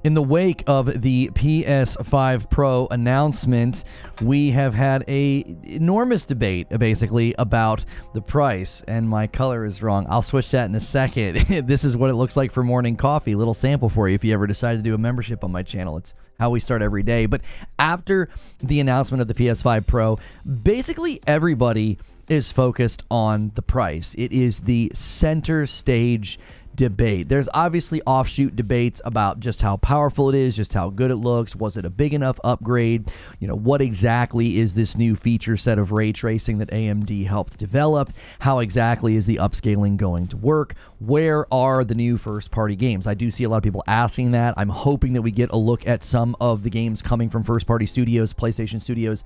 In the wake of the PS5 Pro announcement, we have had a enormous debate, basically, about the price, and my color is wrong. I'll switch that in a second. This is what it looks like for morning coffee. A little sample for you if you ever decide to do a membership on my channel. It's how we start every day. But after the announcement of the PS5 Pro, basically everybody is focused on the price. It is the center stage debate. There's obviously offshoot debates about just how powerful it is, just how good it looks. Was it a big enough upgrade? You know, what exactly is this new feature set of ray tracing that AMD helped develop? How exactly is the upscaling going to work? Where are the new first-party games? I do see a lot of people asking that. I'm hoping that we get a look at some of the games coming from first-party studios, PlayStation Studios,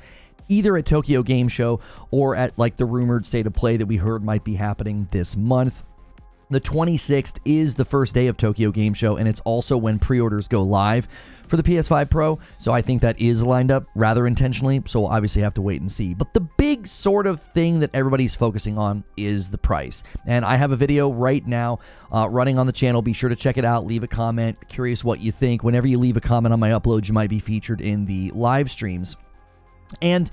either at Tokyo Game Show or at like the rumored State of Play that we heard might be happening this month. The 26th is the first day of Tokyo Game Show, and it's also when pre-orders go live for the PS5 Pro, so I think that is lined up rather intentionally, so we'll obviously have to wait and see. But the big sort of thing that everybody's focusing on is the price, and I have a video right now running on the channel. Be sure to check it out, leave a comment, curious what you think. Whenever you leave a comment on my uploads, you might be featured in the live streams. And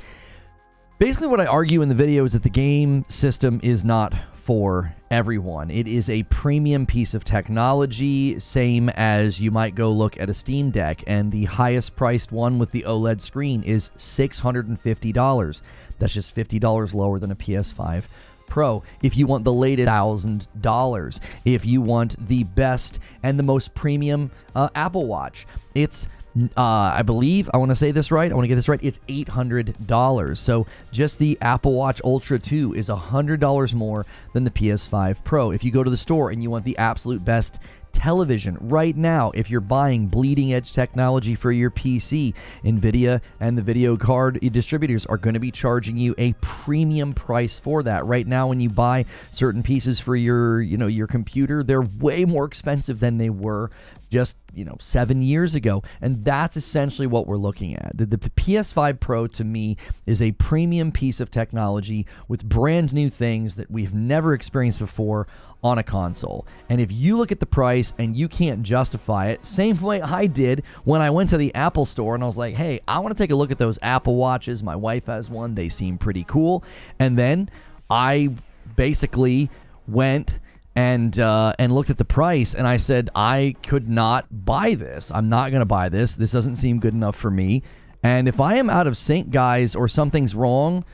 basically what I argue in the video is that the game system is not for everyone. It is a premium piece of technology, same as you might go look at a Steam Deck, and the highest priced one with the OLED screen is $650. That's just $50 lower than a PS5 Pro. If you want the latest $1,000, if you want the best and the most premium Apple Watch, it's I believe, I want to say this right, I want to get this right, it's $800. So just the Apple Watch Ultra 2 is $100 more than the PS5 Pro. If you go to the store and you want the absolute best television right now, if you're buying bleeding edge technology for your PC, Nvidia and the video card distributors are going to be charging you a premium price for that. Right now, when you buy certain pieces for your, your computer, they're way more expensive than they were just 7 years ago, and that's essentially what we're looking at. The PS5 Pro, to me, is a premium piece of technology with brand new things that we've never experienced before on a console. And if you look at the price and you can't justify it, same way I did when I went to the Apple store and I was like, hey, I want to take a look at those Apple Watches. My wife has one. They seem pretty cool. And then I basically went and looked at the price, and I said, I could not buy this. I'm not going to buy this. This doesn't seem good enough for me. And if I am out of sync, guys, or something's wrong,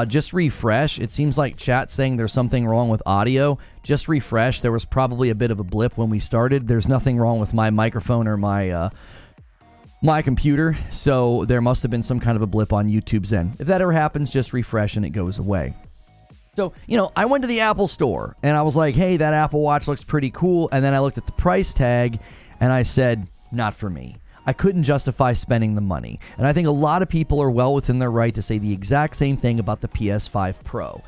just refresh. It seems like chat's saying there's something wrong with audio. Just refresh. There was probably a bit of a blip when we started. There's nothing wrong with my microphone or my computer, so there must have been some kind of a blip on YouTube's end. If that ever happens, just refresh and it goes away. So, I went to the Apple store and I was like, hey, that Apple Watch looks pretty cool. And then I looked at the price tag and I said, not for me. I couldn't justify spending the money. And I think a lot of people are well within their right to say the exact same thing about the PS5 Pro.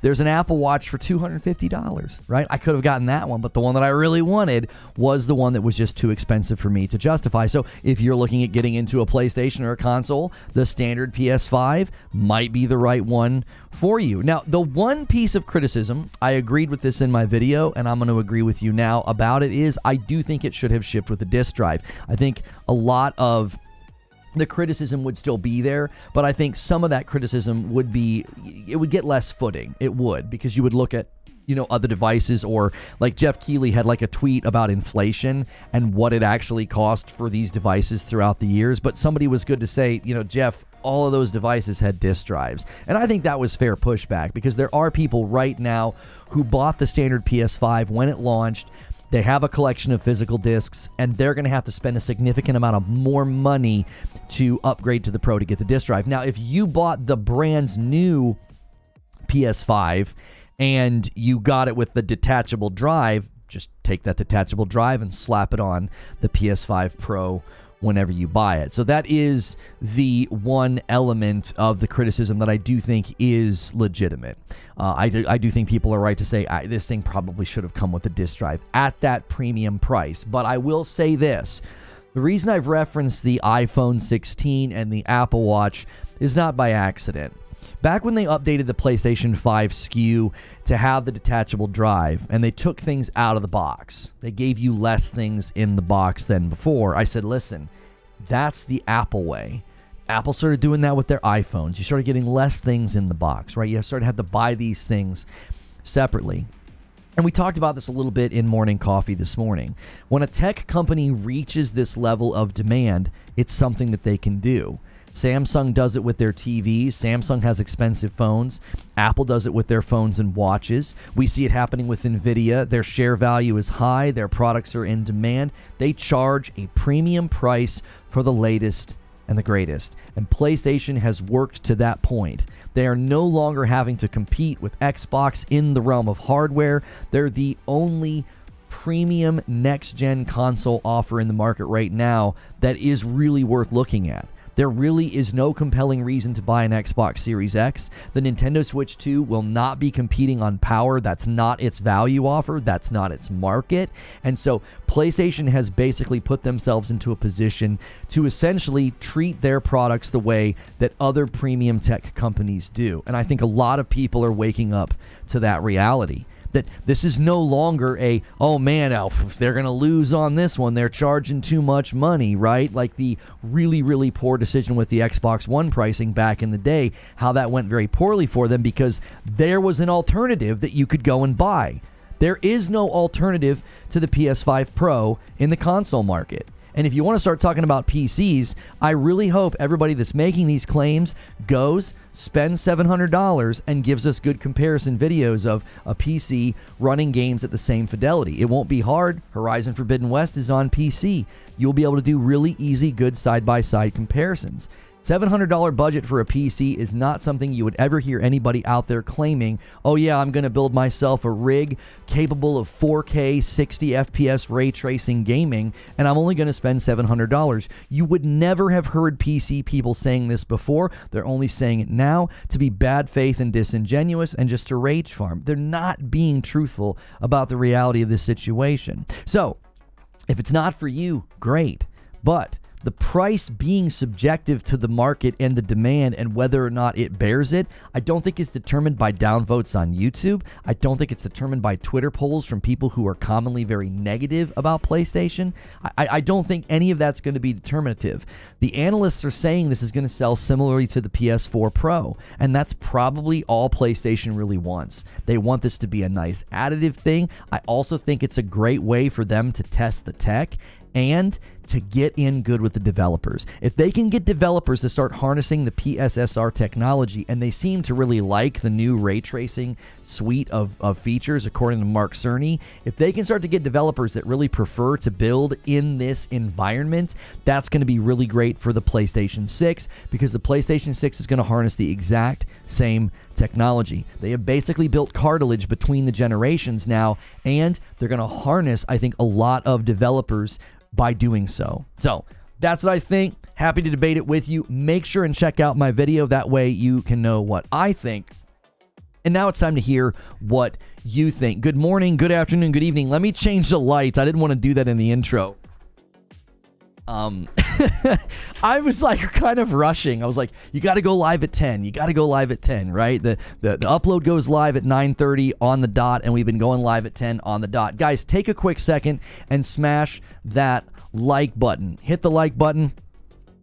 There's an Apple Watch for $250, right? I could have gotten that one, but the one that I really wanted was the one that was just too expensive for me to justify. So if you're looking at getting into a PlayStation or a console, the standard PS5 might be the right one for you. Now, the one piece of criticism, I agreed with this in my video, and I'm going to agree with you now about it, is I do think it should have shipped with a disk drive. I think a lot of the criticism would still be there, but I think some of that criticism would get less footing. It would, because you would look at other devices, or like Jeff Keighley had like a tweet about inflation and what it actually cost for these devices throughout the years. But somebody was good to say, Jeff, all of those devices had disk drives. And I think that was fair pushback, because there are people right now who bought the standard PS5 when it launched. They have a collection of physical discs, and they're going to have to spend a significant amount of more money to upgrade to the Pro to get the disk drive. Now, if you bought the brand new PS5 and you got it with the detachable drive, just take that detachable drive and slap it on the PS5 Pro whenever you buy it. So that is the one element of the criticism that I do think is legitimate. I do think people are right to say this thing probably should have come with a disk drive at that premium price. But I will say this. The reason I've referenced the iPhone 16 and the Apple Watch is not by accident. Back when they updated the PlayStation 5 SKU to have the detachable drive and they took things out of the box, they gave you less things in the box than before. I said, listen, that's the Apple way. Apple started doing that with their iPhones. You started getting less things in the box, right? You started to have to buy these things separately. And we talked about this a little bit in Morning Coffee this morning. When a tech company reaches this level of demand, it's something that they can do. Samsung does it with their TVs. Samsung has expensive phones. Apple does it with their phones and watches. We see it happening with Nvidia. Their share value is high. Their products are in demand. They charge a premium price for the latest and the greatest. And PlayStation has worked to that point. They are no longer having to compete with Xbox in the realm of hardware. They're the only premium next-gen console offer in the market right now that is really worth looking at. There really is no compelling reason to buy an Xbox Series X. The Nintendo Switch 2 will not be competing on power. That's not its value offer. That's not its market. And so PlayStation has basically put themselves into a position to essentially treat their products the way that other premium tech companies do. And I think a lot of people are waking up to that reality. That this is no longer oh man, they're going to lose on this one. They're charging too much money, right? Like the really, really poor decision with the Xbox One pricing back in the day, how that went very poorly for them because there was an alternative that you could go and buy. There is no alternative to the PS5 Pro in the console market. And if you want to start talking about PCs, I really hope everybody that's making these claims goes, spends $700 and gives us good comparison videos of a PC running games at the same fidelity. It won't be hard. Horizon Forbidden West is on PC. You'll be able to do really easy, good side-by-side comparisons. $700 budget for a PC is not something you would ever hear anybody out there claiming, oh yeah, I'm going to build myself a rig capable of 4K 60 FPS ray tracing gaming, and I'm only going to spend $700. You would never have heard PC people saying this before. They're only saying it now to be bad faith and disingenuous and just to rage farm. They're not being truthful about the reality of this situation. So, if it's not for you, great. But the price being subjective to the market and the demand and whether or not it bears it, I don't think it's determined by downvotes on YouTube. I don't think it's determined by Twitter polls from people who are commonly very negative about PlayStation. I don't think any of that's going to be determinative. The analysts are saying this is going to sell similarly to the PS4 Pro, and that's probably all PlayStation really wants. They want this to be a nice additive thing. I also think it's a great way for them to test the tech and to get in good with the developers. If they can get developers to start harnessing the PSSR technology, and they seem to really like the new ray tracing suite of features, according to Mark Cerny, if they can start to get developers that really prefer to build in this environment, that's going to be really great for the PlayStation 6, because the PlayStation 6 is going to harness the exact same technology. They have basically built cartilage between the generations now, and they're going to harness, I think, a lot of developers by doing so. So that's what I think. Happy to debate it with you. Make sure and check out my video. That way you can know what I think. And now it's time to hear what you think. Good morning, good afternoon, good evening. Let me change the lights. I didn't want to do that in the intro. I was like kind of rushing. I was like, you got to go live at 10. You got to go live at 10, right? The upload goes live at 9:30 on the dot, and we've been going live at 10 on the dot. Guys, take a quick second and smash that like button. Hit the like button.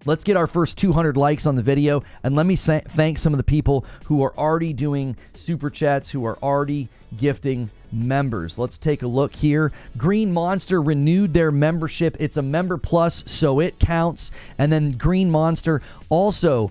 Let's get our first 200 likes on the video, and let me thank some of the people who are already doing super chats, who are already gifting members. Let's take a look here. Green Monster renewed their membership. It's a member plus, so it counts. And then Green Monster also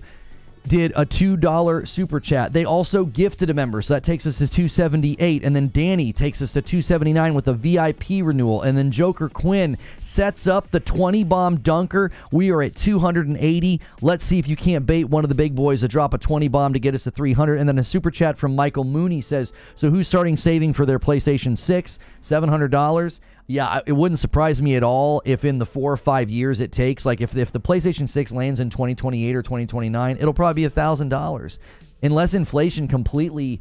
did a $2 super chat. They also gifted a member, so that takes us to $278. And then Danny takes us to $279 with a VIP renewal. And then Joker Quinn sets up the 20 bomb dunker. We are at $280. Let's see if you can't bait one of the big boys to drop a 20 bomb to get us to $300. And then a super chat from Michael Mooney says, so who's starting saving for their PlayStation 6? $700. Yeah, it wouldn't surprise me at all if in the 4 or 5 years it takes, like if the PlayStation 6 lands in 2028 or 2029, it'll probably be $1,000. Unless inflation completely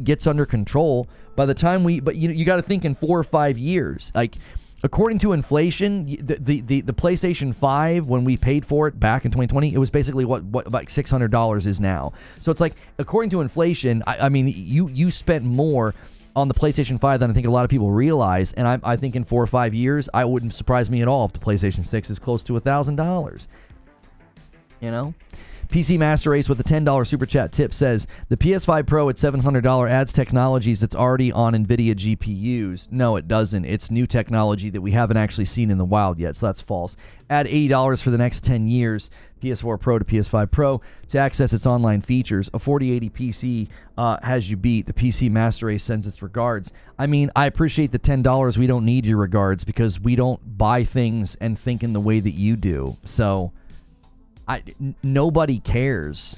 gets under control, by the time but you got to think in 4 or 5 years. Like, according to inflation, the PlayStation 5, when we paid for it back in 2020, it was basically what about $600 is now. So it's like, according to inflation, I mean, you spent more on the PlayStation 5 than I think a lot of people realize. And I think in 4 or 5 years, I wouldn't surprise me at all if the PlayStation 6 is close to $1,000. You know? PC Master Race with a $10 super chat tip says, the PS5 Pro at $700 adds technologies that's already on NVIDIA GPUs. No, it doesn't. It's new technology that we haven't actually seen in the wild yet, so that's false. Add $80 for the next 10 years, PS4 Pro to PS5 Pro, to access its online features. A 4080 PC has you beat. The PC Master Race sends its regards. I mean, I appreciate the $10. We don't need your regards because we don't buy things and think in the way that you do. So nobody cares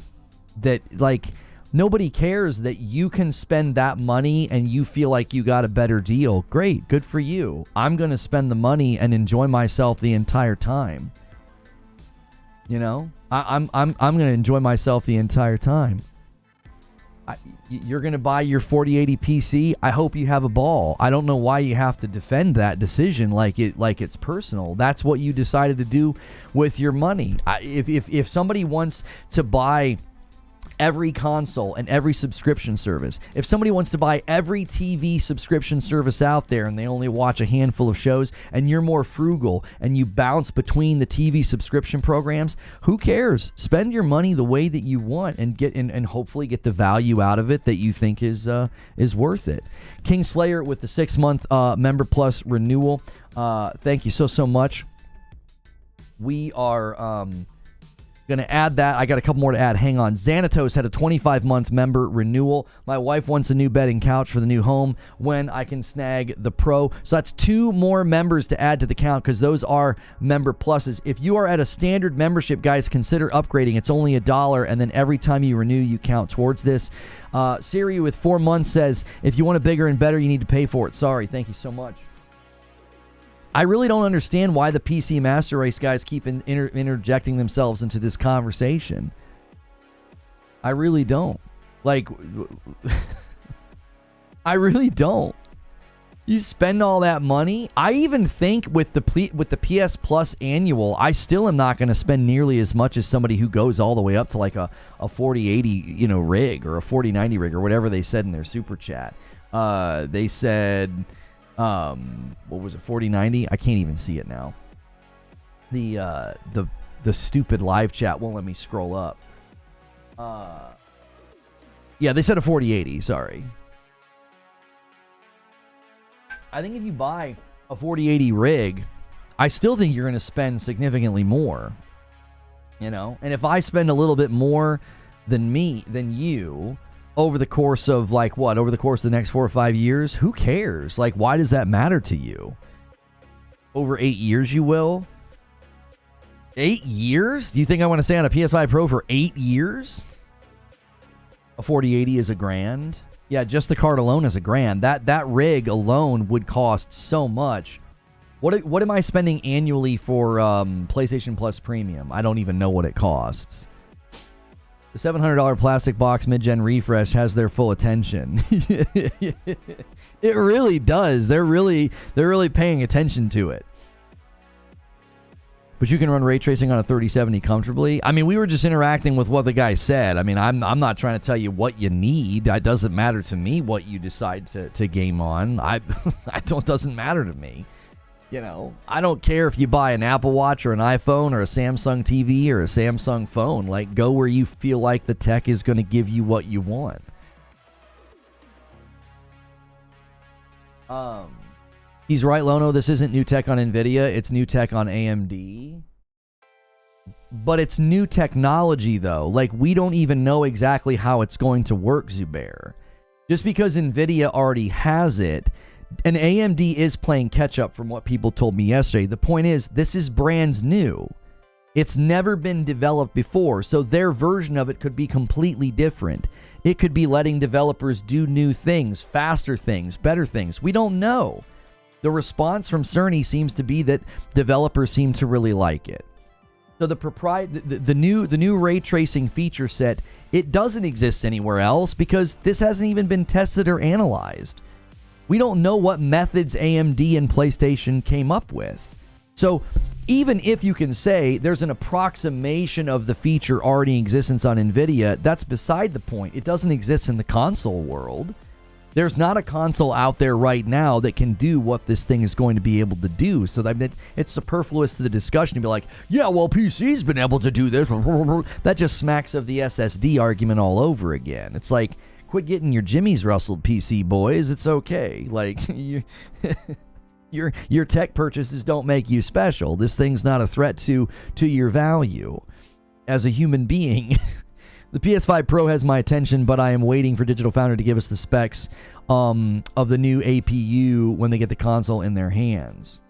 that, like, nobody cares that you can spend that money and you feel like you got a better deal. Great, good for you. I'm going to spend the money and enjoy myself the entire time. You know, I'm going to enjoy myself the entire time. You're going to buy your 4080 PC. I hope you have a ball. I don't know why you have to defend that decision like it's personal. That's what you decided to do with your money. If somebody wants to buy every console and every subscription service, if somebody wants to buy every TV subscription service out there and they only watch a handful of shows, and you're more frugal and you bounce between the TV subscription programs, who cares? Spend your money the way that you want and get and hopefully get the value out of it that you think is worth it. Kingslayer with the 6-month Member Plus renewal. Thank you so much. We are gonna add that. I got a couple more to add. Hang on. Xanatos had a 25-month member renewal. My wife wants a new bed and couch for the new home when I can snag the Pro. So that's 2 more members to add to the count because those are member pluses. If you are at a standard membership, guys, consider upgrading. It's only $1, and then every time you renew, you count towards this. Siri with 4 months says, if you want it bigger and better, you need to pay for it. Sorry. Thank you so much. I really don't understand why the PC Master Race guys keep interjecting themselves into this conversation. I really don't. Like, I really don't. You spend all that money. I even think with the PS Plus annual, I still am not going to spend nearly as much as somebody who goes all the way up to like a 4080, rig or a 4090 rig or whatever they said in their super chat. They said, what was it, 4090? I can't even see it now. The stupid live chat won't let me scroll up. Yeah, they said a 4080, sorry. I think if you buy a 4080 rig, I still think you're going to spend significantly more. And if I spend a little bit more than you over the course of over the course of the next 4 or 5 years, who cares? Like, why does that matter to you? Over 8 years, you will. 8 years? Do you think I want to stay on a PS5 Pro for 8 years? A 4080 is $1,000. Yeah, just the card alone is $1,000. That rig alone would cost so much. What am I spending annually for PlayStation Plus Premium? I don't even know what it costs. The $700 plastic box mid-gen refresh has their full attention. It really does. They're really paying attention to it. But you can run ray tracing on a 3070 comfortably. I mean, we were just interacting with what the guy said. I mean, I'm not trying to tell you what you need. It doesn't matter to me what you decide to game on. Doesn't matter to me. I don't care if you buy an Apple Watch or an iPhone or a Samsung TV or a Samsung phone. Like, go where you feel like the tech is going to give you what you want. He's right, Lono. This isn't new tech on NVIDIA. It's new tech on AMD. But it's new technology, though. Like, we don't even know exactly how it's going to work, Zubair. Just because NVIDIA already has it, and AMD is playing catch-up from what people told me yesterday. The point is, this is brand new. It's never been developed before, so their version of it could be completely different. It could be letting developers do new things, faster things, better things. We don't know. The response from Cerny seems to be that developers seem to really like it. So the new ray tracing feature set, it doesn't exist anywhere else because this hasn't even been tested or analyzed. We don't know what methods AMD and PlayStation came up with. So even if you can say there's an approximation of the feature already in existence on NVIDIA, that's beside the point. It doesn't exist in the console world. There's not a console out there right now that can do what this thing is going to be able to do. So that it's superfluous to the discussion to be like, yeah, well, PC's been able to do this. That just smacks of the SSD argument all over again. It's like, quit getting your jimmies rustled, PC boys. It's okay. Like, your tech purchases don't make you special. This thing's not a threat to your value as a human being. The PS5 Pro has my attention, but I am waiting for Digital Foundry to give us the specs of the new APU when they get the console in their hands.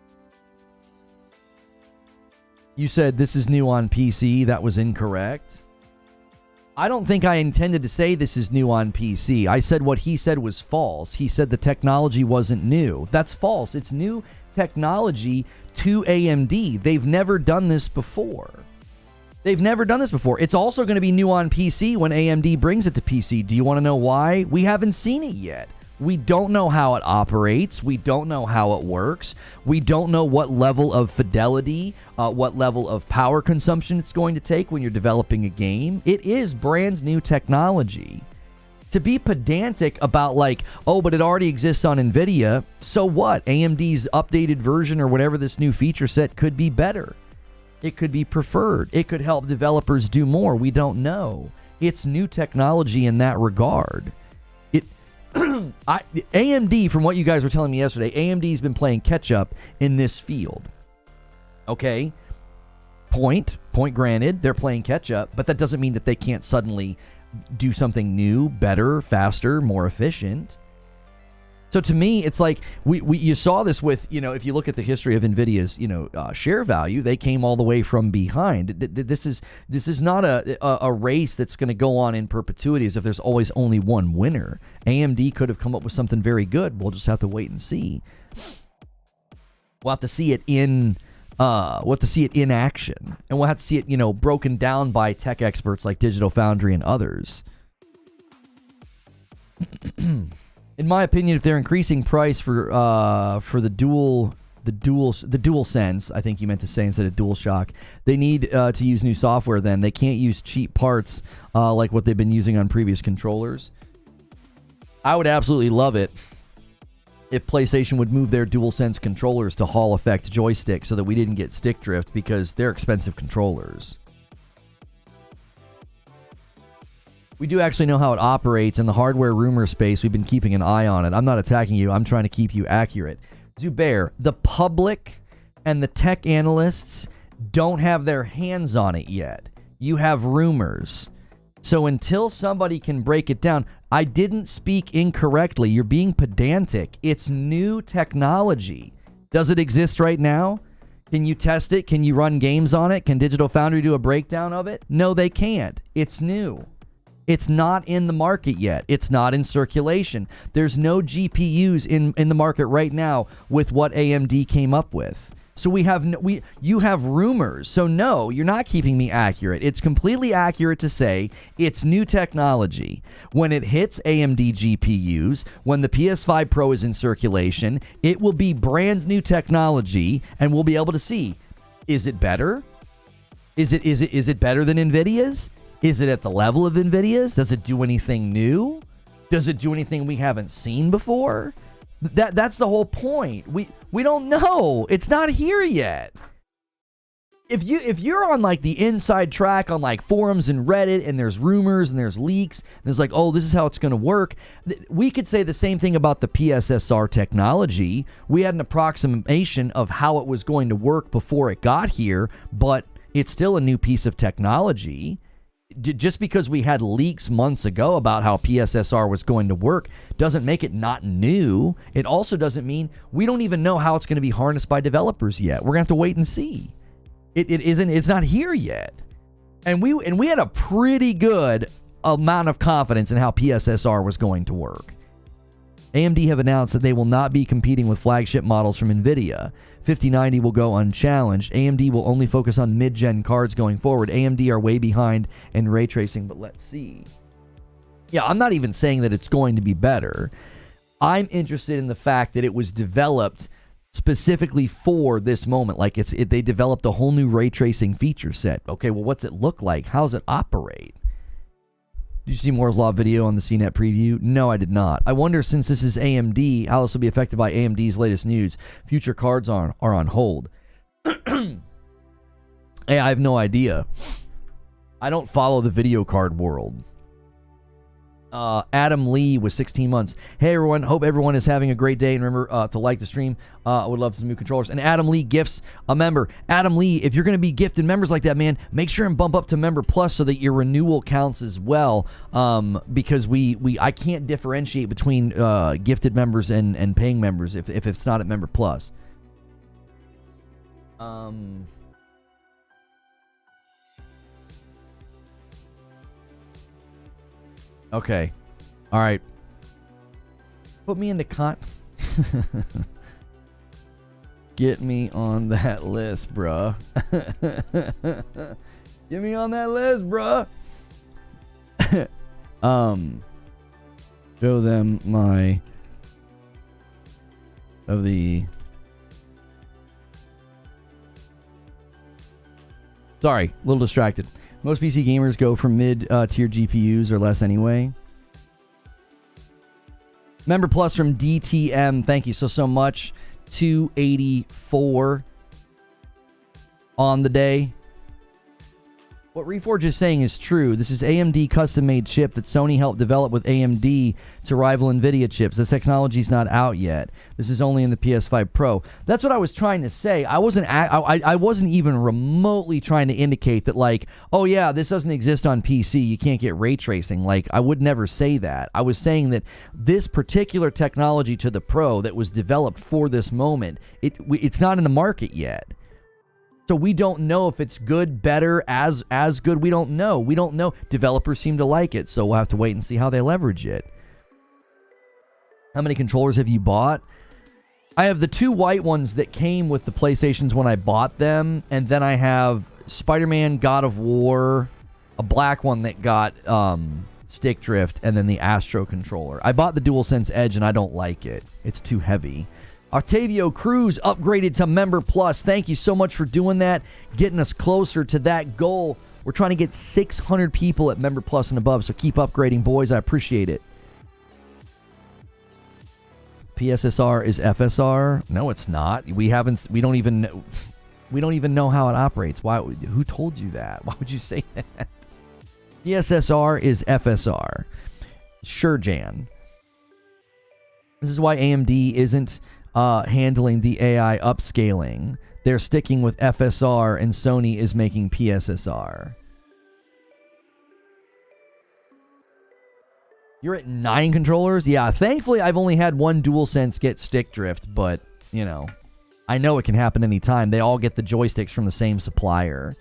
You said this is new on PC. That was incorrect. I don't think I intended to say this is new on PC. I said what he said was false. He said the technology wasn't new. That's false. It's new technology to AMD. They've never done this before. It's also going to be new on PC when AMD brings it to PC. Do you want to know why? We haven't seen it yet. We don't know how it operates. We don't know how it works. We don't know what level of fidelity, what level of power consumption it's going to take when you're developing a game. It is brand new technology. To be pedantic about like, oh, but it already exists on NVIDIA, so what? AMD's updated version or whatever this new feature set could be better. It could be preferred. It could help developers do more. We don't know. It's new technology in that regard. AMD, from what you guys were telling me yesterday, AMD's been playing catch up in this field. Okay? Point granted, they're playing catch up, but that doesn't mean that they can't suddenly do something new, better, faster, more efficient. So to me, it's like you saw this with, if you look at the history of NVIDIA's, share value, they came all the way from behind. This is not a race that's going to go on in perpetuity as if there's always only one winner. AMD could have come up with something very good. We'll just have to wait and see. We'll have to see it in action, and we'll have to see it, broken down by tech experts like Digital Foundry and others. In my opinion, if they're increasing price for the dual sense, I think you meant to say instead of DualShock, they need to use new software. Then they can't use cheap parts like what they've been using on previous controllers. I would absolutely love it if PlayStation would move their DualSense controllers to Hall effect joystick so that we didn't get stick drift, because they're expensive controllers. We do actually know how it operates. In the hardware rumor space, we've been keeping an eye on it. I'm not attacking you. I'm trying to keep you accurate. Zubair, the public and the tech analysts don't have their hands on it yet. You have rumors. So until somebody can break it down, I didn't speak incorrectly. You're being pedantic. It's new technology. Does it exist right now? Can you test it? Can you run games on it? Can Digital Foundry do a breakdown of it? No, they can't. It's new. It's not in the market yet. It's not in circulation. There's no GPUs in the market right now with what AMD came up with. So you have rumors. So no, you're not keeping me accurate. It's completely accurate to say it's new technology. When it hits AMD GPUs, when the PS5 Pro is in circulation, it will be brand new technology, and we'll be able to see, is it better? Is it better than NVIDIA's? Is it at the level of NVIDIA's? Does it do anything new? Does it do anything we haven't seen before? That's the whole point. We don't know. It's not here yet. If you're on like the inside track on like forums and Reddit, and there's rumors and there's leaks, and there's like, oh, this is how it's going to work. We could say the same thing about the PSSR technology. We had an approximation of how it was going to work before it got here, but it's still a new piece of technology. Just because we had leaks months ago about how PSSR was going to work doesn't make it not new. It also doesn't mean we don't even know how it's going to be harnessed by developers yet. We're going to have to wait and see. It's not here yet. And we had a pretty good amount of confidence in how PSSR was going to work. AMD have announced that they will not be competing with flagship models from NVIDIA. 5090 will go unchallenged. AMD will only focus on mid-gen cards going forward. AMD are way behind in ray tracing, but let's see. Yeah, I'm not even saying that it's going to be better. I'm interested in the fact that it was developed specifically for this moment. Like they developed a whole new ray tracing feature set. Okay, well, what's it look like? How's it operate? Did you see Moore's Law video on the CNET preview? No, I did not. I wonder, since this is AMD, how this will be affected by AMD's latest news. Future cards are on hold. Hey, I have no idea. I don't follow the video card world. Adam Lee with 16 months. Hey everyone, hope everyone is having a great day, and remember to like the stream. I would love some new controllers. And Adam Lee gifts a member. Adam Lee, if you're going to be gifting members like that, man, make sure and bump up to Member Plus so that your renewal counts as well. Because I can't differentiate between gifted members and paying members if it's not at Member Plus. Okay. All right. Put me into Get me on that list, bruh. Get me on that list, bruh. Show them my of the. Sorry, a little distracted. Most PC gamers go for mid-tier GPUs or less anyway. Member Plus from DTM. Thank you so much. 284 on the day. What Reforge is saying is true. This is AMD custom-made chip that Sony helped develop with AMD to rival NVIDIA chips. This technology's not out yet. This is only in the PS5 Pro. That's what I was trying to say. I wasn't even remotely trying to indicate that, like, oh yeah, this doesn't exist on PC. You can't get ray tracing. Like, I would never say that. I was saying that this particular technology to the Pro that was developed for this moment, it's not in the market yet. So we don't know if it's good, better, as good. We don't know. We don't know. Developers seem to like it, so we'll have to wait and see how they leverage it. How many controllers have you bought? I have the two white ones that came with the PlayStations when I bought them, and then I have Spider-Man, God of War, a black one that got stick drift, and then the Astro controller. I bought the DualSense Edge, and I don't like it. It's too heavy. Octavio Cruz upgraded to Member Plus. Thank you so much for doing that, getting us closer to that goal. We're trying to get 600 people at Member Plus and above, so keep upgrading, boys. I appreciate it. PSSR is FSR? No, it's not. We don't even know how it operates. Why? Who told you that? Why would you say that? PSSR is FSR. Sure, Jan. This is why AMD isn't handling the AI upscaling. They're sticking with FSR, and Sony is making PSSR. You're at 9 controllers? Yeah, thankfully I've only had one DualSense get stick drift, but, you know, I know it can happen anytime. They all get the joysticks from the same supplier.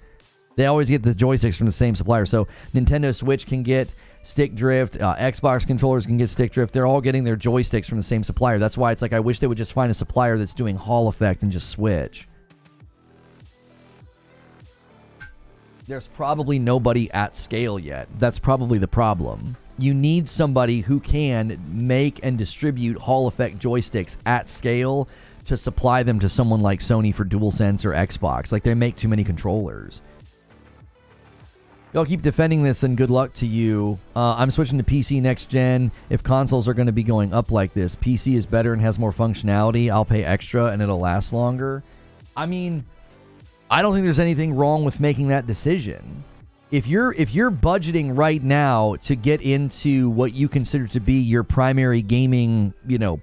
They always get the joysticks from the same supplier. So Nintendo Switch can get stick drift. Xbox controllers can get stick drift. They're all getting their joysticks from the same supplier. That's why it's like I wish they would just find a supplier that's doing Hall effect and just switch. There's probably nobody at scale yet. That's probably the problem. You need somebody who can make and distribute Hall effect joysticks at scale to supply them to someone like Sony for DualSense or Xbox. Like, they make too many controllers. Y'all keep defending this, and good luck to you. I'm switching to PC next gen. If consoles are going to be going up like this, PC is better and has more functionality. I'll pay extra and it'll last longer. I mean, I don't think there's anything wrong with making that decision. If you're budgeting right now to get into what you consider to be your primary gaming,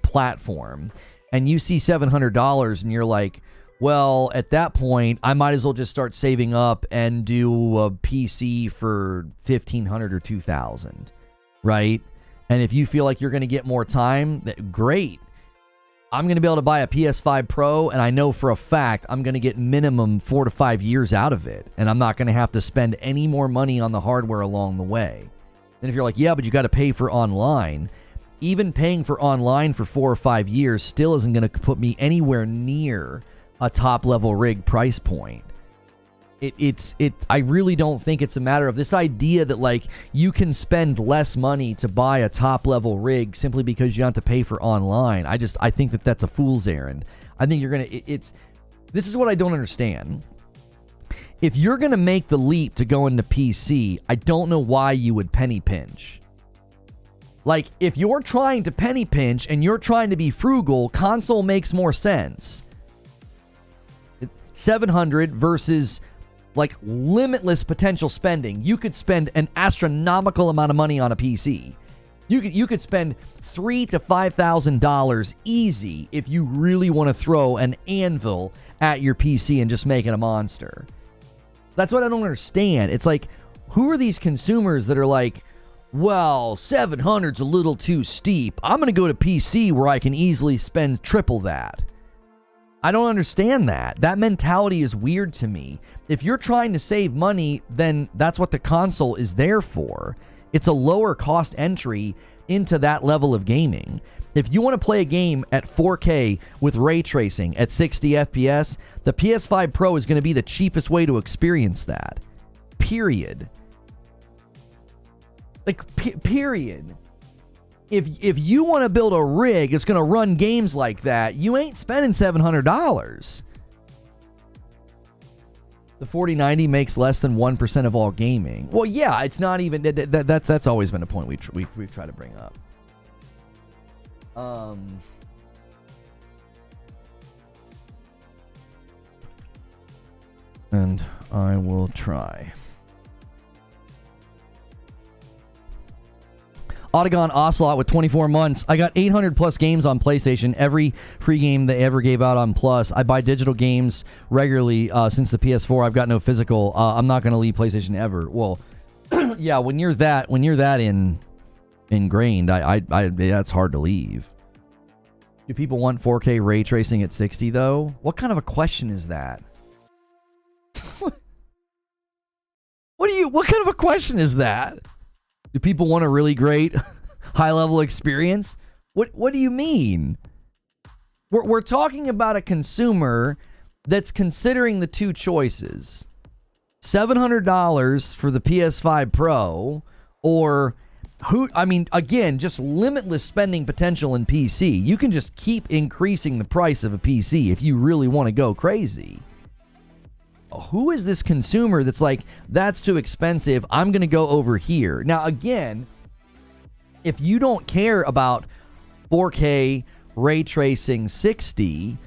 platform, and you see $700 and you're like, well, at that point, I might as well just start saving up and do a PC for $1,500 or $2,000, right? And if you feel like you're going to get more time, great. I'm going to be able to buy a PS5 Pro, and I know for a fact I'm going to get minimum 4 to 5 years out of it, and I'm not going to have to spend any more money on the hardware along the way. And if you're like, yeah, but you got to pay for online, even paying for online for 4 or 5 years still isn't going to put me anywhere near a top-level rig price point. I really don't think it's a matter of this idea that like you can spend less money to buy a top level rig simply because you don't have to pay for online. I think that that's a fool's errand. I think you're going to, this is what I don't understand. If you're going to make the leap to go into PC, I don't know why you would penny pinch. Like, if you're trying to penny pinch and you're trying to be frugal, console makes more sense. 700 versus like limitless potential spending. You could spend an astronomical amount of money on a PC. You could spend $3,000 to $5,000 easy if you really want to throw an anvil at your PC and just make it a monster. That's what I don't understand. It's like, who are these consumers that are like, well, 700's a little too steep. I'm going to go to PC where I can easily spend triple that. I don't understand that. That mentality is weird to me. If you're trying to save money, then that's what the console is there for. It's a lower cost entry into that level of gaming. If you want to play a game at 4K with ray tracing at 60 FPS, the PS5 Pro is going to be the cheapest way to experience that. Period. Like, period. If you want to build a rig that's going to run games like that, you ain't spending $700. The 4090 makes less than 1% of all gaming. Well, yeah, it's not even... That's always been a point we've tried to bring up. And I will try. Autogon Ocelot with 24 months. I got 800 plus games on PlayStation. Every free game they ever gave out on Plus. I buy digital games regularly since the PS4. I've got no physical. I'm not going to leave PlayStation ever. Well, yeah, when you're that ingrained, it's hard to leave. Do people want 4K ray tracing at 60 though? What kind of a question is that? What kind of a question is that? Do people want a really great high-level experience? What do you mean? We're talking about a consumer that's considering the two choices. $700 for the PS5 Pro or again, just limitless spending potential in PC. You can just keep increasing the price of a PC if you really want to go crazy. Who is this consumer that's like, that's too expensive, I'm going to go over here? Now, again, if you don't care about 4K ray tracing 60,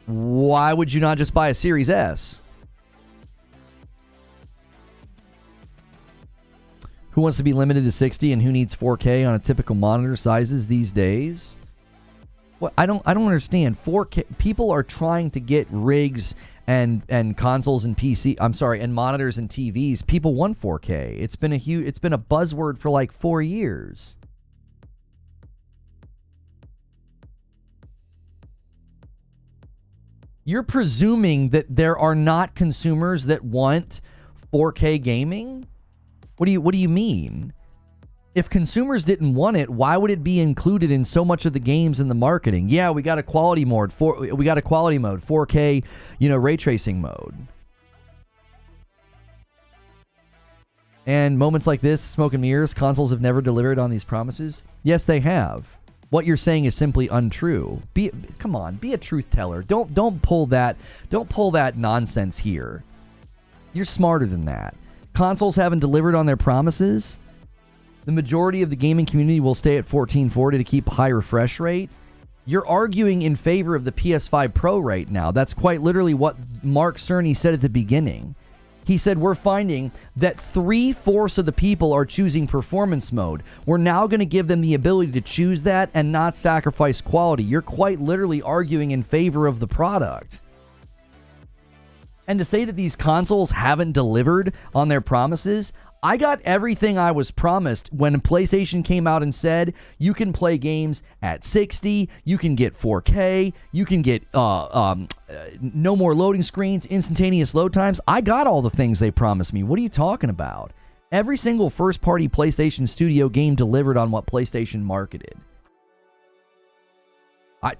why would you not just buy a Series S? Who wants to be limited to 60 and who needs 4K on a typical monitor sizes these days? What I don't understand. 4K people are trying to get rigs and consoles and and monitors and TVs. People want 4K. It's been a buzzword for like 4 years. You're presuming that there are not consumers that want 4K gaming? What do you mean? If consumers didn't want it, why would it be included in so much of the games and the marketing? Yeah, we got a quality mode, 4K, ray tracing mode. And moments like this, smoke and mirrors, consoles have never delivered on these promises. Yes, they have. What you're saying is simply untrue. Come on, be a truth teller. Don't pull that nonsense here. You're smarter than that. Consoles haven't delivered on their promises. The majority of the gaming community will stay at 1440 to keep a high refresh rate. You're arguing in favor of the PS5 Pro right now. That's quite literally what Mark Cerny said at the beginning. He said, we're finding that 3/4 of the people are choosing performance mode. We're now going to give them the ability to choose that and not sacrifice quality. You're quite literally arguing in favor of the product. And to say that these consoles haven't delivered on their promises, I got everything I was promised when PlayStation came out and said, you can play games at 60, you can get 4K, you can get no more loading screens, instantaneous load times. I got all the things they promised me. What are you talking about? Every single first-party PlayStation Studio game delivered on what PlayStation marketed.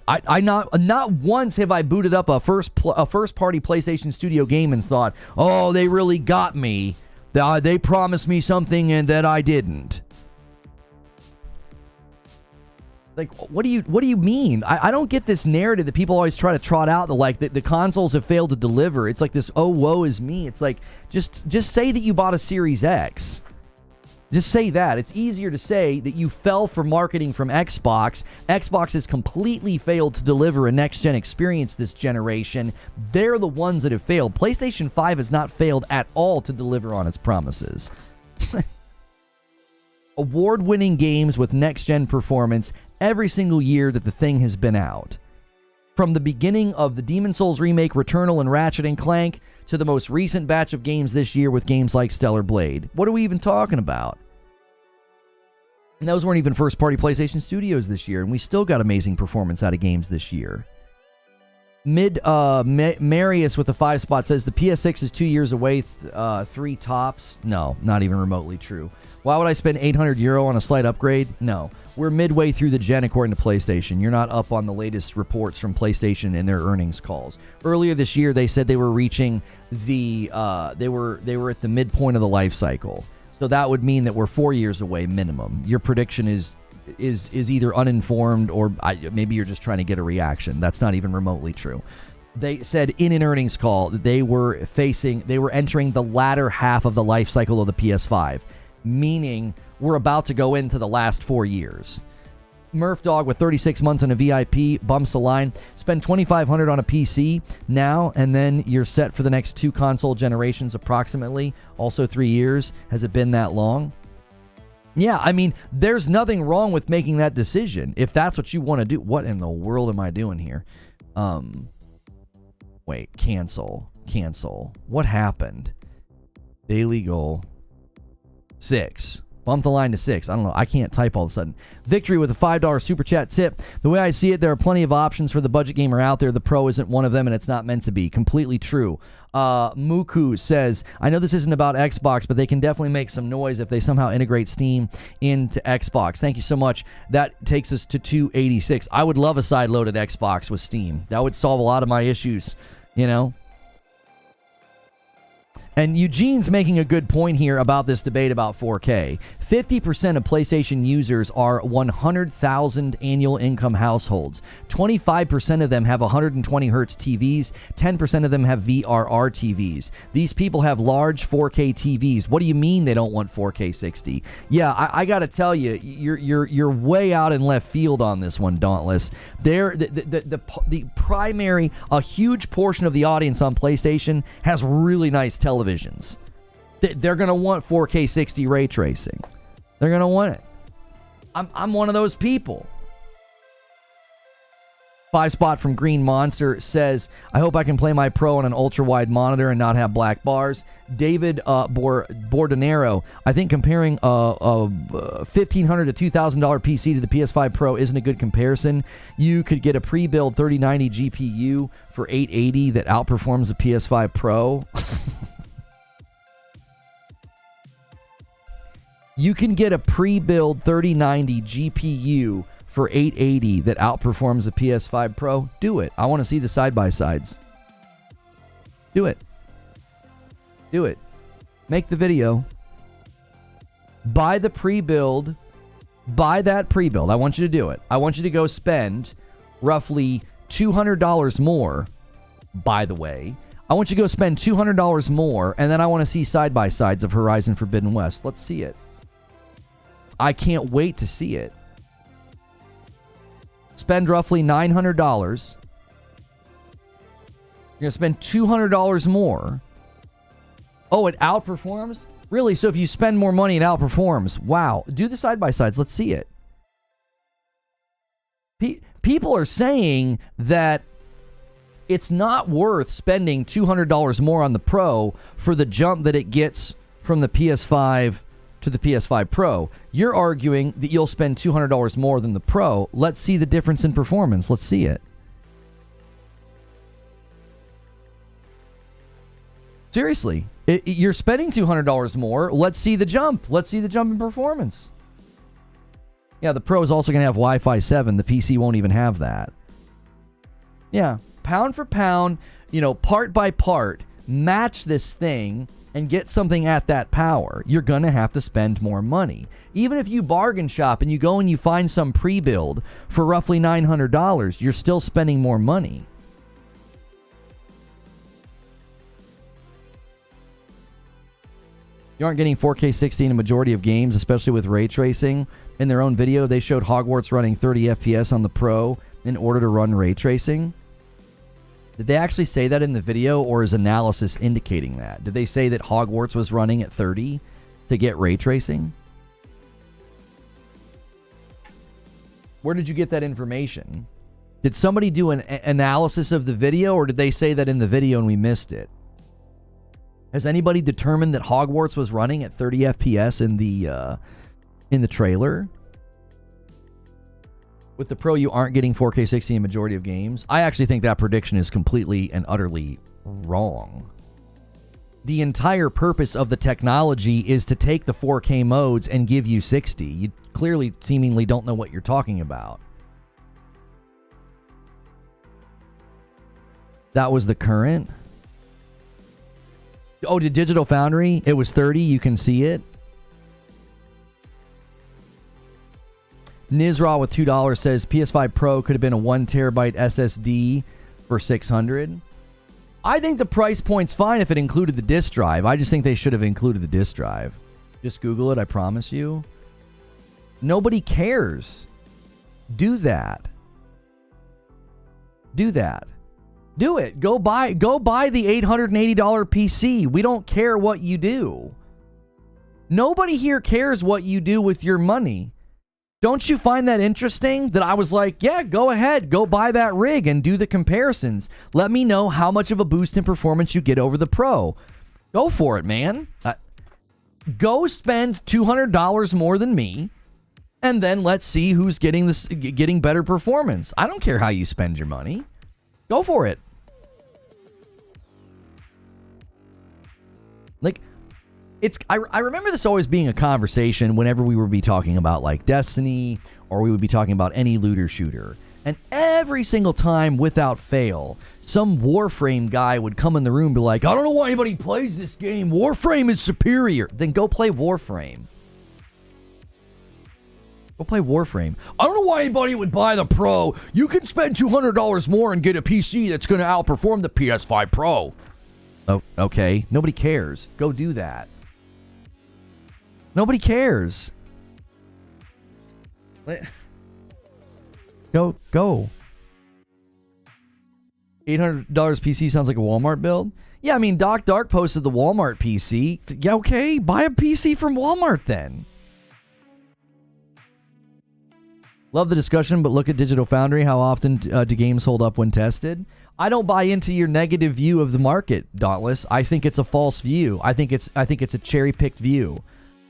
I not once have I booted up a first party PlayStation Studio game and thought, oh, they really got me. They promised me something and that I didn't. Like, what do you mean? I don't get this narrative that people always try to trot out, that the consoles have failed to deliver. It's like this, oh, woe is me. It's like, just say that you bought a Series X. Just say that. It's easier to say that you fell for marketing from Xbox. Xbox has completely failed to deliver a next-gen experience this generation. They're the ones that have failed. PlayStation 5 has not failed at all to deliver on its promises. Award-winning games with next-gen performance every single year that the thing has been out. From the beginning of the Demon's Souls remake, Returnal, and Ratchet & Clank, to the most recent batch of games this year with games like Stellar Blade. What are we even talking about? And those weren't even first-party PlayStation Studios this year, and we still got amazing performance out of games this year. Marius with a 5 spot says the PS6 is 2 years away, 3 tops. No, not even remotely true. Why would I spend €800 on a slight upgrade? No. We're midway through the gen according to PlayStation. You're not up on the latest reports from PlayStation in their earnings calls. Earlier this year, they said they were reaching they were at the midpoint of the life cycle. So that would mean that we're 4 years away minimum. Your prediction is either uninformed or maybe you're just trying to get a reaction. That's not even remotely true. They said in an earnings call that they were entering the latter half of the life cycle of the PS5, meaning we're about to go into the last 4 years. Murph Dog with 36 months on a VIP bumps the line. Spend $2,500 on a PC now, and then you're set for the next 2 console generations approximately. Also 3 years. Has it been that long? Yeah, I mean, there's nothing wrong with making that decision if that's what you want to do. What in the world am I doing here? Wait, cancel. What happened? Daily goal 6. Bump the line to 6. I don't know. I can't type all of a sudden. Victory with a $5 super chat tip. The way I see it, there are plenty of options for the budget gamer out there. The Pro isn't one of them, and it's not meant to be. Completely true. Muku says, I know this isn't about Xbox, but they can definitely make some noise if they somehow integrate Steam into Xbox. Thank you so much. That takes us to 286. I would love a side-loaded Xbox with Steam. That would solve a lot of my issues, you know? And Eugene's making a good point here about this debate about 4K. 50% of PlayStation users are 100,000 annual income households. 25% of them have 120 hertz TVs. 10% of them have VRR TVs. These people have large 4K TVs. What do you mean they don't want 4K 60? Yeah, I got to tell you, you're way out in left field on this one, Dauntless. The primary, a huge portion of the audience on PlayStation has really nice televisions. They're going to want 4K 60 ray tracing. They're going to want it. I'm one of those people. 5 spot from Green Monster says, I hope I can play my Pro on an ultra-wide monitor and not have black bars. David Bordenero, I think comparing a $1,500 to $2,000 PC to the PS5 Pro isn't a good comparison. You could get a pre-built 3090 GPU for $880 that outperforms the PS5 Pro. You can get a pre-built 3090 GPU for $880 that outperforms the PS5 Pro. Do it. I want to see the side-by-sides. Do it. Do it. Make the video. Buy the pre-build. Buy that pre-build. I want you to do it. I want you to go spend roughly $200 more, by the way. I want you to go spend $200 more, and then I want to see side-by-sides of Horizon Forbidden West. Let's see it. I can't wait to see it. Spend roughly $900. You're going to spend $200 more. Oh, it outperforms? Really? So if you spend more money, it outperforms. Wow. Do the side-by-sides. Let's see it. People are saying that it's not worth spending $200 more on the Pro for the jump that it gets from the PS5 to the PS5 Pro. You're arguing that you'll spend $200 more than the Pro. Let's see the difference in performance. Let's see it. Seriously, you're spending $200 more. Let's see the jump. Let's see the jump in performance. Yeah, the Pro is also going to have Wi-Fi 7. The PC won't even have that. Yeah, pound for pound, part by part, match this thing and get something at that power. You're going to have to spend more money. Even if you bargain shop and you go and you find some pre-build for roughly $900, you're still spending more money. You aren't getting 4K 60 in a majority of games, especially with ray tracing. In their own video, they showed Hogwarts running 30 FPS on the Pro in order to run ray tracing. Did they actually say that in the video, or is analysis indicating that? Did they say that Hogwarts was running at 30 to get ray tracing? Where did you get that information? Did somebody do an analysis of the video, or did they say that in the video and we missed it? Has anybody determined that Hogwarts was running at 30 FPS in the trailer? With the Pro, you aren't getting 4K 60 in a majority of games. I actually think that prediction is completely and utterly wrong. The entire purpose of the technology is to take the 4K modes and give you 60. You clearly, seemingly don't know what you're talking about. That was the current. Oh, did Digital Foundry? It was 30. You can see it. Nizra with $2 says PS5 Pro could have been a 1 terabyte SSD for $600. I think the price point's fine if it included the disk drive. I just think they should have included the disk drive. Just Google it, I promise you. Nobody cares. Do that. Do that. Do it. Go buy the $880 PC. We don't care what you do. Nobody here cares what you do with your money. Don't you find that interesting that I was like, yeah, go ahead, go buy that rig and do the comparisons. Let me know how much of a boost in performance you get over the Pro. Go for it, man. Go spend $200 more than me, and then let's see who's getting better performance. I don't care how you spend your money. Go for it. Like, I remember this always being a conversation whenever we would be talking about like Destiny, or we would be talking about any looter shooter. And every single time, without fail, some Warframe guy would come in the room and be like, I don't know why anybody plays this game. Warframe is superior. Then go play Warframe. Go play Warframe. I don't know why anybody would buy the Pro. You can spend $200 more and get a PC that's going to outperform the PS5 Pro. Oh, okay. Nobody cares. Go do that. Nobody cares. Go. $800 PC sounds like a Walmart build. Yeah, I mean, Doc Dark posted the Walmart PC. Yeah, okay. Buy a PC from Walmart then. Love the discussion, but look at Digital Foundry. How often do games hold up when tested? I don't buy into your negative view of the market, Dauntless. I think it's a false view. I think it's a cherry-picked view.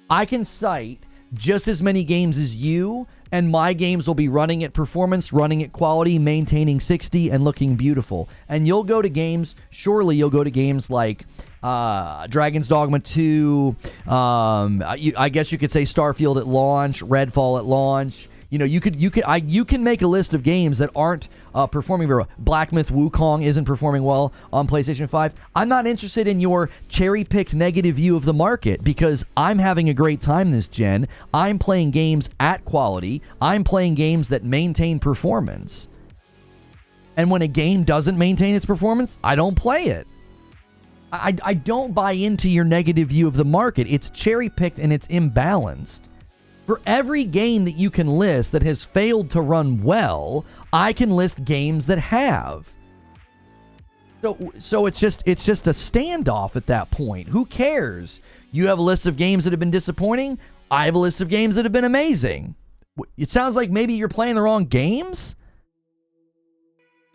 I can cite just as many games as you, and my games will be running at performance, running at quality, maintaining 60, and looking beautiful. And you'll go to games, surely you'll go to games like Dragon's Dogma 2, I guess you could say Starfield at launch, Redfall at launch. You know, you can make a list of games that aren't performing very well. Black Myth Wukong isn't performing well on PlayStation 5. I'm not interested in your cherry-picked negative view of the market because I'm having a great time this gen. I'm playing games at quality. I'm playing games that maintain performance. And when a game doesn't maintain its performance, I don't play it. I don't buy into your negative view of the market. It's cherry-picked and it's imbalanced. For every game that you can list that has failed to run well, I can list games that have. So it's just a standoff at that point. Who cares? You have a list of games that have been disappointing. I have a list of games that have been amazing. It sounds like maybe you're playing the wrong games.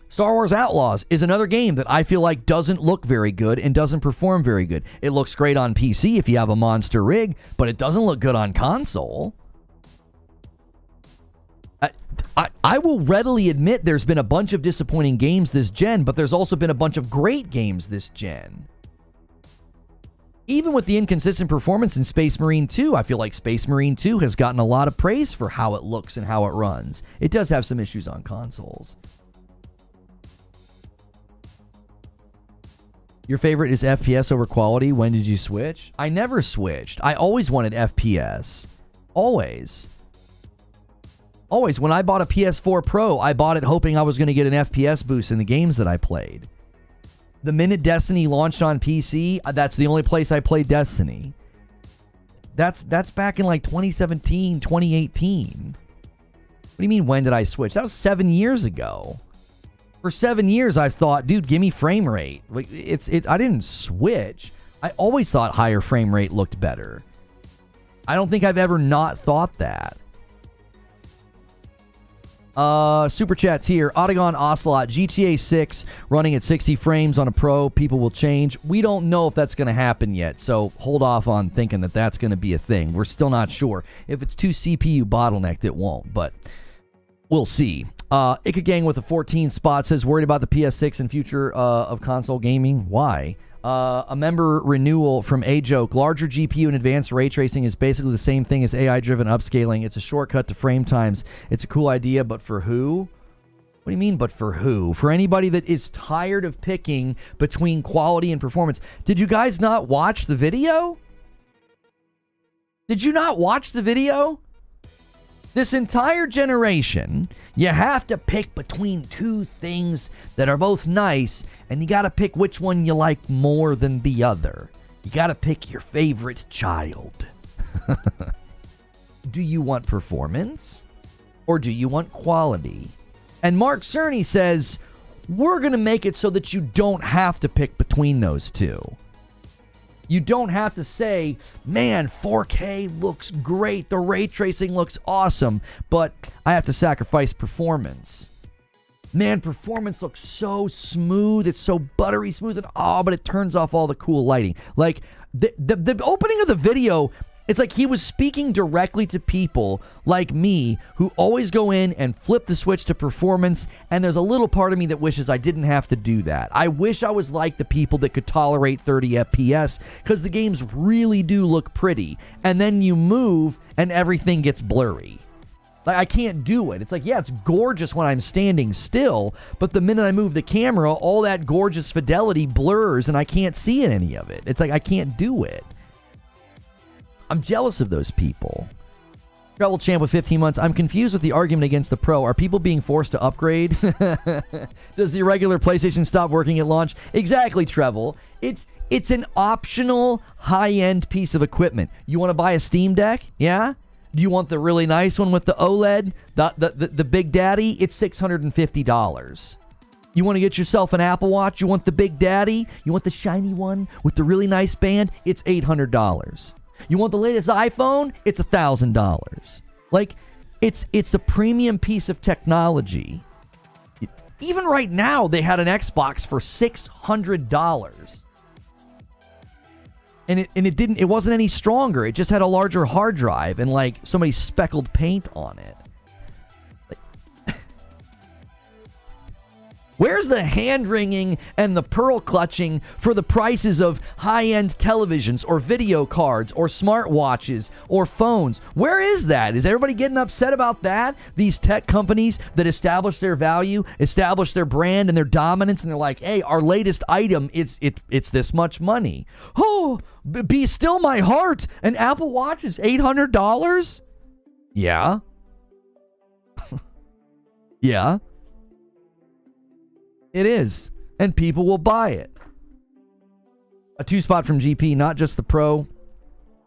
Star Wars Outlaws is another game that I feel like doesn't look very good and doesn't perform very good. It looks great on PC if you have a monster rig, but it doesn't look good on console. I will readily admit there's been a bunch of disappointing games this gen, but there's also been a bunch of great games this gen. Even with the inconsistent performance in Space Marine 2, I feel like Space Marine 2 has gotten a lot of praise for how it looks and how it runs. It does have some issues on consoles. Your favorite is FPS over quality. When did you switch? I never switched. I always wanted FPS. Always. Always. When I bought a PS4 Pro, I bought it hoping I was going to get an FPS boost in the games that I played. The minute Destiny launched on PC, that's the only place I played Destiny. That's back in like 2017, 2018. What do you mean, when did I switch? That was 7 years ago. For 7 years, I thought, dude, give me frame rate. Like I didn't switch. I always thought higher frame rate looked better. I don't think I've ever not thought that. Super chats here. Otagon Ocelot, GTA 6 running at 60 frames on a Pro. People will change. We don't know if that's going to happen yet, so hold off on thinking that that's going to be a thing. We're still not sure. If it's too CPU bottlenecked, it won't, but we'll see. Ika Gang with a 14 spot says, worried about the PS6 and future of console gaming. Why? A member renewal from A-Joke. Larger GPU and advanced ray tracing is basically the same thing as AI-driven upscaling. It's a shortcut to frame times. It's a cool idea, but for who? What do you mean, but for who? For anybody that is tired of picking between quality and performance. Did you guys not watch the video? Did you not watch the video? This entire generation, you have to pick between two things that are both nice, and you got to pick which one you like more than the other. You got to pick your favorite child. Do you want performance, or do you want quality? And Mark Cerny says, we're going to make it so that you don't have to pick between those two. You don't have to say, man, 4K looks great. The ray tracing looks awesome, but I have to sacrifice performance. Man, performance looks so smooth. It's so buttery smooth, and but it turns off all the cool lighting. Like the opening of the video, it's like he was speaking directly to people like me who always go in and flip the switch to performance, and there's a little part of me that wishes I didn't have to do that. I wish I was like the people that could tolerate 30 FPS, because the games really do look pretty, and then you move and everything gets blurry. Like, I can't do it. It's like, yeah, it's gorgeous when I'm standing still, but the minute I move the camera, all that gorgeous fidelity blurs and I can't see any of it. It's like, I can't do it. I'm jealous of those people. Treble Champ with 15 months. I'm confused with the argument against the Pro. Are people being forced to upgrade? Does the regular PlayStation stop working at launch? Exactly, Treble. It's an optional high-end piece of equipment. You want to buy a Steam Deck? Yeah? Do you want the really nice one with the OLED? The Big Daddy? It's $650. You want to get yourself an Apple Watch? You want the Big Daddy? You want the shiny one with the really nice band? It's $800. You want the latest iPhone? It's $1,000. Like, it's a premium piece of technology. Even right now, they had an Xbox for $600. And it wasn't any stronger. It just had a larger hard drive and like somebody speckled paint on it. Where's the hand-wringing and the pearl-clutching for the prices of high-end televisions or video cards or smartwatches or phones? Where is that? Is everybody getting upset about that? These tech companies that establish their value, establish their brand and their dominance, and they're like, hey, our latest item, it's this much money. Oh, be still my heart. An Apple Watch is $800? Yeah. Yeah. It is, and people will buy it. A 2-spot from GP, not just the Pro.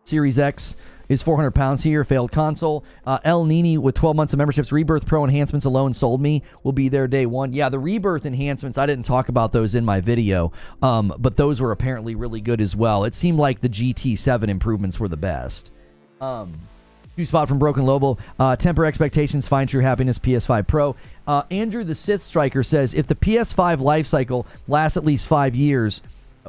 Series X is 400 pounds here, failed console. El Nini with 12 months of memberships. Rebirth Pro enhancements alone sold me. Will be there day one. Yeah, the Rebirth enhancements, I didn't talk about those in my video, but those were apparently really good as well. It seemed like the GT7 improvements were the best. 2-spot from Broken Lobo. Temper expectations, find true happiness, PS5 Pro. Andrew the Sith Striker says, if the PS5 life cycle lasts at least 5 years,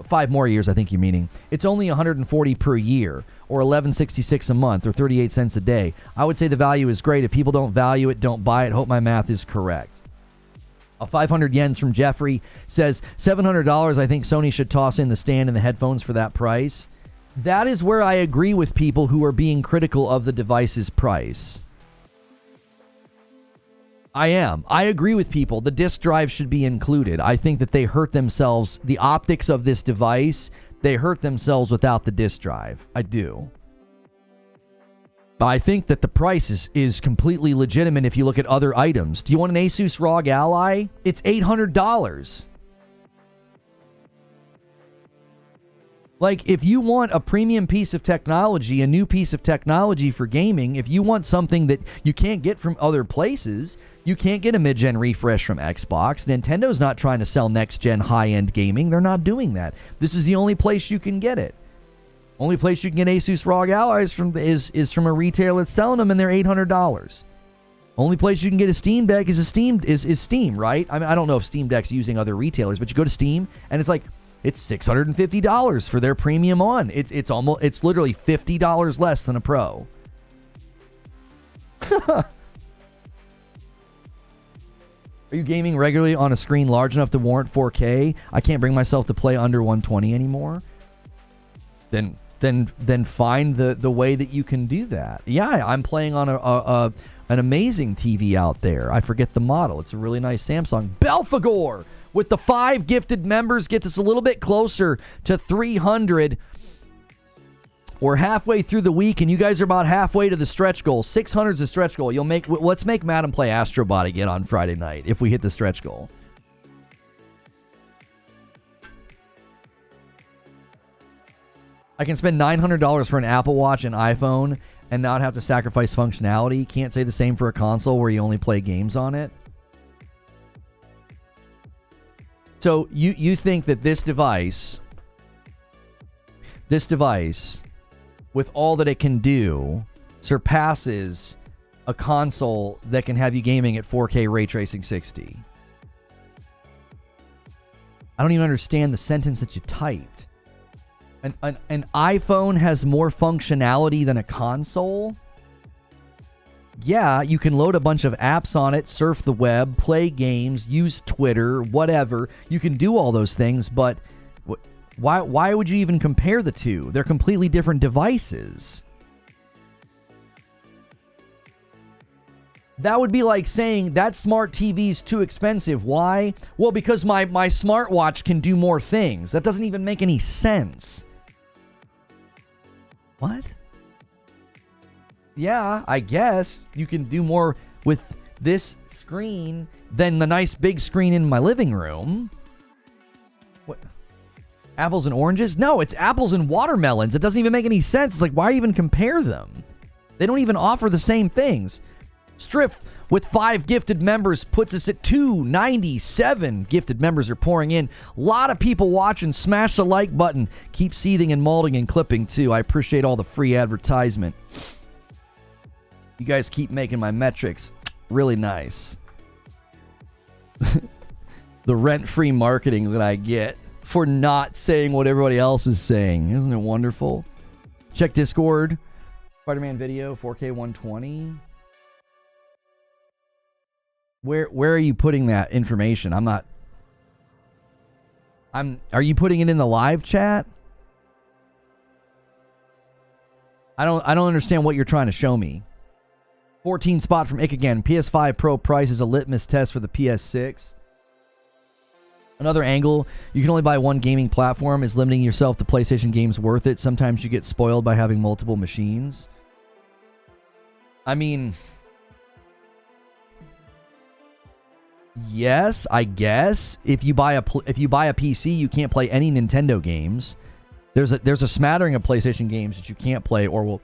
5 more years, I think you're meaning, it's only $140 per year, or $11.66 a month, or 38 cents a day. I would say the value is great. If people don't value it, don't buy it. Hope my math is correct. 500 yens from Jeffrey says, $700, I think Sony should toss in the stand and the headphones for that price. That is where I agree with people who are being critical of the device's price. I am. I agree with people. The disk drive should be included. I think that they hurt themselves. The optics of this device, they hurt themselves without the disk drive. I do. But I think that the price is completely legitimate if you look at other items. Do you want an Asus ROG Ally? It's $800. Like, if you want a premium piece of technology, a new piece of technology for gaming, if you want something that you can't get from other places, you can't get a mid-gen refresh from Xbox. Nintendo's not trying to sell next-gen high-end gaming. They're not doing that. This is the only place you can get it. Only place you can get Asus ROG Allies from is from a retailer that's selling them, and they're $800. Only place you can get a Steam Deck is Steam, right? I mean, I don't know if Steam Deck's using other retailers, but you go to Steam, and it's like, it's $650 for their premium on. It's literally $50 less than a Pro. Are you gaming regularly on a screen large enough to warrant 4K? I can't bring myself to play under 120 anymore. Then find the way that you can do that. Yeah, I'm playing on an amazing TV out there. I forget the model. It's a really nice Samsung. Belphegor with the 5 gifted members gets us a little bit closer to 300. We're halfway through the week, and you guys are about halfway to the stretch goal. 600 is the stretch goal. Let's make Madam play Astrobot again on Friday night if we hit the stretch goal. I can spend $900 for an Apple Watch and iPhone and not have to sacrifice functionality. Can't say the same for a console where you only play games on it. So you think that this device, with all that it can do, surpasses a console that can have you gaming at 4K ray tracing 60? I don't even understand the sentence that you typed. An iPhone has more functionality than a console? Yeah, you can load a bunch of apps on it, surf the web, play games, use Twitter, whatever. You can do all those things, but why would you even compare the two? They're completely different devices. That would be like saying that smart TV's too expensive. Why? Well, because my smartwatch can do more things. That doesn't even make any sense. What? Yeah, I guess you can do more with this screen than the nice big screen in my living room. What? Apples and oranges? No, it's apples and watermelons. It doesn't even make any sense. It's like, why even compare them? They don't even offer the same things. Striff with 5 gifted members puts us at 297. Gifted members are pouring in. A lot of people watching. Smash the like button. Keep seething and molding and clipping too. I appreciate all the free advertisement. You guys keep making my metrics really nice. The rent-free marketing that I get for not saying what everybody else is saying. Isn't it wonderful? Check Discord. Spider-Man video, 4K 120. Where are you putting that information? Are you putting it in the live chat? I don't understand what you're trying to show me. 14 spot from Ick again. PS5 Pro price is a litmus test for the PS6. Another angle, you can only buy one gaming platform. Is limiting yourself to PlayStation games worth it? Sometimes you get spoiled by having multiple machines. I mean, yes, I guess. If you buy a PC, you can't play any Nintendo games. There's a smattering of PlayStation games that you can't play or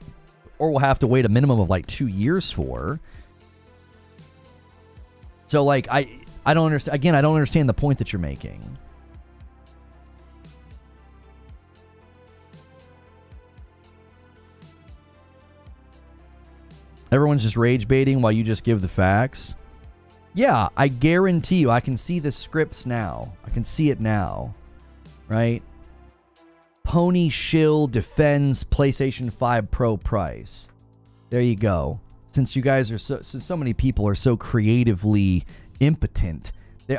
will have to wait a minimum of like 2 years for. So like I don't understand. Again, I don't understand the point that you're making. Everyone's just rage baiting while you just give the facts. Yeah, I guarantee you, I can see the scripts now. I can see it now, right? Pony Shill defends PlayStation 5 Pro price. There you go. Since you guys are so many people are so creatively impotent,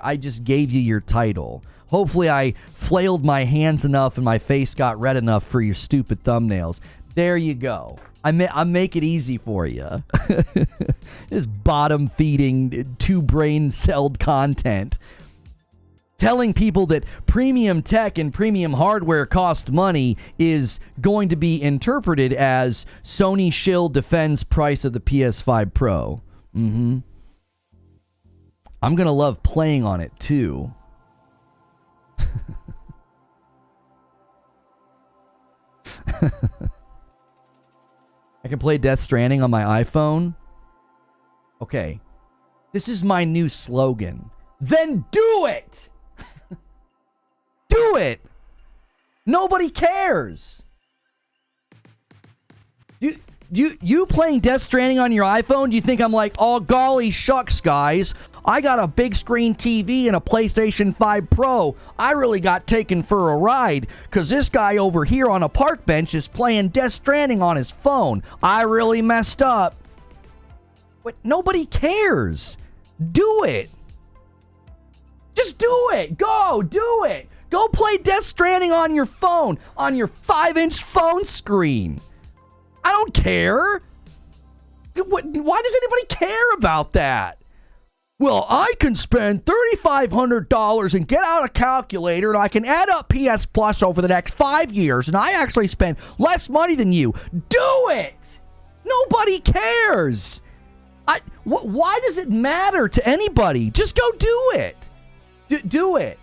I just gave you your title. Hopefully I flailed my hands enough and my face got red enough for your stupid thumbnails. There you go. I make it easy for you. This bottom feeding, two brain celled content. Telling people that premium tech and premium hardware cost money is going to be interpreted as Sony shill defends price of the PS5 Pro. I'm going to love playing on it too. I can play Death Stranding on my iPhone. Okay. This is my new slogan. Then do it! Do it! Nobody cares. You playing Death Stranding on your iPhone, do you think I'm like, oh golly shucks guys, I got a big screen TV and a PlayStation 5 Pro. I really got taken for a ride because this guy over here on a park bench is playing Death Stranding on his phone. I really messed up. But nobody cares. Do it. Just do it. Go, do it. Go play Death Stranding on your phone, on your 5-inch phone screen. I don't care. Why does anybody care about that? Well, I can spend $3,500 and get out a calculator and I can add up PS Plus over the next 5 years and I actually spend less money than you. Do it! Nobody cares. Why does it matter to anybody? Just go do it. Do it.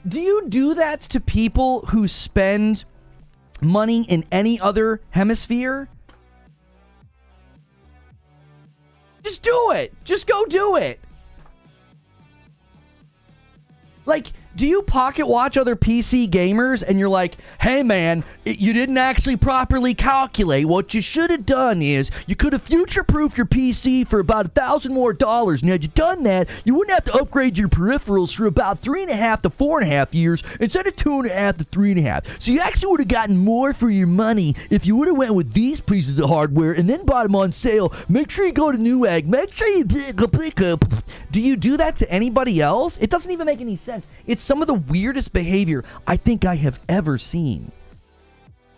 Do you do that to people who spend money in any other hemisphere? Just do it. Just go do it. Like, do you pocket watch other PC gamers and you're like, hey man, you didn't actually properly calculate. What you should have done is you could have future-proofed your PC for about $1,000 more. And had you done that, you wouldn't have to upgrade your peripherals for about 3.5 to 4.5 years instead of 2.5 to 3.5. So you actually would have gotten more for your money if you would have went with these pieces of hardware and then bought them on sale. Make sure you go to Newegg. Make sure you... Do you do that to anybody else? It doesn't even make any sense. It's some of the weirdest behavior I think I have ever seen.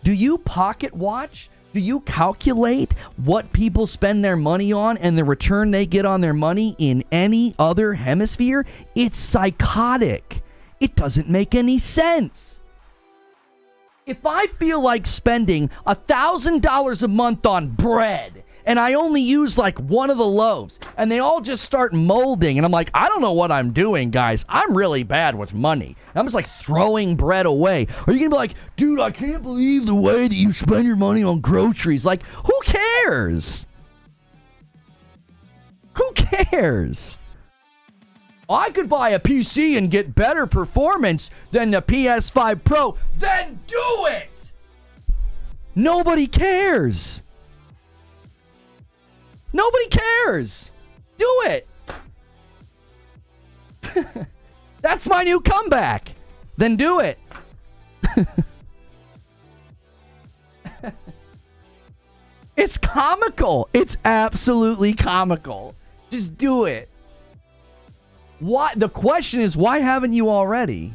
Do you pocket watch? Do you calculate what people spend their money on and the return they get on their money in any other hemisphere? It's psychotic. It doesn't make any sense. If I feel like spending $1,000 a month on bread and I only use like one of the loaves and they all just start molding and I'm like, I don't know what I'm doing, guys. I'm really bad with money. I'm just like throwing bread away. Are you gonna be like, dude, I can't believe the way that you spend your money on groceries? Like, who cares? Who cares? I could buy a PC and get better performance than the PS5 Pro. Then do it! Nobody cares. Nobody cares. Do it. That's my new comeback. Then do it. It's comical. It's absolutely comical. Just do it. Why? The question is, why haven't you already?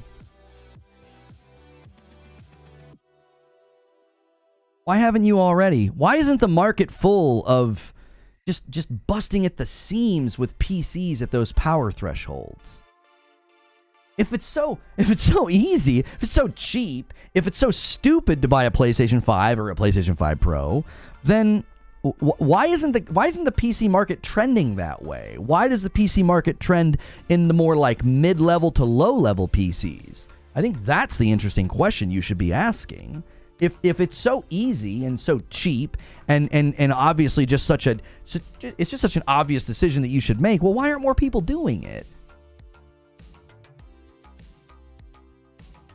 Why haven't you already? Why isn't the market full of just busting at the seams with PCs at those power thresholds? If it's so easy, if it's so cheap, if it's so stupid to buy a PlayStation 5 or a PlayStation 5 Pro, then why isn't the PC market trending that way? Why does the PC market trend in the more like mid-level to low-level PCs? I think that's the interesting question you should be asking. If it's so easy and so cheap and obviously it's just such an obvious decision that you should make, well, why aren't more people doing it?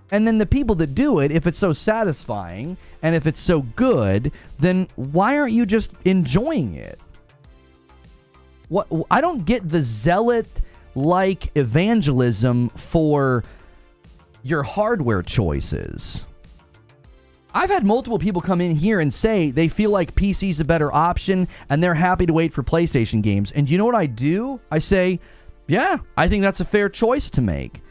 And then the people that do it, if it's so satisfying and if it's so good, then why aren't you just enjoying it? What I don't get the zealot-like evangelism for your hardware choices. I've had multiple people come in here and say they feel like PC's a better option and they're happy to wait for PlayStation games. And you know what I do? I say, yeah, I think that's a fair choice to make.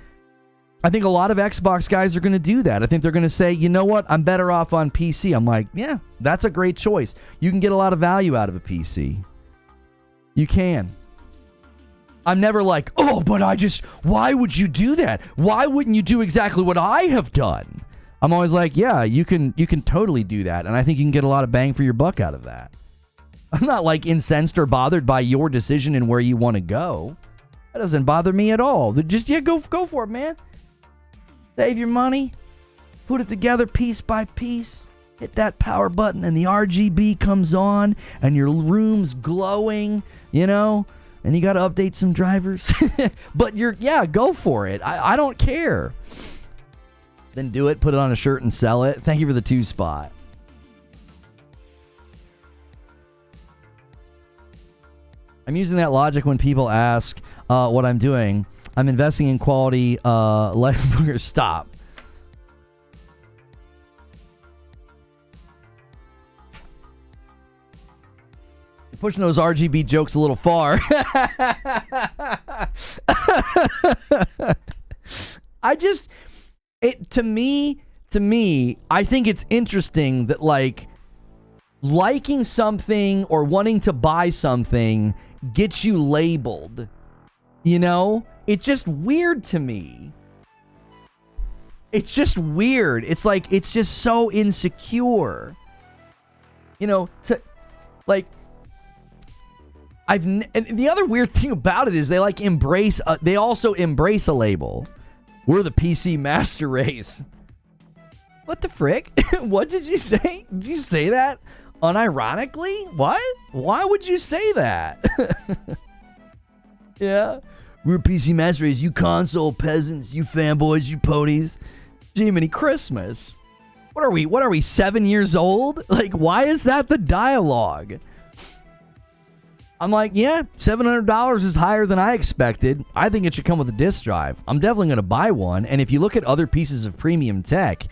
I think a lot of Xbox guys are going to do that. I think they're going to say, you know what, I'm better off on PC. I'm like, yeah, that's a great choice. You can get a lot of value out of a PC. You can. I'm never like, oh, but why would you do that? Why wouldn't you do exactly what I have done? I'm always like, yeah, you can totally do that. And I think you can get a lot of bang for your buck out of that. I'm not like incensed or bothered by your decision and where you want to go. That doesn't bother me at all. Just, yeah, go for it, man. Save your money. Put it together piece by piece. Hit that power button and the RGB comes on and your room's glowing, you know, and you got to update some drivers. But go for it. I don't care. Then do it, put it on a shirt and sell it. Thank you for the 2 spot. I'm using that logic when people ask what I'm doing. I'm investing in quality life. Stop. You're pushing those RGB jokes a little far. To me, I think it's interesting that like liking something or wanting to buy something gets you labeled. You know? It's just weird to me. It's just weird. It's like, it's just so insecure. You know, and the other weird thing about it is they like they also embrace a label. We're the PC master race. What the frick? What did you say? Did you say that unironically? What? Why would you say that? Yeah. We're PC master race. You console peasants. You fanboys. You ponies. Jiminy Christmas. What are we, 7 years old? Like, why is that the dialogue? I'm like, yeah, $700 is higher than I expected. I think it should come with a disk drive. I'm definitely going to buy one. And if you look at other pieces of premium tech,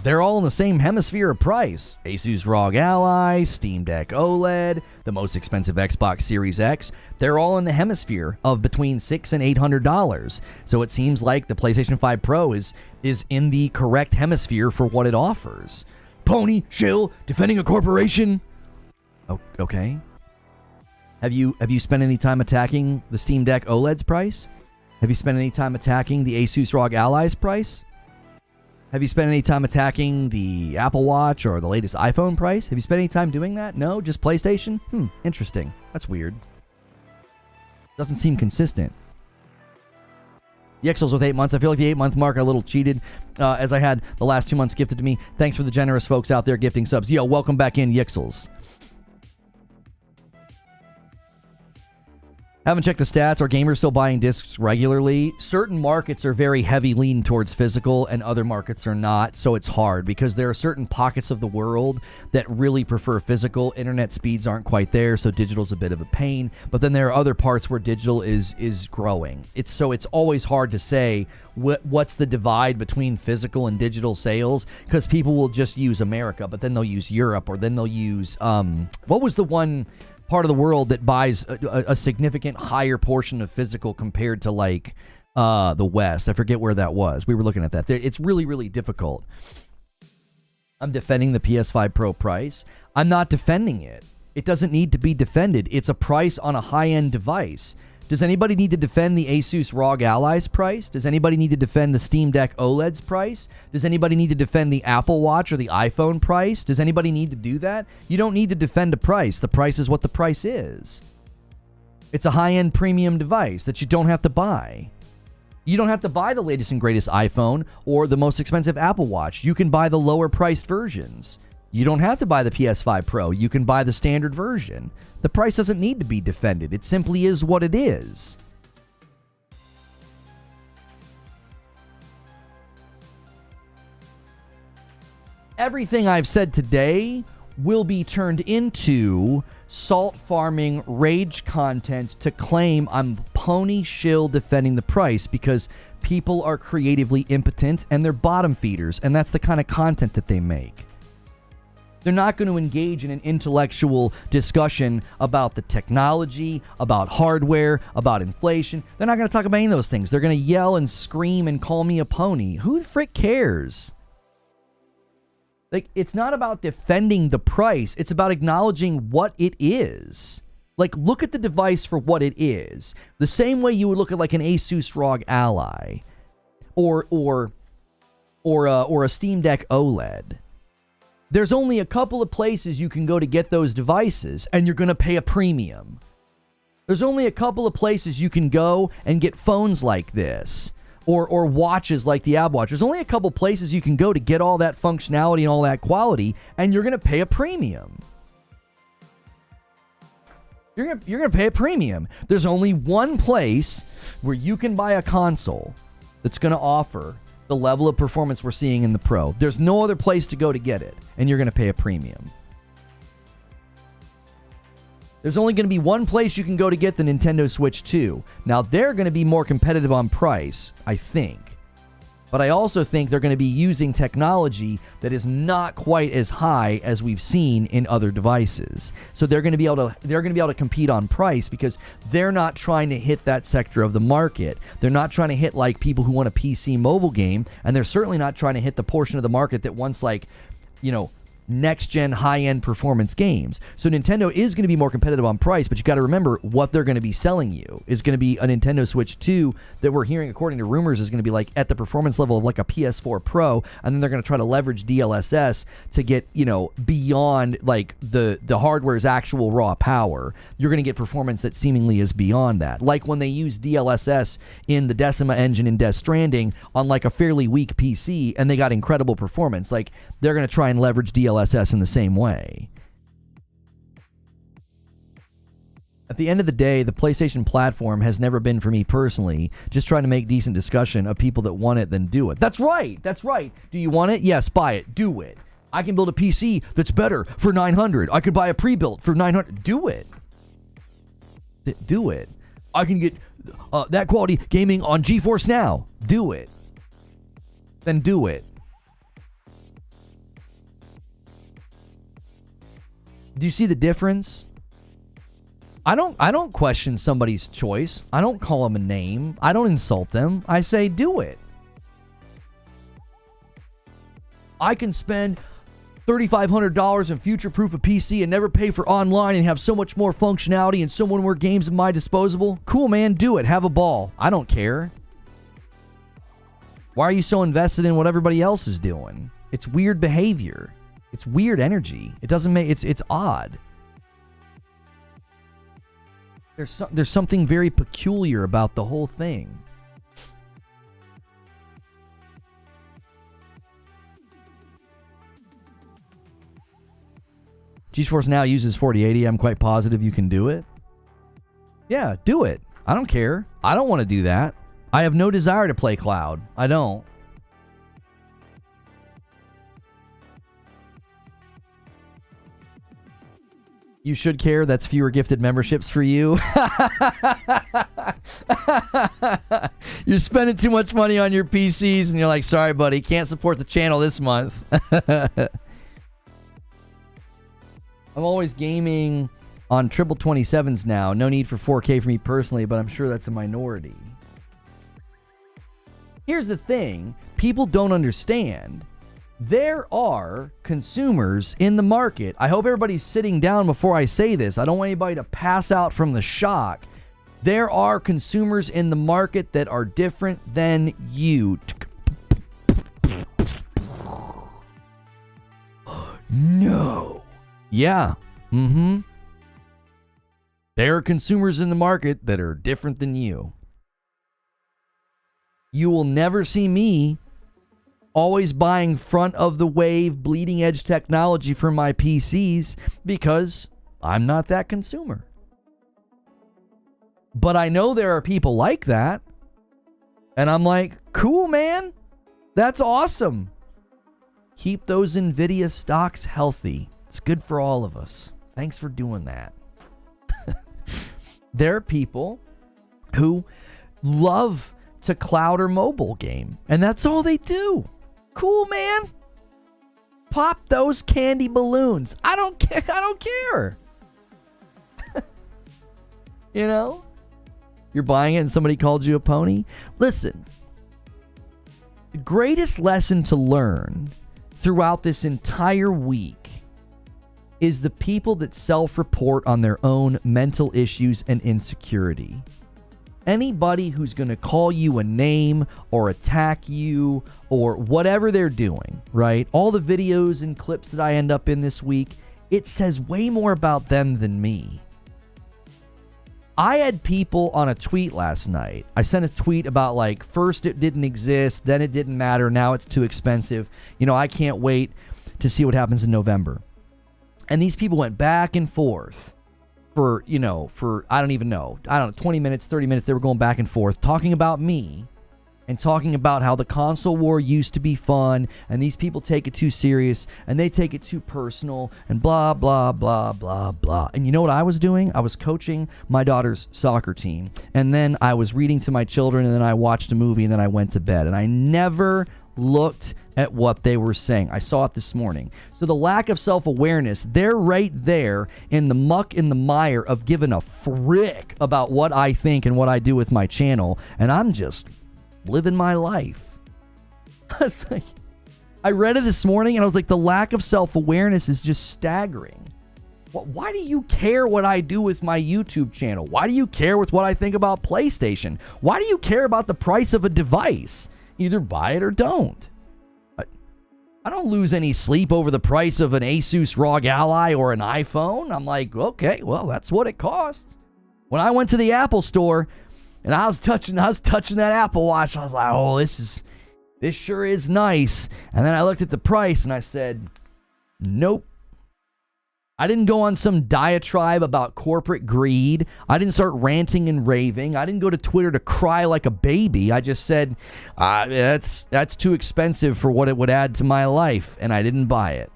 they're all in the same hemisphere of price. Asus ROG Ally, Steam Deck OLED, the most expensive Xbox Series X. They're all in the hemisphere of between $600 and $800. So it seems like the PlayStation 5 Pro is in the correct hemisphere for what it offers. Pony, shill, defending a corporation. Oh, okay. Have you spent any time attacking the Steam Deck OLED's price? Have you spent any time attacking the Asus ROG Ally's price? Have you spent any time attacking the Apple Watch or the latest iPhone price? Have you spent any time doing that? No? Just PlayStation? Interesting. That's weird. Doesn't seem consistent. Yexels with 8 months. I feel like the 8-month mark I a little cheated as I had the last 2 months gifted to me. Thanks for the generous folks out there gifting subs. Yo, welcome back in, Yexels. Haven't checked the stats. Are gamers still buying discs regularly? Certain markets are very heavy lean towards physical and other markets are not, so it's hard because there are certain pockets of the world that really prefer physical. Internet speeds aren't quite there, so digital's a bit of a pain, but then there are other parts where digital is growing. It's always hard to say what's the divide between physical and digital sales because people will just use America, but then they'll use Europe or then they'll use what was the one part of the world that buys a significant higher portion of physical compared to like the West. I forget where that was. We were looking at that. It's really, really difficult. I'm defending the PS5 Pro price. I'm not defending it. It doesn't need to be defended. It's a price on a high-end device. Does anybody need to defend the Asus ROG Ally's price? Does anybody need to defend the Steam Deck OLED's price? Does anybody need to defend the Apple Watch or the iPhone price? Does anybody need to do that? You don't need to defend a price. The price is what the price is. It's a high-end premium device that you don't have to buy. You don't have to buy the latest and greatest iPhone or the most expensive Apple Watch. You can buy the lower-priced versions. You don't have to buy the PS5 Pro. You can buy the standard version. The price doesn't need to be defended. It simply is what it is. Everything I've said today will be turned into salt farming rage content to claim I'm pony shill defending the price because people are creatively impotent and they're bottom feeders, and that's the kind of content that they make. They're not going to engage in an intellectual discussion about the technology, about hardware, about inflation. They're not going to talk about any of those things. They're going to yell and scream and call me a pony. Who the frick cares? Like, it's not about defending the price. It's about acknowledging what it is. Like, look at the device for what it is. The same way you would look at like an Asus ROG Ally or a Steam Deck OLED. There's only a couple of places you can go to get those devices, and you're going to pay a premium. There's only a couple of places you can go and get phones like this, or watches like the Ab Watch. There's only a couple places you can go to get all that functionality and all that quality, and you're going to pay a premium. You're going to pay a premium. There's only one place where you can buy a console that's going to offer the level of performance we're seeing in the Pro. There's no other place to go to get it, and you're going to pay a premium. There's only going to be one place you can go to get the Nintendo Switch 2. Now, they're going to be more competitive on price, I think. But I also think they're going to be using technology that is not quite as high as we've seen in other devices. So they're going to be able to compete on price because they're not trying to hit that sector of the market. They're not trying to hit like people who want a PC mobile game, and they're certainly not trying to hit the portion of the market that wants like, you know, next-gen high-end performance games. So Nintendo is going to be more competitive on price, but you got to remember what they're going to be selling you is going to be a Nintendo Switch 2 that we're hearing, according to rumors, is going to be like at the performance level of like a PS4 Pro, and then they're going to try to leverage DLSS to get, you know, beyond like the hardware's actual raw power. You're going to get performance that seemingly is beyond that. Like when they use DLSS in the Decima engine in Death Stranding on like a fairly weak PC, and they got incredible performance. Like they're going to try and leverage DLSS in the same way. At the end of the day, the PlayStation platform has never been for me personally. Just trying to make decent discussion of people that want it, then do it. That's right. That's right. Do you want it? Yes, buy it. Do it. I can build a PC that's better for $900. I could buy a pre-built for $900. Do it. Do it. I can get that quality gaming on GeForce Now. Do it. Then do it. Do you see the difference? I don't question somebody's choice. I don't call them a name. I don't insult them. I say do it. I can spend $3,500 and future-proof a PC and never pay for online and have so much more functionality and so many more games at my disposal. Cool, man. Do it. Have a ball. I don't care. Why are you so invested in what everybody else is doing? It's weird behavior. It's weird energy. It doesn't make it's odd. There's something very peculiar about the whole thing. GeForce Now uses 4080. I'm quite positive you can do it. Yeah, do it. I don't care. I don't want to do that. I have no desire to play cloud. I don't. You should care. That's fewer gifted memberships for you. You're spending too much money on your PCs and you're like, sorry, buddy, can't support the channel this month. I'm always gaming on triple 27s now. No need for 4K for me personally, but I'm sure that's a minority. Here's the thing. People don't understand. There are consumers in the market. I hope everybody's sitting down before I say this. I don't want anybody to pass out from the shock. There are consumers in the market that are different than you. No. Yeah. Mm-hmm. There are consumers in the market that are different than you. You will never see me always buying front of the wave, bleeding edge technology for my PCs because I'm not that consumer. But I know there are people like that. And I'm like, cool, man. That's awesome. Keep those NVIDIA stocks healthy. It's good for all of us. Thanks for doing that. There are people who love to cloud or mobile game, and that's all they do. Cool, man. pop those candy balloons. I don't care. I don't care. You know? You're buying it and somebody called you a pony? Listen. The greatest lesson to learn throughout this entire week is the people that self-report on their own mental issues and insecurity. Anybody who's going to call you a name or attack you or whatever they're doing, right? All the videos and clips that I end up in this week, it says way more about them than me. I had people on a tweet last night. I sent a tweet about like, first it didn't exist, then it didn't matter, now it's too expensive. You know, I can't wait to see what happens in November. And these people went back and forth for, you know, for, I don't know, 20 minutes, 30 minutes, they were going back and forth talking about me and talking about how the console war used to be fun and these people take it too serious and they take it too personal and blah, blah, blah, blah, blah. And you know what I was doing? I was coaching my daughter's soccer team and then I was reading to my children and then I watched a movie and then I went to bed and I never looked at what they were saying. I saw it this morning. So the lack of self-awareness, they're right there in the muck, in the mire of giving a frick about what I think and what I do with my channel. And I'm just living my life. I read it this morning and I was like, the lack of self-awareness is just staggering. Why do you care what I do with my YouTube channel? Why do you care with what I think about PlayStation? Why do you care about the price of a device? Either buy it or don't. I don't lose any sleep over the price of an Asus ROG Ally or an iPhone. I'm like, okay, well, that's what it costs. When I went to the Apple store and I was touching that Apple Watch, I was like, oh, this sure is nice. And then I looked at the price and I said, nope. I didn't go on some diatribe about corporate greed. I didn't start ranting and raving. I didn't go to Twitter to cry like a baby. I just said, that's too expensive for what it would add to my life, and I didn't buy it.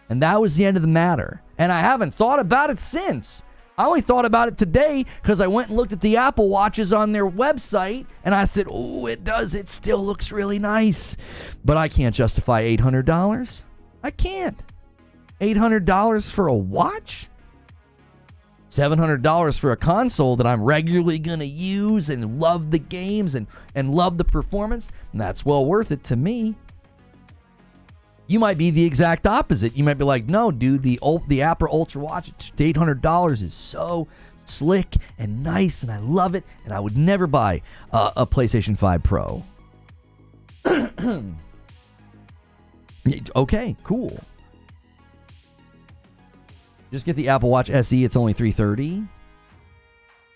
And that was the end of the matter. And I haven't thought about it since. I only thought about it today because I went and looked at the Apple Watches on their website, and I said, oh, it does. It still looks really nice. But I can't justify $800. I can't. $800 for a watch? $700 for a console that I'm regularly going to use and love the games and love the performance? And that's well worth it to me. You might be the exact opposite. You might be like, no, dude, the Apple Ultra watch at $800 is so slick and nice and I love it and I would never buy a PlayStation 5 Pro. Okay, cool. Just get the Apple Watch SE. It's only $330.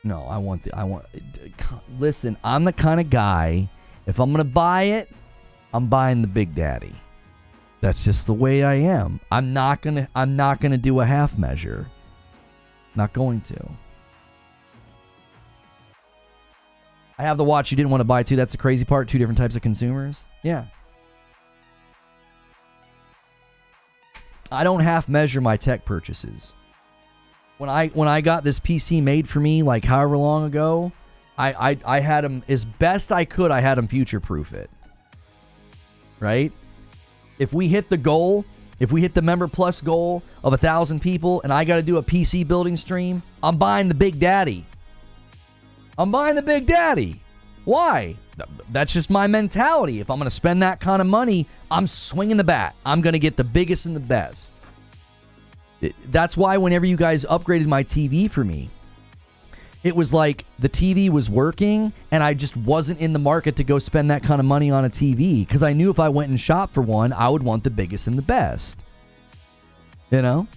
No, listen, I'm the kind of guy, if I'm going to buy it, I'm buying the Big Daddy. That's just the way I am. I'm not going to do a half measure. Not going to. I have the watch you didn't want to buy too. That's the crazy part. Two different types of consumers. Yeah. I don't half measure my tech purchases. When I got this PC made for me, like however long ago, I had them as best I could. I had them future proof it. Right? If we hit the goal, if we hit the Member Plus goal of 1,000 people, and I got to do a PC building stream, I'm buying the Big Daddy. I'm buying the Big Daddy. Why? That's just my mentality. If I'm going to spend that kind of money, I'm swinging the bat. I'm going to get the biggest and the best. That's why whenever you guys upgraded my TV for me, it was like the TV was working and I just wasn't in the market to go spend that kind of money on a TV because I knew if I went and shopped for one, I would want the biggest and the best. You know?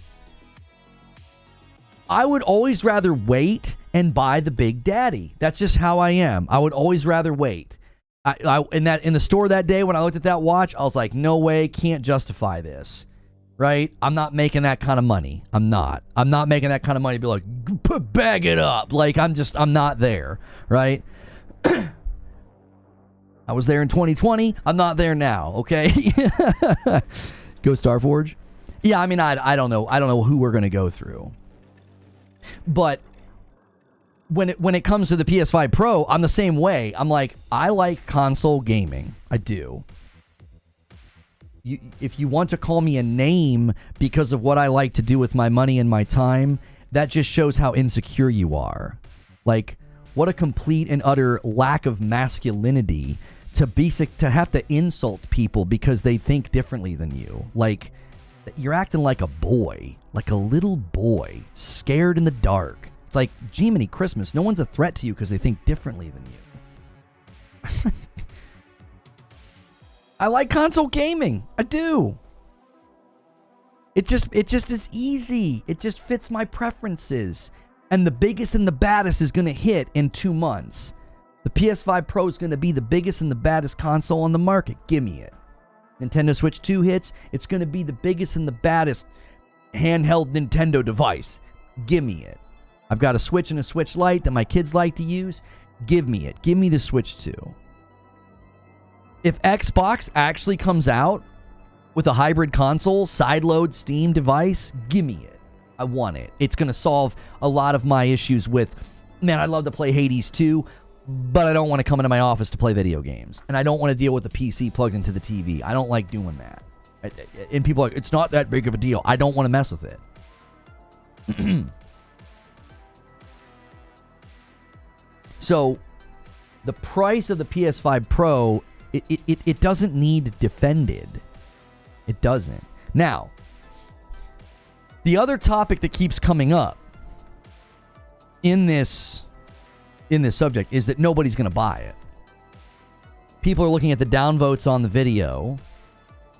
I would always rather wait and buy the Big Daddy. That's just how I am. I would always rather wait. In the store that day when I looked at that watch, I was like, no way, can't justify this. Right? I'm not making that kind of money. I'm not making that kind of money to be like, bag it up. Like, I'm not there. Right? I was there in 2020. I'm not there now. Okay? Go Starforge. Yeah, I mean, I don't know. I don't know who we're going to go through. But when it comes to the PS5 Pro, I'm the same way. I'm like, I like console gaming. I do. if you want to call me a name because of what I like to do with my money and my time, that just shows how insecure you are. Like, what a complete and utter lack of masculinity to have to insult people because they think differently than you. Like, you're acting like a boy, like a little boy, scared in the dark. It's like, Jiminy Christmas, no one's a threat to you because they think differently than you. I like console gaming. I do. It just is easy. It just fits my preferences. And the biggest and the baddest is going to hit in 2 months. The PS5 Pro is going to be the biggest and the baddest console on the market. Give me it. Nintendo Switch 2 hits. It's going to be the biggest and the baddest handheld Nintendo device. Give me it. I've got a Switch and a Switch Lite that my kids like to use. Give me it. Give me the Switch 2. If Xbox actually comes out with a hybrid console, sideload Steam device, give me it. I want it. It's going to solve a lot of my issues with, man, I'd love to play Hades 2, but I don't want to come into my office to play video games. And I don't want to deal with the PC plugged into the TV. I don't like doing that. And people are like, it's not that big of a deal. I don't want to mess with it. So, the price of the PS5 Pro, it doesn't need defended. It doesn't. Now, the other topic that keeps coming up in this subject is that nobody's going to buy it. People are looking at the downvotes on the video,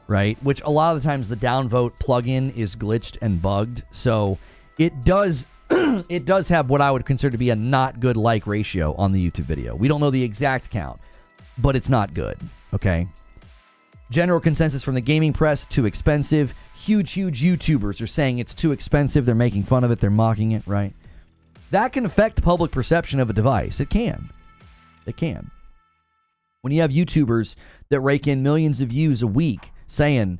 right? Which a lot of the times the downvote plugin is glitched and bugged. So it does it does have what I would consider to be a not good like ratio on the YouTube video. We don't know the exact count, but it's not good, okay? General consensus from the gaming press, too expensive. Huge YouTubers are saying it's too expensive. They're making fun of it. They're mocking it, right? That can affect public perception of a device. It can. It can. When you have YouTubers that rake in millions of views a week saying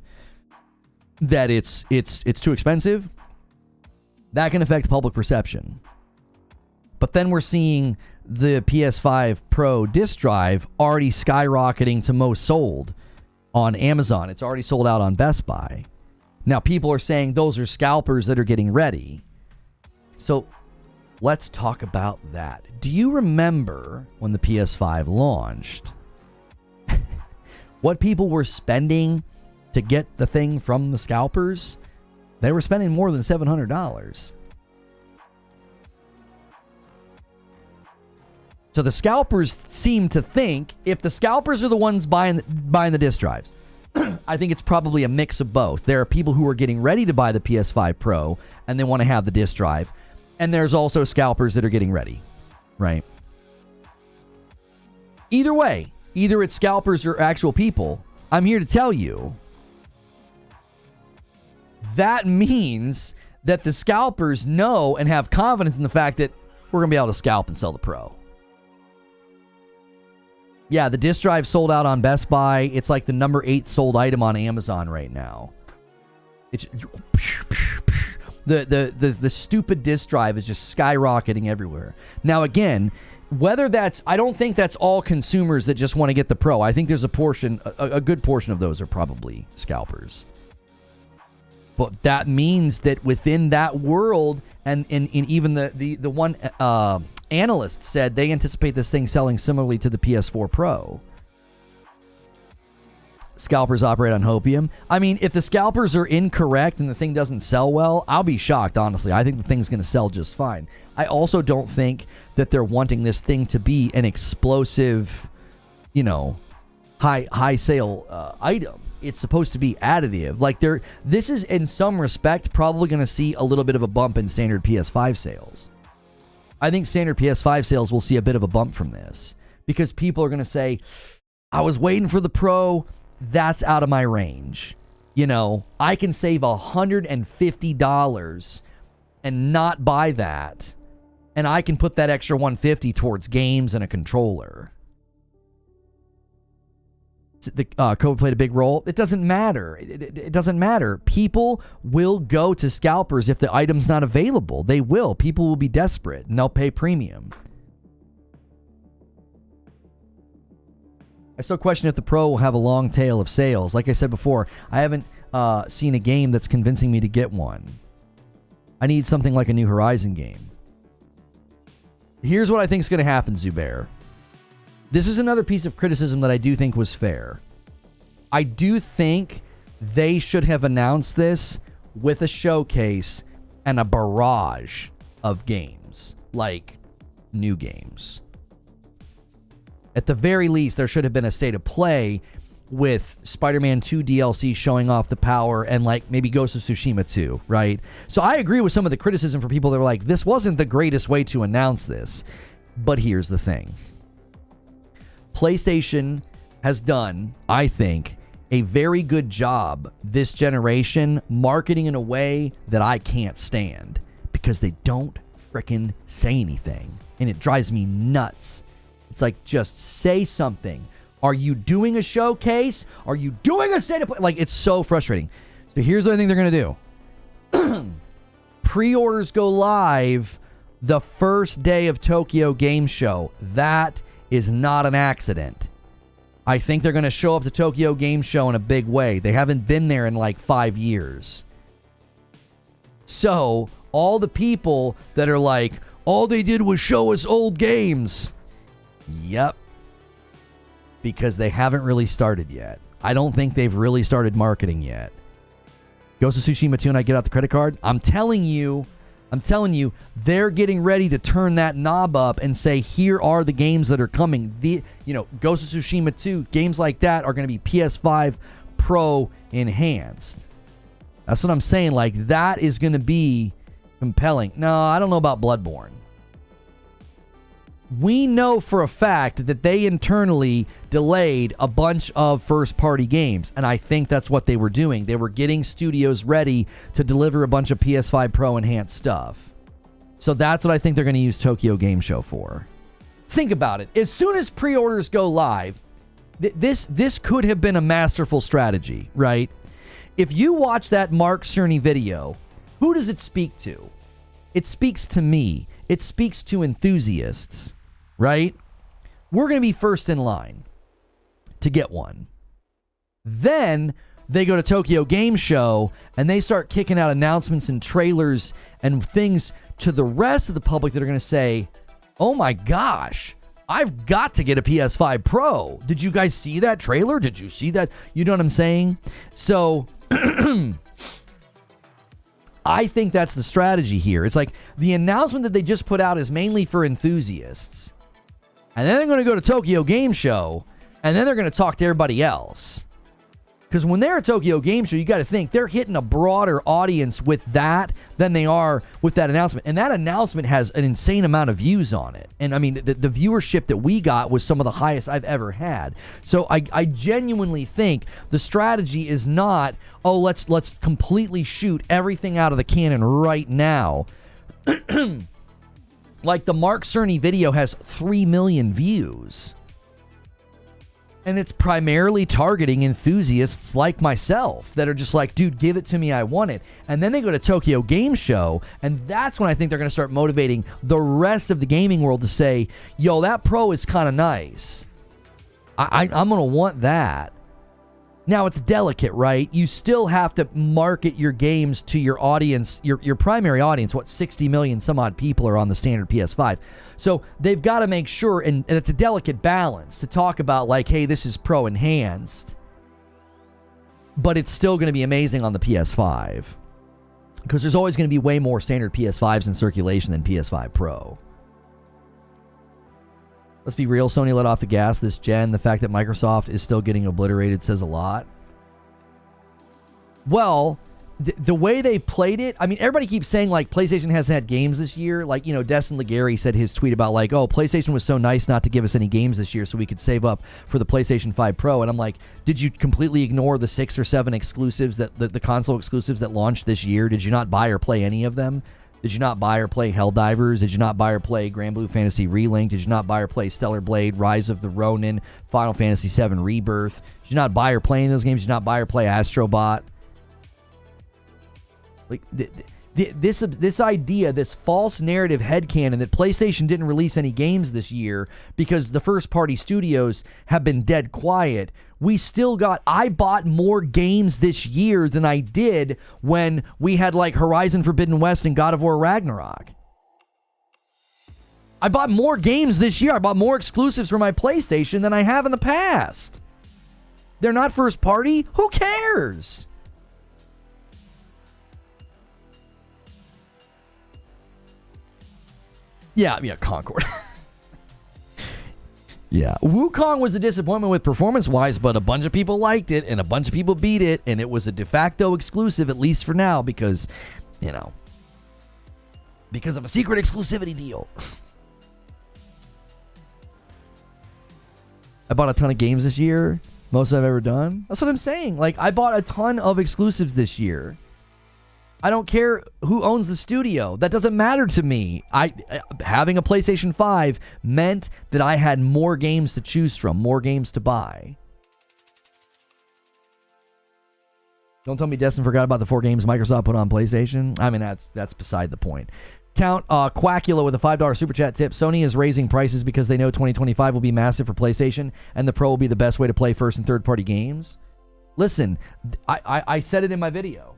that it's too expensive, that can affect public perception. But then we're seeing the PS5 Pro disk drive already skyrocketing to most sold on Amazon. It's already sold out on Best Buy. Now, people are saying those are scalpers that are getting ready. So, let's talk about that. Do you remember when the PS5 launched? What people were spending to get the thing from the scalpers? They were spending more than $700. So the scalpers seem to think, if the scalpers are the ones buying the disk drives, I think it's probably a mix of both. There are people who are getting ready to buy the PS5 Pro and they want to have the disk drive. And there's also scalpers that are getting ready, right? Either way, either it's scalpers or actual people, I'm here to tell you that means that the scalpers know and have confidence in the fact that we're going to be able to scalp and sell the Pro. Yeah, the disk drive sold out on Best Buy. It's like the number 8 sold item on Amazon right now. It's the stupid disk drive is just skyrocketing everywhere. Now again, whether that's, I don't think that's all consumers that just want to get the Pro. I think there's a portion, a good portion of those are probably scalpers. But that means that within that world, and even the one analyst said they anticipate this thing selling similarly to the PS4 Pro. Scalpers operate on hopium. I mean, if the scalpers are incorrect and the thing doesn't sell well, I'll be shocked, honestly. I think the thing's going to sell just fine. I also don't think that they're wanting this thing to be an explosive, high sale item. It's supposed to be additive. Like, this is, in some respect, probably going to see a little bit of a bump in standard PS5 sales. I think standard PS5 sales will see a bit of a bump from this because people are going to say, I was waiting for the Pro. That's out of my range. I can save $150 and not buy that. And I can put that extra $150 towards games and a controller. The COVID played a big role. It doesn't matter. It doesn't matter. People will go to scalpers if the item's not available. They will. People will be desperate and they'll pay premium. I still question if the Pro will have a long tail of sales. Like I said before, I haven't seen a game that's convincing me to get one. I need something like a New Horizon game. Here's what I think is going to happen, Zubair. This is another piece of criticism that I do think was fair. I do think they should have announced this with a showcase and a barrage of games, like new games. At the very least, there should have been a state of play with Spider-Man 2 DLC showing off the power and like maybe Ghost of Tsushima 2, right? So I agree with some of the criticism for people that were like, this wasn't the greatest way to announce this. But here's the thing. PlayStation has done, I think, a very good job this generation marketing in a way that I can't stand because they don't frickin' say anything. And it drives me nuts. It's like, just say something. Are you doing a showcase? Are you doing a state of play? Like, it's so frustrating. So here's what I think they're going to do. Pre-orders go live the first day of Tokyo Game Show. That is not an accident. I think they're going to show up to Tokyo Game Show in a big way. They haven't been there in like 5 years. So all the people that are like, all they did was show us old games. Yep. Because they haven't really started yet. I don't think they've really started marketing yet. Ghost of Tsushima 2 and I get out the credit card. I'm telling you, they're getting ready to turn that knob up and say, here are the games that are coming. Ghost of Tsushima 2, games like that are going to be PS5 Pro enhanced. That's what I'm saying. Like, that is going to be compelling. No, I don't know about Bloodborne. We know for a fact that they internally delayed a bunch of first-party games, and I think that's what they were doing. They were getting studios ready to deliver a bunch of PS5 Pro enhanced stuff. So that's what I think they're going to use Tokyo Game Show for. Think about it. As soon as pre-orders go live, this could have been a masterful strategy, right? If you watch that Mark Cerny video, who does it speak to? It speaks to me. It speaks to enthusiasts. Right? We're going to be first in line to get one. Then they go to Tokyo Game Show and they start kicking out announcements and trailers and things to the rest of the public that are going to say, oh my gosh, I've got to get a PS5 Pro. Did you guys see that trailer? Did you see that? You know what I'm saying? So I think that's the strategy here. It's like the announcement that they just put out is mainly for enthusiasts. And then they're going to go to Tokyo Game Show, and then they're going to talk to everybody else. Because when they're at Tokyo Game Show, you got to think they're hitting a broader audience with that than they are with that announcement. And that announcement has an insane amount of views on it. And I mean, the viewership that we got was some of the highest I've ever had. So I genuinely think the strategy is not, oh, let's completely shoot everything out of the cannon right now. Like the Mark Cerny video has 3 million views. And it's primarily targeting enthusiasts like myself that are just like, dude, give it to me, I want it. And then they go to Tokyo Game Show, and that's when I think they're going to start motivating the rest of the gaming world to say, yo, that Pro is kind of nice. I'm going to want that. Now, it's delicate, right? You still have to market your games to your audience, your primary audience. 60 million some odd people are on the standard PS5. So they've got to make sure, and it's a delicate balance to talk about like, hey, this is Pro enhanced, but it's still going to be amazing on the PS5. Because there's always going to be way more standard PS5s in circulation than PS5 Pro. Let's be real, Sony let off the gas this gen. The fact that Microsoft is still getting obliterated says a lot. Well, the way they played it, I mean, everybody keeps saying, like, PlayStation hasn't had games this year. Like, you know, Destin Legary said his tweet about, like, oh, PlayStation was so nice not to give us any games this year so we could save up for the PlayStation 5 Pro. And I'm like, did you completely ignore the 6 or 7 exclusives, the console exclusives that launched this year? Did you not buy or play any of them? Did you not buy or play Helldivers? Did you not buy or play Grand Blue Fantasy Relink? Did you not buy or play Stellar Blade, Rise of the Ronin, Final Fantasy VII Rebirth? Did you not buy or play any of those games? Did you not buy or play Astrobot? Like, This idea, this false narrative headcanon that PlayStation didn't release any games this year because the first-party studios have been dead quiet. I bought more games this year than I did when we had like Horizon Forbidden West and God of War Ragnarok. I bought more games this year. I bought more exclusives for my PlayStation than I have in the past. They're not first party. Who cares? Yeah, Concord. Yeah, Wukong was a disappointment with performance-wise, but a bunch of people liked it, and a bunch of people beat it, and it was a de facto exclusive, at least for now, because, because of a secret exclusivity deal. I bought a ton of games this year, most I've ever done. That's what I'm saying. Like, I bought a ton of exclusives this year. I don't care who owns the studio. That doesn't matter to me. Having a PlayStation 5 meant that I had more games to choose from, more games to buy. Don't tell me Destin forgot about the 4 games Microsoft put on PlayStation. I mean, that's beside the point. Count Quackula with a $5 super chat tip. Sony is raising prices because they know 2025 will be massive for PlayStation, and the Pro will be the best way to play first and third-party games. Listen, I said it in my video.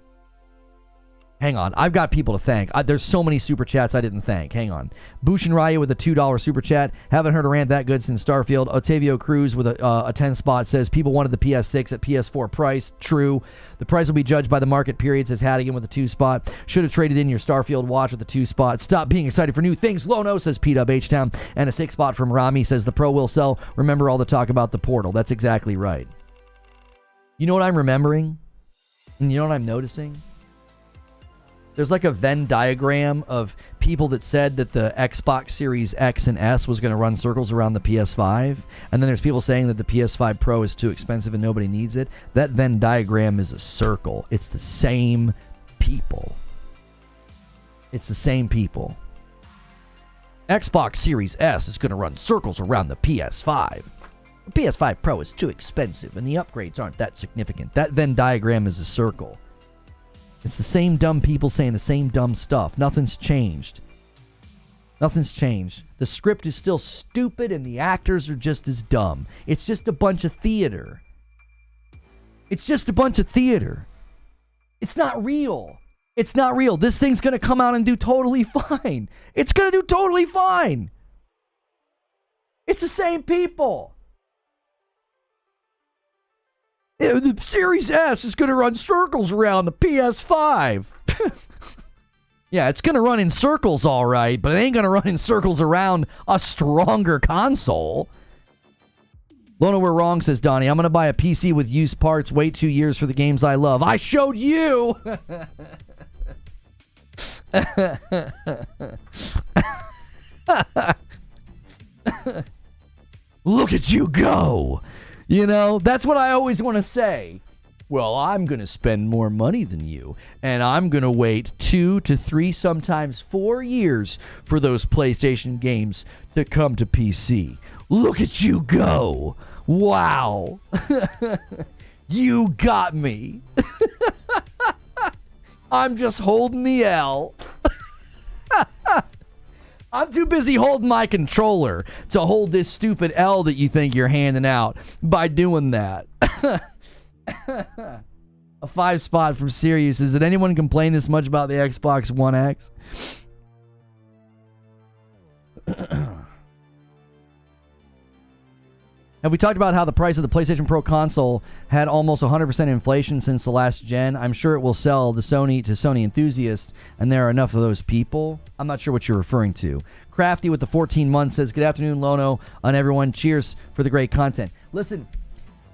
Hang on, I've got people to thank. There's so many super chats I didn't thank. Hang on. Bushin Raya with a $2 super chat. Haven't heard a rant that good since Starfield. Otavio Cruz with a 10 spot says people wanted the PS6 at PS4 price. True. The price will be judged by the market period, says Hadigan with a 2 spot. Should have traded in your Starfield watch with a 2 spot. Stop being excited for new things. Lono says P-Dub H-Town. And a 6 spot from Rami says the Pro will sell. Remember all the talk about the Portal. That's exactly right. You know what I'm remembering? And you know what I'm noticing? There's like a Venn diagram of people that said that the Xbox Series X and S was going to run circles around the PS5. And then there's people saying that the PS5 Pro is too expensive and nobody needs it. That Venn diagram is a circle. It's the same people. It's the same people. Xbox Series S is going to run circles around the PS5. The PS5 Pro is too expensive and the upgrades aren't that significant. That Venn diagram is a circle. It's the same dumb people saying the same dumb stuff. Nothing's changed. Nothing's changed. The script is still stupid and the actors are just as dumb. It's just a bunch of theater. It's just a bunch of theater. It's not real. It's not real. This thing's going to come out and do totally fine. It's going to do totally fine. It's the same people. The Series S is going to run circles around the PS5. Yeah, it's going to run in circles, all right, but it ain't going to run in circles around a stronger console. Lona, we're wrong, says Donnie. I'm going to buy a PC with used parts, wait 2 years for the games I love. I showed you! Look at you go! You know, that's what I always want to say. Well, I'm going to spend more money than you, and I'm going to wait 2 to 3, sometimes 4 years for those PlayStation games to come to PC. Look at you go. Wow. You got me. I'm just holding the L. I'm too busy holding my controller to hold this stupid L that you think you're handing out by doing that. A 5 spot from Sirius. Is did anyone complain this much about the Xbox One X? Have we talked about how the price of the PlayStation Pro console had almost 100% inflation since the last gen? I'm sure it will sell to Sony enthusiasts, and there are enough of those people. I'm not sure what you're referring to. Crafty with the 14 months says, good afternoon, Lono, on everyone. Cheers for the great content. Listen,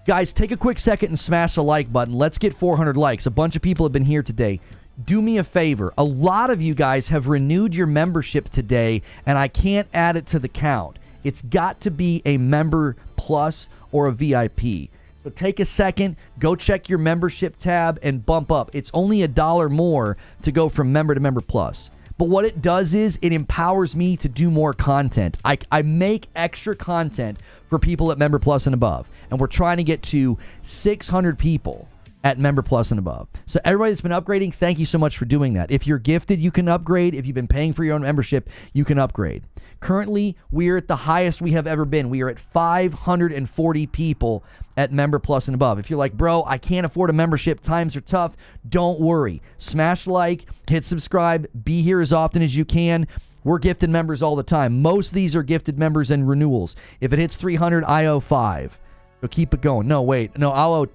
guys, take a quick second and smash the like button. Let's get 400 likes. A bunch of people have been here today. Do me a favor. A lot of you guys have renewed your membership today, and I can't add it to the count. It's got to be a member plus or a VIP. So take a second, go check your membership tab and bump up. It's only $1 more to go from member to member plus. But what it does is it empowers me to do more content. I make extra content for people at member plus and above. And we're trying to get to 600 people at Member Plus and above. So everybody that's been upgrading, thank you so much for doing that. If you're gifted, you can upgrade. If you've been paying for your own membership, you can upgrade. Currently, we are at the highest we have ever been. We are at 540 people at Member Plus and above. If you're like, bro, I can't afford a membership, times are tough, don't worry. Smash like, hit subscribe, be here as often as you can. We're gifted members all the time. Most of these are gifted members and renewals. If it hits 300, I owe 5. So keep it going. No, wait. No, I'll owe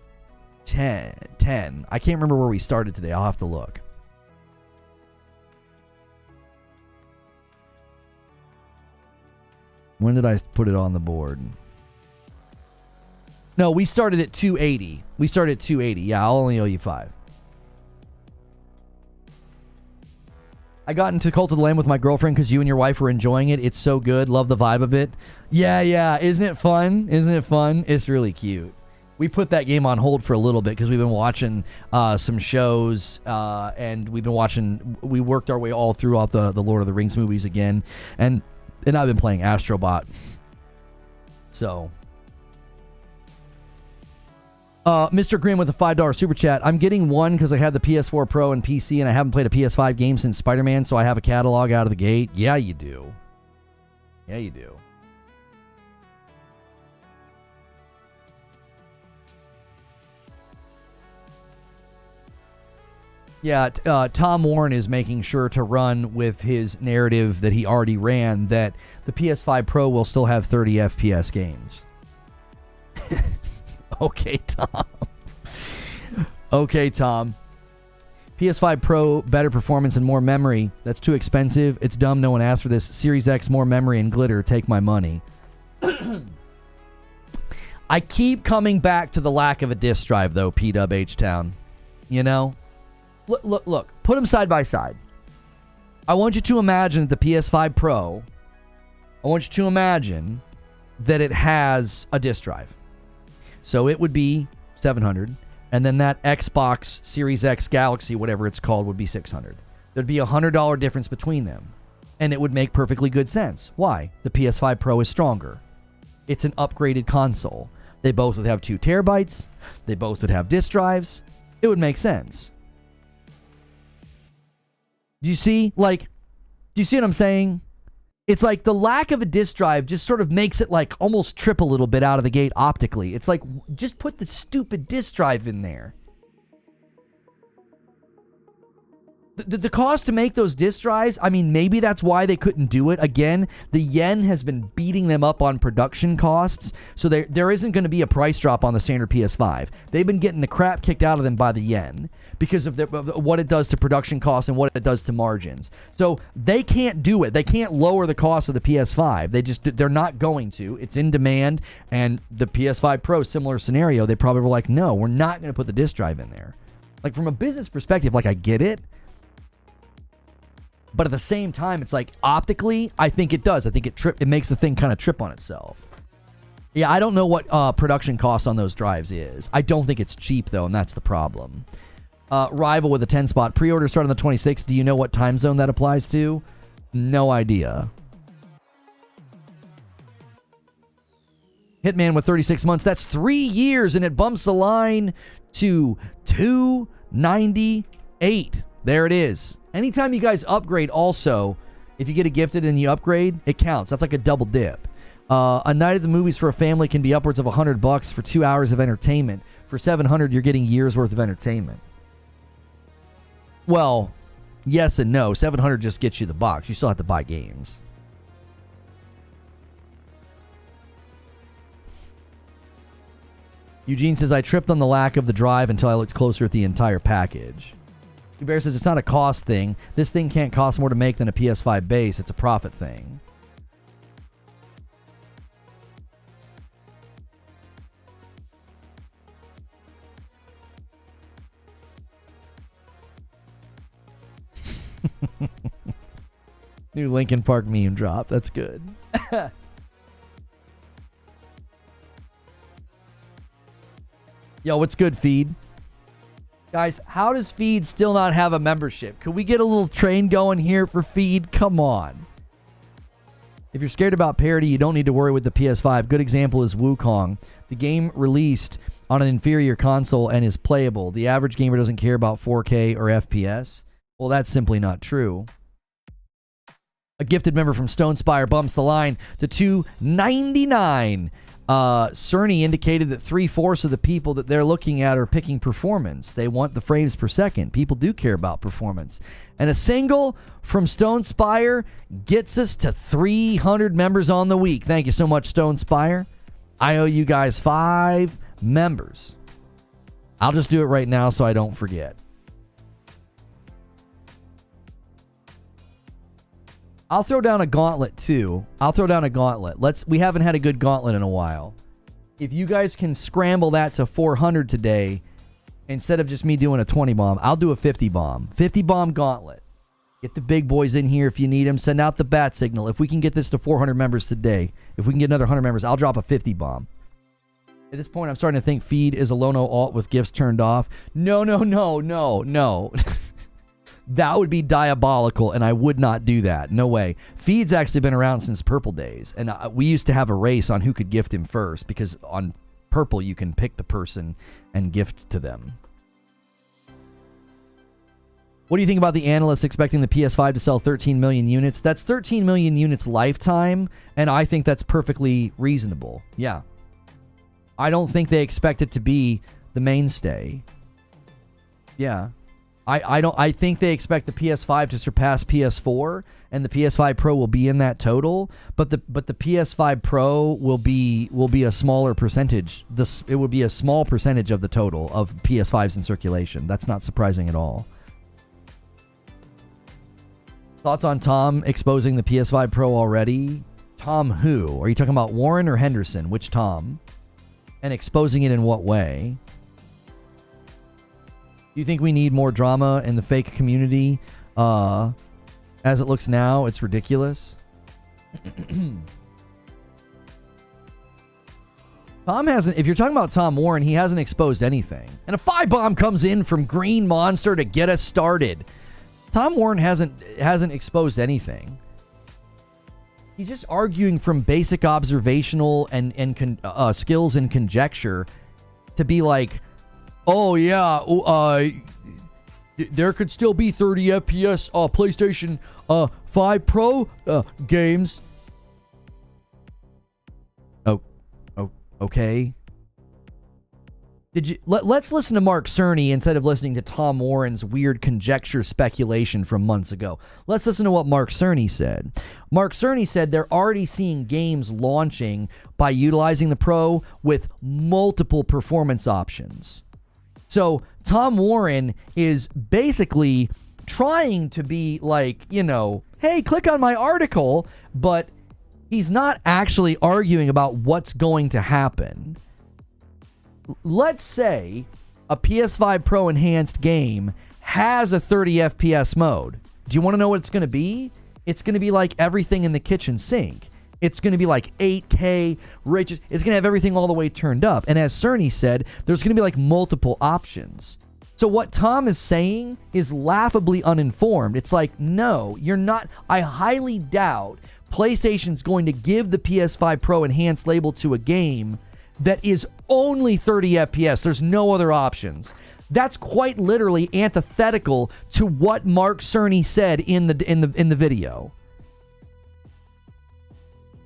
10. I can't remember where we started today. I'll have to look. When did I put it on the board? No, we started at 280. We started at 280. Yeah, I'll only owe you 5. I got into Cult of the Lamb with my girlfriend because you and your wife were enjoying it. It's so good. Love the vibe of it. Yeah. Isn't it fun? It's really cute. We put that game on hold for a little bit because we've been watching some shows and we worked our way all throughout the Lord of the Rings movies again. And I've been playing Astrobot. So, Mr. Grimm with a $5 super chat. I'm getting one because I have the PS4 Pro and PC and I haven't played a PS5 game since Spider-Man, so I have a catalog out of the gate. Yeah, you do. Yeah, Tom Warren is making sure to run with his narrative that he already ran that the PS5 Pro will still have 30 FPS games. Okay, Tom. PS5 Pro, better performance and more memory. That's too expensive. It's dumb. No one asked for this. Series X, more memory and glitter. Take my money. I keep coming back to the lack of a disk drive, though, P-Dub H-Town. You know? Look. Put them side by side. I want you to imagine that the PS5 Pro, I want you to imagine that it has a disk drive. So it would be 700, and then that Xbox Series X Galaxy, whatever it's called, would be 600. There'd be a $100 difference between them, and it would make perfectly good sense. Why? The PS5 Pro is stronger. It's an upgraded console. They both would have 2 terabytes. They both would have disk drives. It would make sense. Do you see what I'm saying? It's like the lack of a disk drive just sort of makes it like almost trip a little bit out of the gate optically. It's like, just put the stupid disk drive in there. The cost to make those disk drives, I mean, maybe that's why they couldn't do it. Again, the yen has been beating them up on production costs, so there isn't going to be a price drop on the standard PS5. They've been getting the crap kicked out of them by the yen because of what it does to production costs and what it does to margins. So they can't do it. They can't lower the cost of the PS5. They're not going to. It's in demand, and the PS5 Pro, similar scenario, they probably were like, no, we're not going to put the disk drive in there. Like, from a business perspective, like, I get it. But at the same time, it's like, optically, I think it does. I think it makes the thing kind of trip on itself. Yeah, I don't know what production cost on those drives is. I don't think it's cheap, though, and that's the problem. Rival with a 10-spot. Pre-order starting on the 26th. Do you know what time zone that applies to? No idea. Hitman with 36 months. That's 3 years, and it bumps the line to 298. There it is. Anytime you guys upgrade also, if you get a gifted and you upgrade, it counts. That's like a double dip. A night at the movies for a family can be upwards of $100 for 2 hours of entertainment. For $700, you're getting years worth of entertainment. Well, yes and no. $700 just gets you the box. You still have to buy games. Eugene says, I tripped on the lack of the drive until I looked closer at the entire package. Bear says, it's not a cost thing. This thing can't cost more to make than a PS5 base. It's a profit thing. New Linkin Park meme drop. That's good. Yo, what's good, Feed? Guys, how does Feed still not have a membership? Could we get a little train going here for Feed? Come on. If you're scared about parity, you don't need to worry with the PS5. Good example is Wukong. The game released on an inferior console and is playable. The average gamer doesn't care about 4K or FPS. Well, that's simply not true. A gifted member from Stonespire bumps the line to $2.99. Cerny indicated that 3/4 of the people that they're looking at are picking performance. They want the frames per second. People do care about performance. And a single from Stonespire gets us to 300 members on the week. Thank you so much, Stonespire. I owe you guys 5 members. I'll just do it right now so I don't forget. I'll throw down a gauntlet too. We haven't had a good gauntlet in a while. If you guys can scramble that to 400 today, instead of just me doing a 20 bomb, I'll do a 50 bomb. 50 bomb gauntlet. Get the big boys in here if you need them. Send out the bat signal. If we can get this to 400 members today, if we can get another 100 members, I'll drop a 50 bomb. At this point, I'm starting to think feed is a Lono alt with gifts turned off. No. That would be diabolical, and I would not do that. No way. Feed's actually been around since Purple days, and we used to have a race on who could gift him first, because on Purple you can pick the person and gift to them. What do you think about the analysts expecting the PS5 to sell 13 million units? That's 13 million units lifetime, and I think that's perfectly reasonable. Yeah. I don't think they expect it to be the mainstay. Yeah. I think they expect the PS5 to surpass PS4, and the PS5 Pro will be in that total, but the PS5 Pro will be a smaller percentage. It would be a small percentage of the total of PS5s in circulation. That's not surprising at all. Thoughts on Tom exposing the PS5 Pro already? Tom who? Are you talking about Warren or Henderson? Which Tom? And exposing it in what way? Do you think we need more drama in the fake community? As it looks now, it's ridiculous. Tom hasn't, if you're talking about Tom Warren, he hasn't exposed anything. And a 5 bomb comes in from Green Monster to get us started. Tom Warren hasn't exposed anything. He's just arguing from basic observational and skills and conjecture to be like, oh yeah, there could still be 30 FPS PlayStation 5 Pro games. Oh, okay. Let's listen to Mark Cerny instead of listening to Tom Warren's weird conjecture speculation from months ago. Let's listen to what Mark Cerny said. Mark Cerny said they're already seeing games launching by utilizing the Pro with multiple performance options. So Tom Warren is basically trying to be like, hey, click on my article, but he's not actually arguing about what's going to happen. Let's say a PS5 Pro enhanced game has a 30 FPS mode. Do you want to know what it's going to be? It's going to be like everything in the kitchen sink. It's going to be like 8K, rich. It's going to have everything all the way turned up. And as Cerny said, there's going to be like multiple options. So what Tom is saying is laughably uninformed. It's like, no, you're not. I highly doubt PlayStation's going to give the PS5 Pro enhanced label to a game that is only 30 FPS. There's no other options. That's quite literally antithetical to what Mark Cerny said in the video.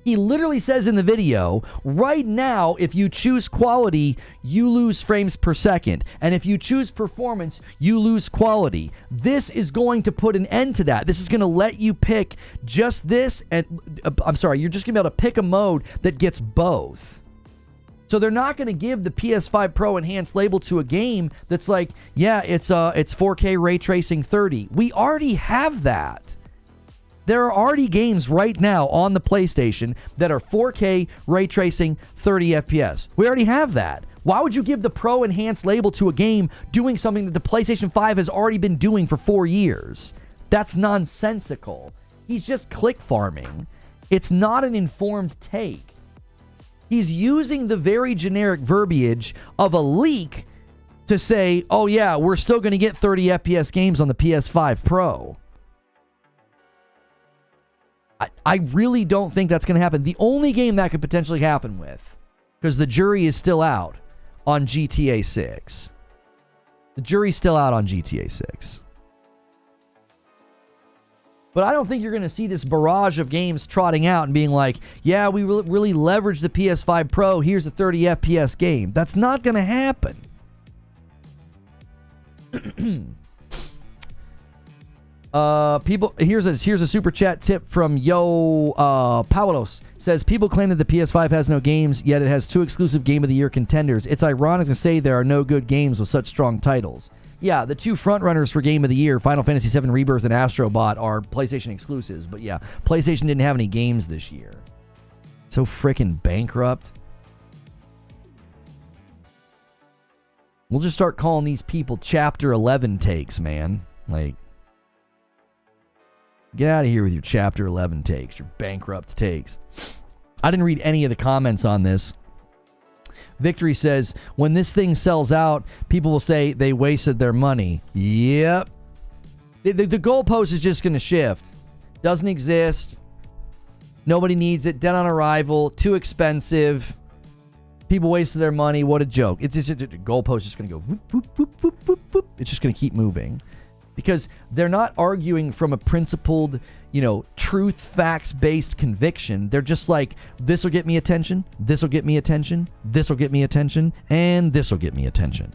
He literally says in the video, right now, if you choose quality, you lose frames per second. And if you choose performance, you lose quality. This is going to put an end to that. This is going to let you pick just this. And you're just going to be able to pick a mode that gets both. So they're not going to give the PS5 Pro enhanced label to a game that's like, yeah, it's 4K ray tracing 30. We already have that. There are already games right now on the PlayStation that are 4K ray tracing 30 FPS. We already have that. Why would you give the Pro enhanced label to a game doing something that the PlayStation 5 has already been doing for 4 years? That's nonsensical. He's just click farming. It's not an informed take. He's using the very generic verbiage of a leak to say, oh yeah, we're still going to get 30 FPS games on the PS5 Pro. I really don't think that's going to happen. The only game that could potentially happen with, because the jury is still out on GTA 6. The jury's still out on GTA 6. But I don't think you're going to see this barrage of games trotting out and being like, yeah, we really leveraged the PS5 Pro. Here's a 30 FPS game. That's not going to happen. Here's a super chat tip from Paulos. Says, people claim that the PS5 has no games, yet it has 2 exclusive Game of the Year contenders. It's ironic to say there are no good games with such strong titles. Yeah, the 2 frontrunners for Game of the Year, Final Fantasy VII Rebirth and Astro Bot, are PlayStation exclusives. But yeah, PlayStation didn't have any games this year. So freaking bankrupt. We'll just start calling these people Chapter 11 takes, man. Like, get out of here with your Chapter 11 takes, your bankrupt takes. I didn't read any of the comments on this. Victory says, when this thing sells out, people will say they wasted their money. Yep. The goalpost is just going to shift. Doesn't exist. Nobody needs it. Dead on arrival. Too expensive. People wasted their money. What a joke. It's just, the goalpost is just going to go whoop, whoop, whoop, whoop, whoop, whoop. It's just going to keep moving. Because they're not arguing from a principled, truth, facts-based conviction. They're just like, this will get me attention, this will get me attention, this will get me attention, and this will get me attention.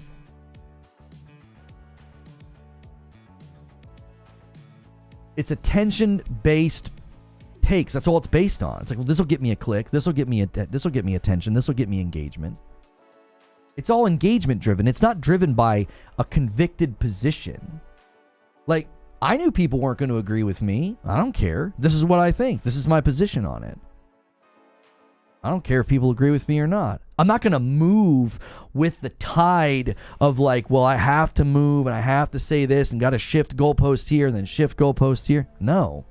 It's attention-based takes. That's all it's based on. It's like, well, this will get me a click, this will get me attention, this will get me engagement. It's all engagement-driven. It's not driven by a convicted position. Like, I knew people weren't going to agree with me. I don't care. This is what I think. This is my position on it. I don't care if people agree with me or not. I'm not going to move with the tide of like, well, I have to move and I have to say this and got to shift goalpost here and then shift goalpost here. No.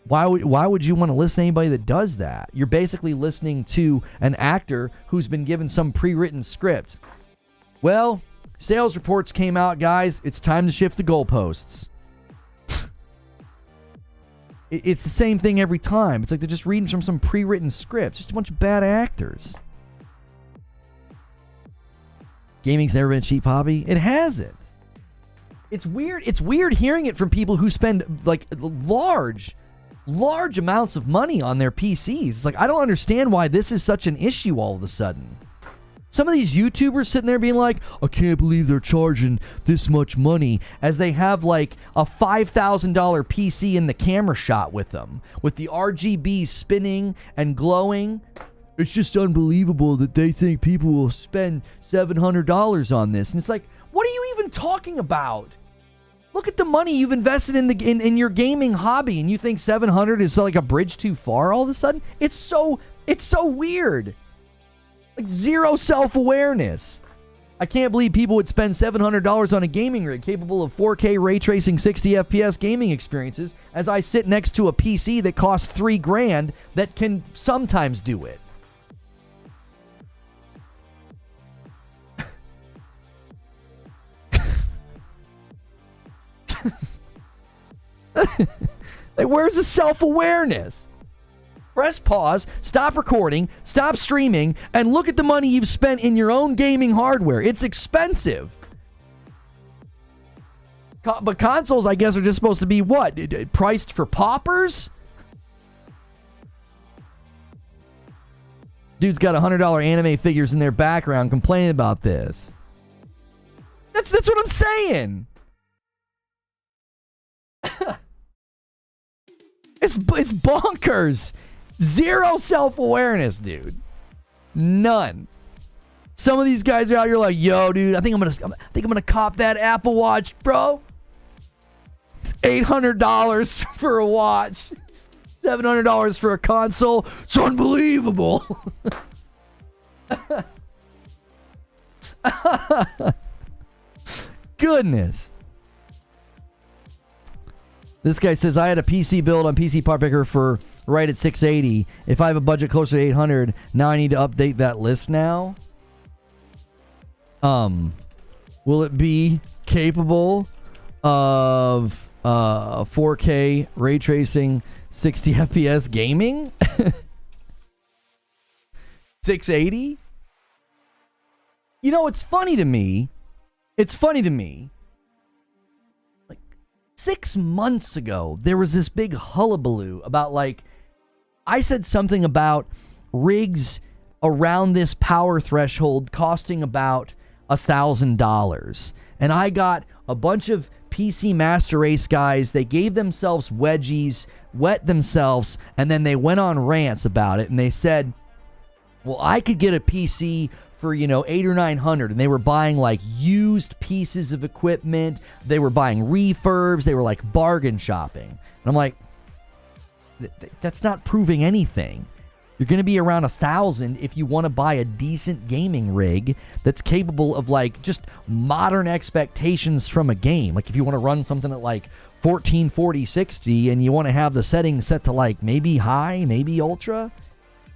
Why would you want to listen to anybody that does that? You're basically listening to an actor who's been given some pre-written script. Well, sales reports came out, guys. It's time to shift the goalposts. It's the same thing every time. It's like they're just reading from some pre-written script. Just a bunch of bad actors. Gaming's never been a cheap hobby. It hasn't. It's weird. It's weird hearing it from people who spend like large amounts of money on their PCs. It's like, I don't understand why this is such an issue all of a sudden. Some of these YouTubers sitting there being like, I can't believe they're charging this much money, as they have like a $5,000 PC in the camera shot with them, with the RGB spinning and glowing. It's just unbelievable that they think people will spend $700 on this. And it's like, what are you even talking about? Look at the money you've invested in your gaming hobby, and you think 700 is like a bridge too far all of a sudden? It's so weird. Like, zero self-awareness. I can't believe people would spend $700 on a gaming rig capable of 4K ray tracing 60 FPS gaming experiences, as I sit next to a PC that costs $3,000 that can sometimes do it. Like, where's the self-awareness? Press pause, stop recording, stop streaming, and look at the money you've spent in your own gaming hardware. It's expensive. But consoles, I guess, are just supposed to be what? Priced for paupers? Dude's got $100 anime figures in their background complaining about this. That's what I'm saying. It's bonkers. Zero self-awareness, dude. None. Some of these guys are out here like, yo, dude, I think I'm gonna cop that Apple Watch, bro. It's $800 for a watch, $700 for a console. It's unbelievable. Goodness. This guy says, I had a PC build on PC Part Picker for right at 680. If I have a budget closer to 800, now I need to update that list now. Will it be capable of 4K ray tracing 60 FPS gaming? 680? You know, it's funny to me. Like 6 months ago, there was this big hullabaloo about, like, I said something about rigs around this power threshold costing about $1,000. And I got a bunch of PC Master Race guys. They gave themselves wedgies, wet themselves, and then they went on rants about it. And they said, well, I could get a PC for, $800 or $900, and they were buying like used pieces of equipment. They were buying refurbs. They were like bargain shopping. And I'm like, that's not proving anything. You're going to be around $1,000 if you want to buy a decent gaming rig that's capable of like just modern expectations from a game. Like if you want to run something at like 1440 60 and you want to have the settings set to like maybe high, maybe ultra,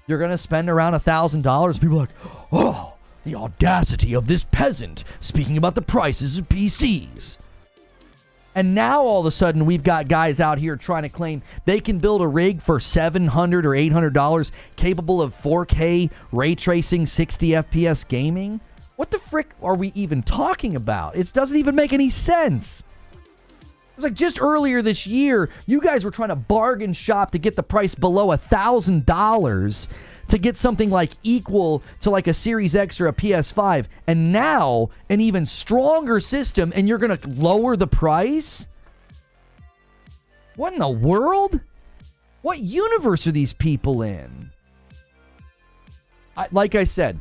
you're going to spend around $1,000. People are like, oh, the audacity of this peasant speaking about the prices of PCs. And now all of a sudden we've got guys out here trying to claim they can build a rig for $700 or $800 capable of 4K ray tracing 60 FPS gaming. What the frick are we even talking about? It doesn't even make any sense. It's like just earlier this year, you guys were trying to bargain shop to get the price below $1,000 to get something like equal to like a Series X or a PS5, and now an even stronger system, and you're going to lower the price? What in the world? What universe are these people in? Like I said,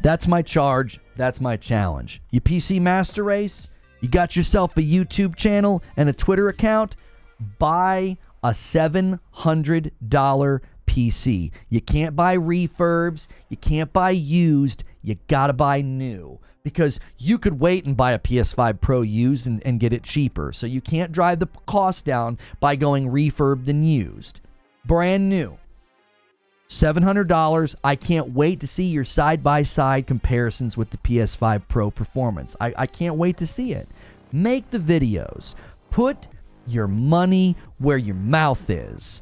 that's my charge. That's my challenge. You PC Master Race, you got yourself a YouTube channel and a Twitter account, buy a $700 PC. You can't buy refurbs. You can't buy used. You gotta buy new. Because you could wait and buy a PS5 Pro used and get it cheaper. So you can't drive the cost down by going refurbed and used. Brand new. $700. I can't wait to see your side-by-side comparisons with the PS5 Pro performance. I can't wait to see it. Make the videos. Put your money where your mouth is.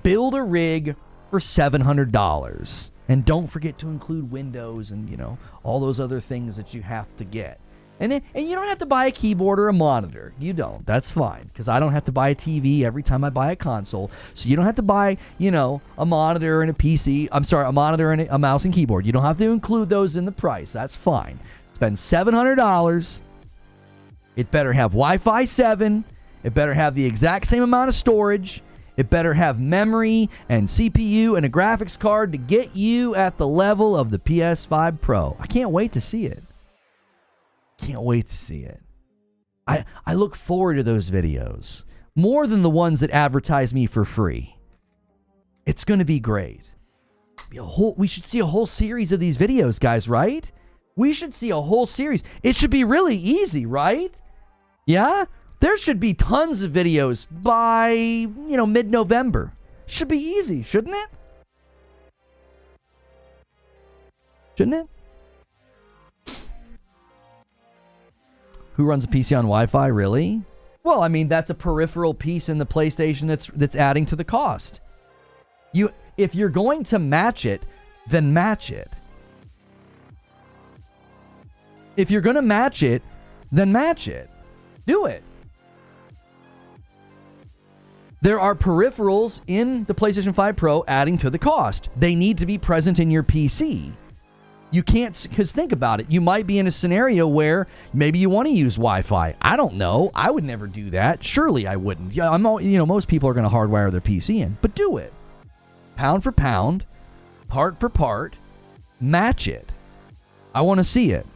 Build a rig for $700. And don't forget to include Windows and, all those other things that you have to get. And you don't have to buy a keyboard or a monitor. You don't. That's fine. Because I don't have to buy a TV every time I buy a console. So you don't have to buy, a monitor and a PC. I'm sorry, a monitor and a mouse and keyboard. You don't have to include those in the price. That's fine. Spend $700. It better have Wi-Fi 7. It better have the exact same amount of storage. It better have memory and CPU and a graphics card to get you at the level of the PS5 Pro. I can't wait to see it. Can't wait to see it. I look forward to those videos more than the ones that advertise me for free. It's going to be great. We should see a whole series of these videos, guys, right? We should see a whole series. It should be really easy, right? Yeah? There should be tons of videos by, mid-November. Should be easy, shouldn't it? Shouldn't it? Who runs a PC on Wi-Fi, really? Well, I mean, that's a peripheral piece in the PlayStation that's adding to the cost. If you're going to match it, then match it. If you're going to match it, then match it. Do it. There are peripherals in the PlayStation 5 Pro adding to the cost. They need to be present in your PC. You can't, because think about it. You might be in a scenario where maybe you want to use Wi-Fi. I don't know. I would never do that. Surely I wouldn't. Yeah, most people are going to hardwire their PC in, but do it. Pound for pound, part per part, match it. I want to see it.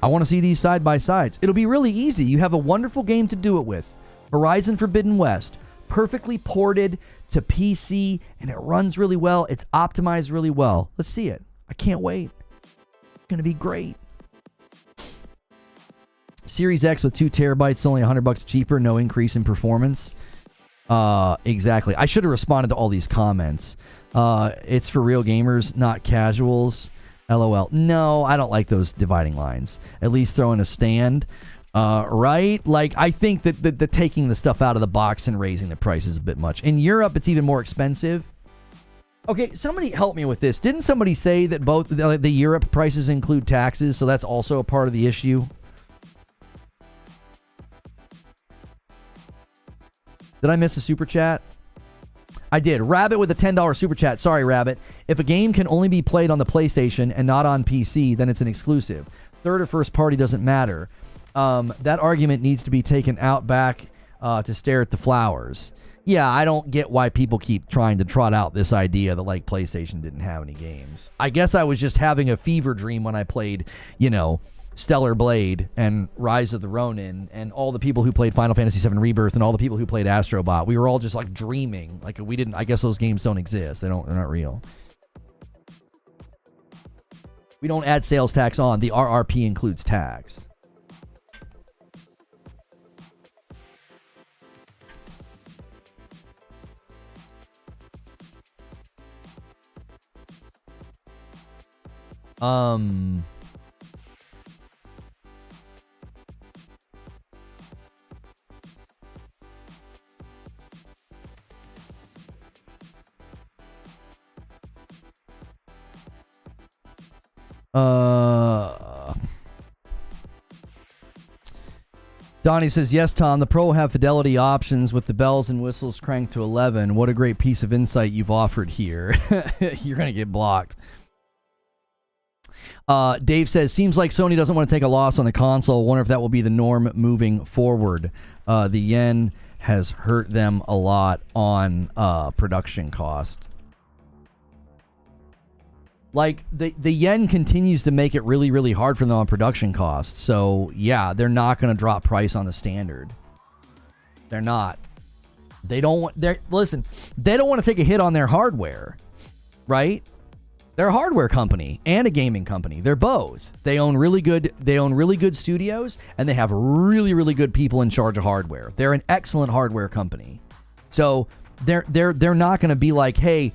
I want to see these side by sides. It'll be really easy. You have a wonderful game to do it with. Horizon Forbidden West. Perfectly ported to PC, and it runs really well. It's optimized really well. Let's see it. I can't wait. It's going to be great. Series X with 2 terabytes, only $100 cheaper. No increase in performance. Exactly. I should have responded to all these comments. It's for real gamers, not casuals. LOL. No, I don't like those dividing lines. At least throw in a stand. Right? Like, I think that the taking the stuff out of the box and raising the price is a bit much. In Europe, it's even more expensive. Okay, somebody help me with this. Didn't somebody say that both the Europe prices include taxes, so that's also a part of the issue? Did I miss a super chat? I did. Rabbit with a $10 super chat. Sorry, Rabbit. If a game can only be played on the PlayStation and not on PC, then it's an exclusive. Third or first party doesn't matter. That argument needs to be taken out back to stare at the flowers. Yeah, I don't get why people keep trying to trot out this idea that, like, PlayStation didn't have any games. I guess I was just having a fever dream when I played, you know, Stellar Blade and Rise of the Ronin and all the people who played Final Fantasy VII Rebirth and all the people who played Astro Bot. We were all just, like, dreaming. Like, we didn't... I guess those games don't exist. They're not real. We don't add sales tax on. The RRP includes tax. Donnie says, yes, Tom, the Pro will have fidelity options with the bells and whistles cranked to 11. What a great piece of insight you've offered here. You're going to get blocked. Dave says, seems like Sony doesn't want to take a loss on the console. Wonder if that will be the norm moving forward. The yen has hurt them a lot on production cost. Like, the yen continues to make it really, really hard for them on production costs. So, yeah, they're not going to drop price on the standard. They're not. They don't want... Listen, they don't want to take a hit on their hardware, right? They're a hardware company and a gaming company. They're both. They own really good studios, and they have really, really good people in charge of hardware. They're an excellent hardware company. So, they're not going to be like, hey...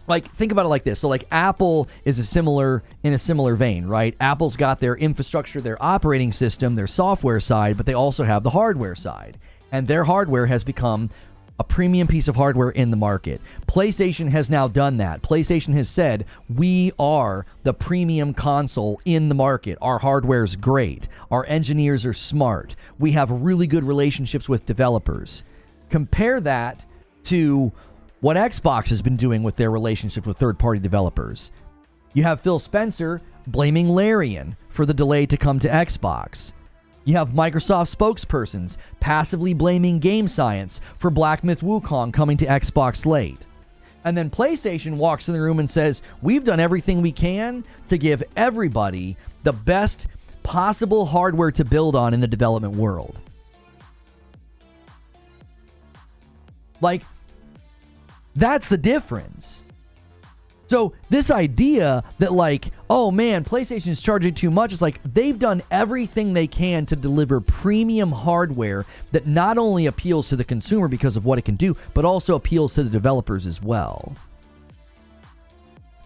Like, think about it like this. So, like, Apple is in a similar vein, right? Apple's got their infrastructure, their operating system, their software side, but they also have the hardware side. And their hardware has become a premium piece of hardware in the market. PlayStation has now done that. PlayStation has said, we are the premium console in the market. Our hardware's great. Our engineers are smart. We have really good relationships with developers. Compare that to what Xbox has been doing with their relationship with third-party developers. You have Phil Spencer blaming Larian for the delay to come to Xbox. You have Microsoft spokespersons passively blaming Game Science for Black Myth Wukong coming to Xbox late. And then PlayStation walks in the room and says, we've done everything we can to give everybody the best possible hardware to build on in the development world. Like, that's the difference. So this idea that, like, oh man, PlayStation is charging too much, it's like they've done everything they can to deliver premium hardware that not only appeals to the consumer because of what it can do, but also appeals to the developers as well.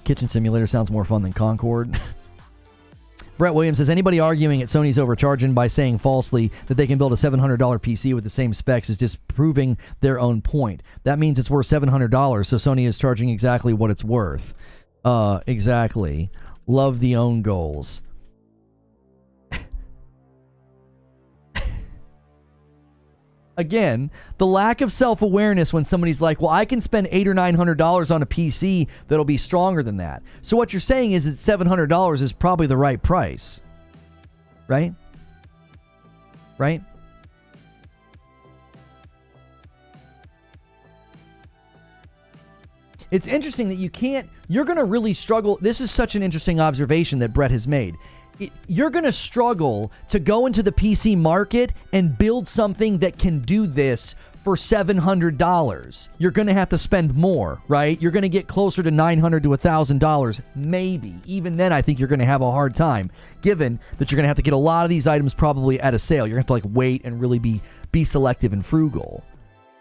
Kitchen Simulator sounds more fun than Concord. Brett Williams says, anybody arguing at Sony's overcharging by saying falsely that they can build a $700 PC with the same specs is disproving their own point. That means it's worth $700, so Sony is charging exactly what it's worth. Exactly. Love the own goals. Again, the lack of self-awareness when somebody's like, well, I can spend $800 or $900 on a PC that'll be stronger than that. So what you're saying is that $700 is probably the right price. Right? Right? It's interesting that you're going to really struggle. This is such an interesting observation that Brett has made. You're going to struggle to go into the PC market and build something that can do this for $700. You're going to have to spend more, right? You're going to get closer to $900 to $1,000, maybe. Even then, I think you're going to have a hard time, given that you're going to have to get a lot of these items probably at a sale. You're going to have to, like, wait and really be selective and frugal.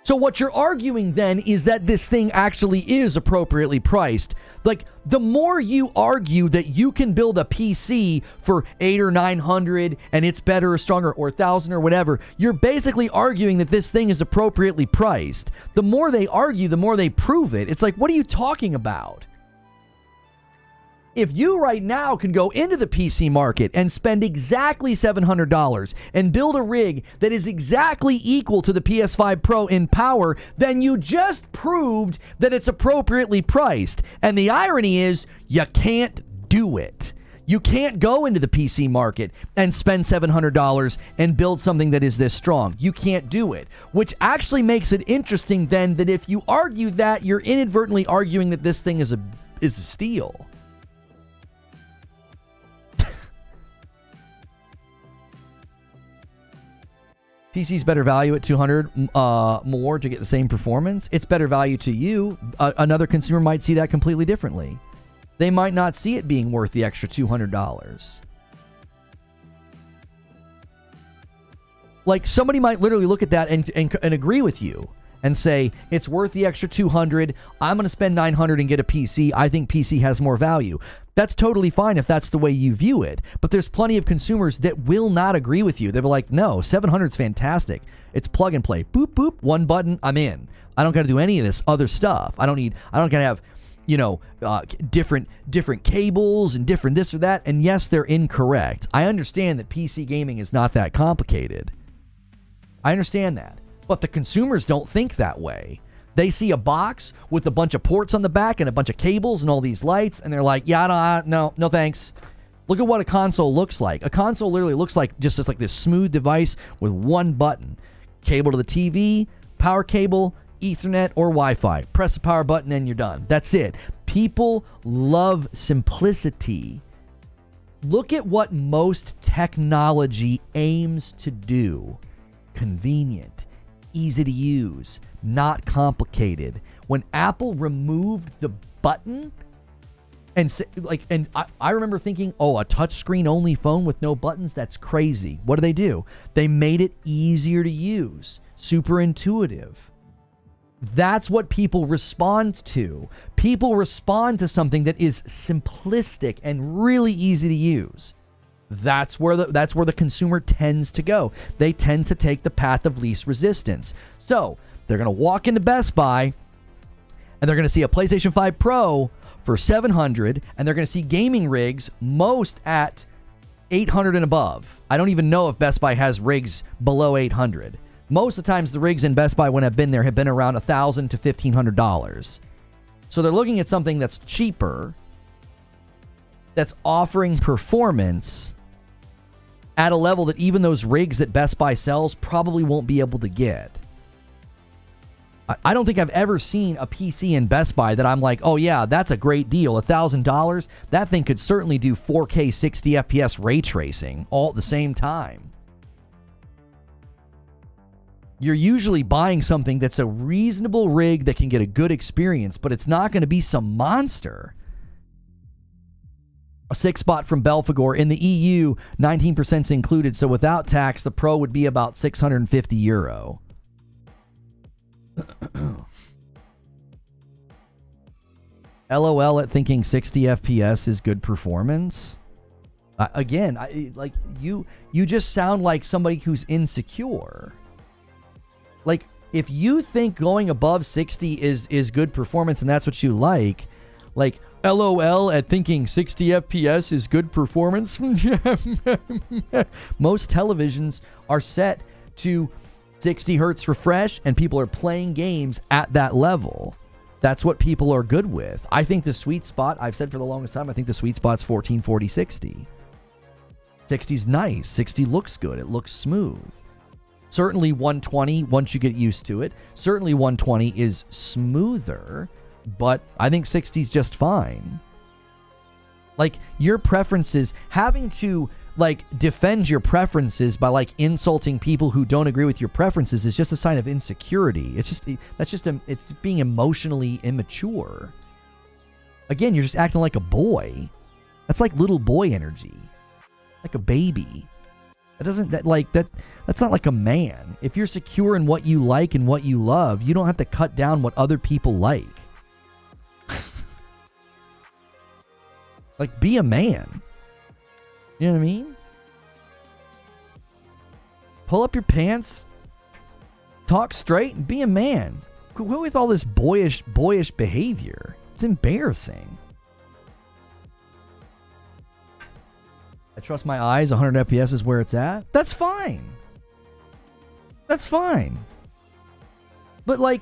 So what you're arguing then is that this thing actually is appropriately priced. Like, the more you argue that you can build a PC for $800 or $900 and it's better or stronger or $1,000 or whatever, you're basically arguing that this thing is appropriately priced. The more they argue, the more they prove it. It's like, what are you talking about? If you right now can go into the PC market and spend exactly $700 and build a rig that is exactly equal to the PS5 Pro in power, then you just proved that it's appropriately priced. And the irony is, you can't do it. You can't go into the PC market and spend $700 and build something that is this strong. You can't do it, which actually makes it interesting then that if you argue that, you're inadvertently arguing that this thing is a steal. PC's better value at $200 more to get the same performance. It's better value to you. Another consumer might see that completely differently. They might not see it being worth the extra $200. Like, somebody might literally look at that and agree with you and say, it's worth the extra $200. I'm going to spend $900 and get a PC. I think PC has more value. That's totally fine if that's the way you view it. But there's plenty of consumers that will not agree with you. They'll be like, no, 700 is fantastic. It's plug and play. Boop, boop, one button, I'm in. I don't got to do any of this other stuff. I don't got to have, different cables and different this or that. And yes, they're incorrect. I understand that PC gaming is not that complicated. I understand that. But the consumers don't think that way. They see a box with a bunch of ports on the back and a bunch of cables and all these lights, and they're like, yeah, no thanks. Look at what a console looks like. A console literally looks like just like this smooth device with one button. Cable to the TV, power cable, Ethernet, or Wi-Fi. Press the power button and you're done. That's it. People love simplicity. Look at what most technology aims to do. Convenient, easy to use, not complicated. When Apple removed the button I remember thinking, oh, a touchscreen only phone with no buttons, that's crazy. What do? They made it easier to use, super intuitive. That's what people respond to. People respond to something that is simplistic and really easy to use. That's where the consumer tends to go. They tend to take the path of least resistance. So they're going to walk into Best Buy and they're going to see a PlayStation 5 Pro for $700, and they're going to see gaming rigs most at $800 and above. I don't even know if Best Buy has rigs below $800. Most of the times the rigs in Best Buy when I've been there have been around $1,000 to $1,500. So they're looking at something that's cheaper, that's offering performance at a level that even those rigs that Best Buy sells probably won't be able to get. I don't think I've ever seen a PC in Best Buy that I'm like, oh yeah, that's a great deal. $1,000, that thing could certainly do 4K 60 FPS ray tracing all at the same time. You're usually buying something that's a reasonable rig that can get a good experience, but it's not going to be some monster. A 6-spot from Belfagor. In the EU, 19% is included, so without tax, the Pro would be about €650. LOL at thinking 60 FPS is good performance. You just sound like somebody who's insecure. Like, if you think going above 60 is good performance and that's what you like LOL at thinking 60 FPS is good performance. Most televisions are set to 60 hertz refresh, and people are playing games at that level. That's what people are good with. I think the sweet spot, I've said for the longest time, I think the sweet spot's 1440 60. 60's nice. 60 looks good. It looks smooth. Certainly 120, once you get used to it. Certainly 120 is smoother, but I think 60's just fine. Like, your preferences, having to defend your preferences by insulting people who don't agree with your preferences is just a sign of insecurity. It's being emotionally immature. Again, you're just acting like a boy. That's like little boy energy. Like a baby. That's not like a man. If you're secure in what you like and what you love, you don't have to cut down what other people like. Like, be a man. You know what I mean? Pull up your pants, talk straight, and be a man. Quit with all this boyish behavior. It's embarrassing. I trust my eyes. 100 FPS is where it's at. That's fine. That's fine. But like,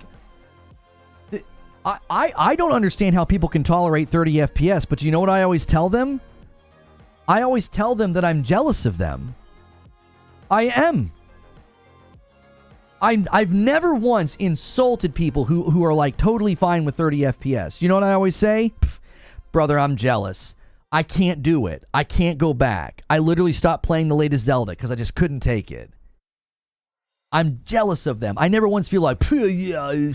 I don't understand how people can tolerate 30 FPS, but you know what I always tell them? I always tell them that I'm jealous of them. I am. I've never once insulted people who are like totally fine with 30 FPS. You know what I always say? Brother, I'm jealous. I can't do it. I can't go back. I literally stopped playing the latest Zelda because I just couldn't take it. I'm jealous of them. I never once feel like, yeah,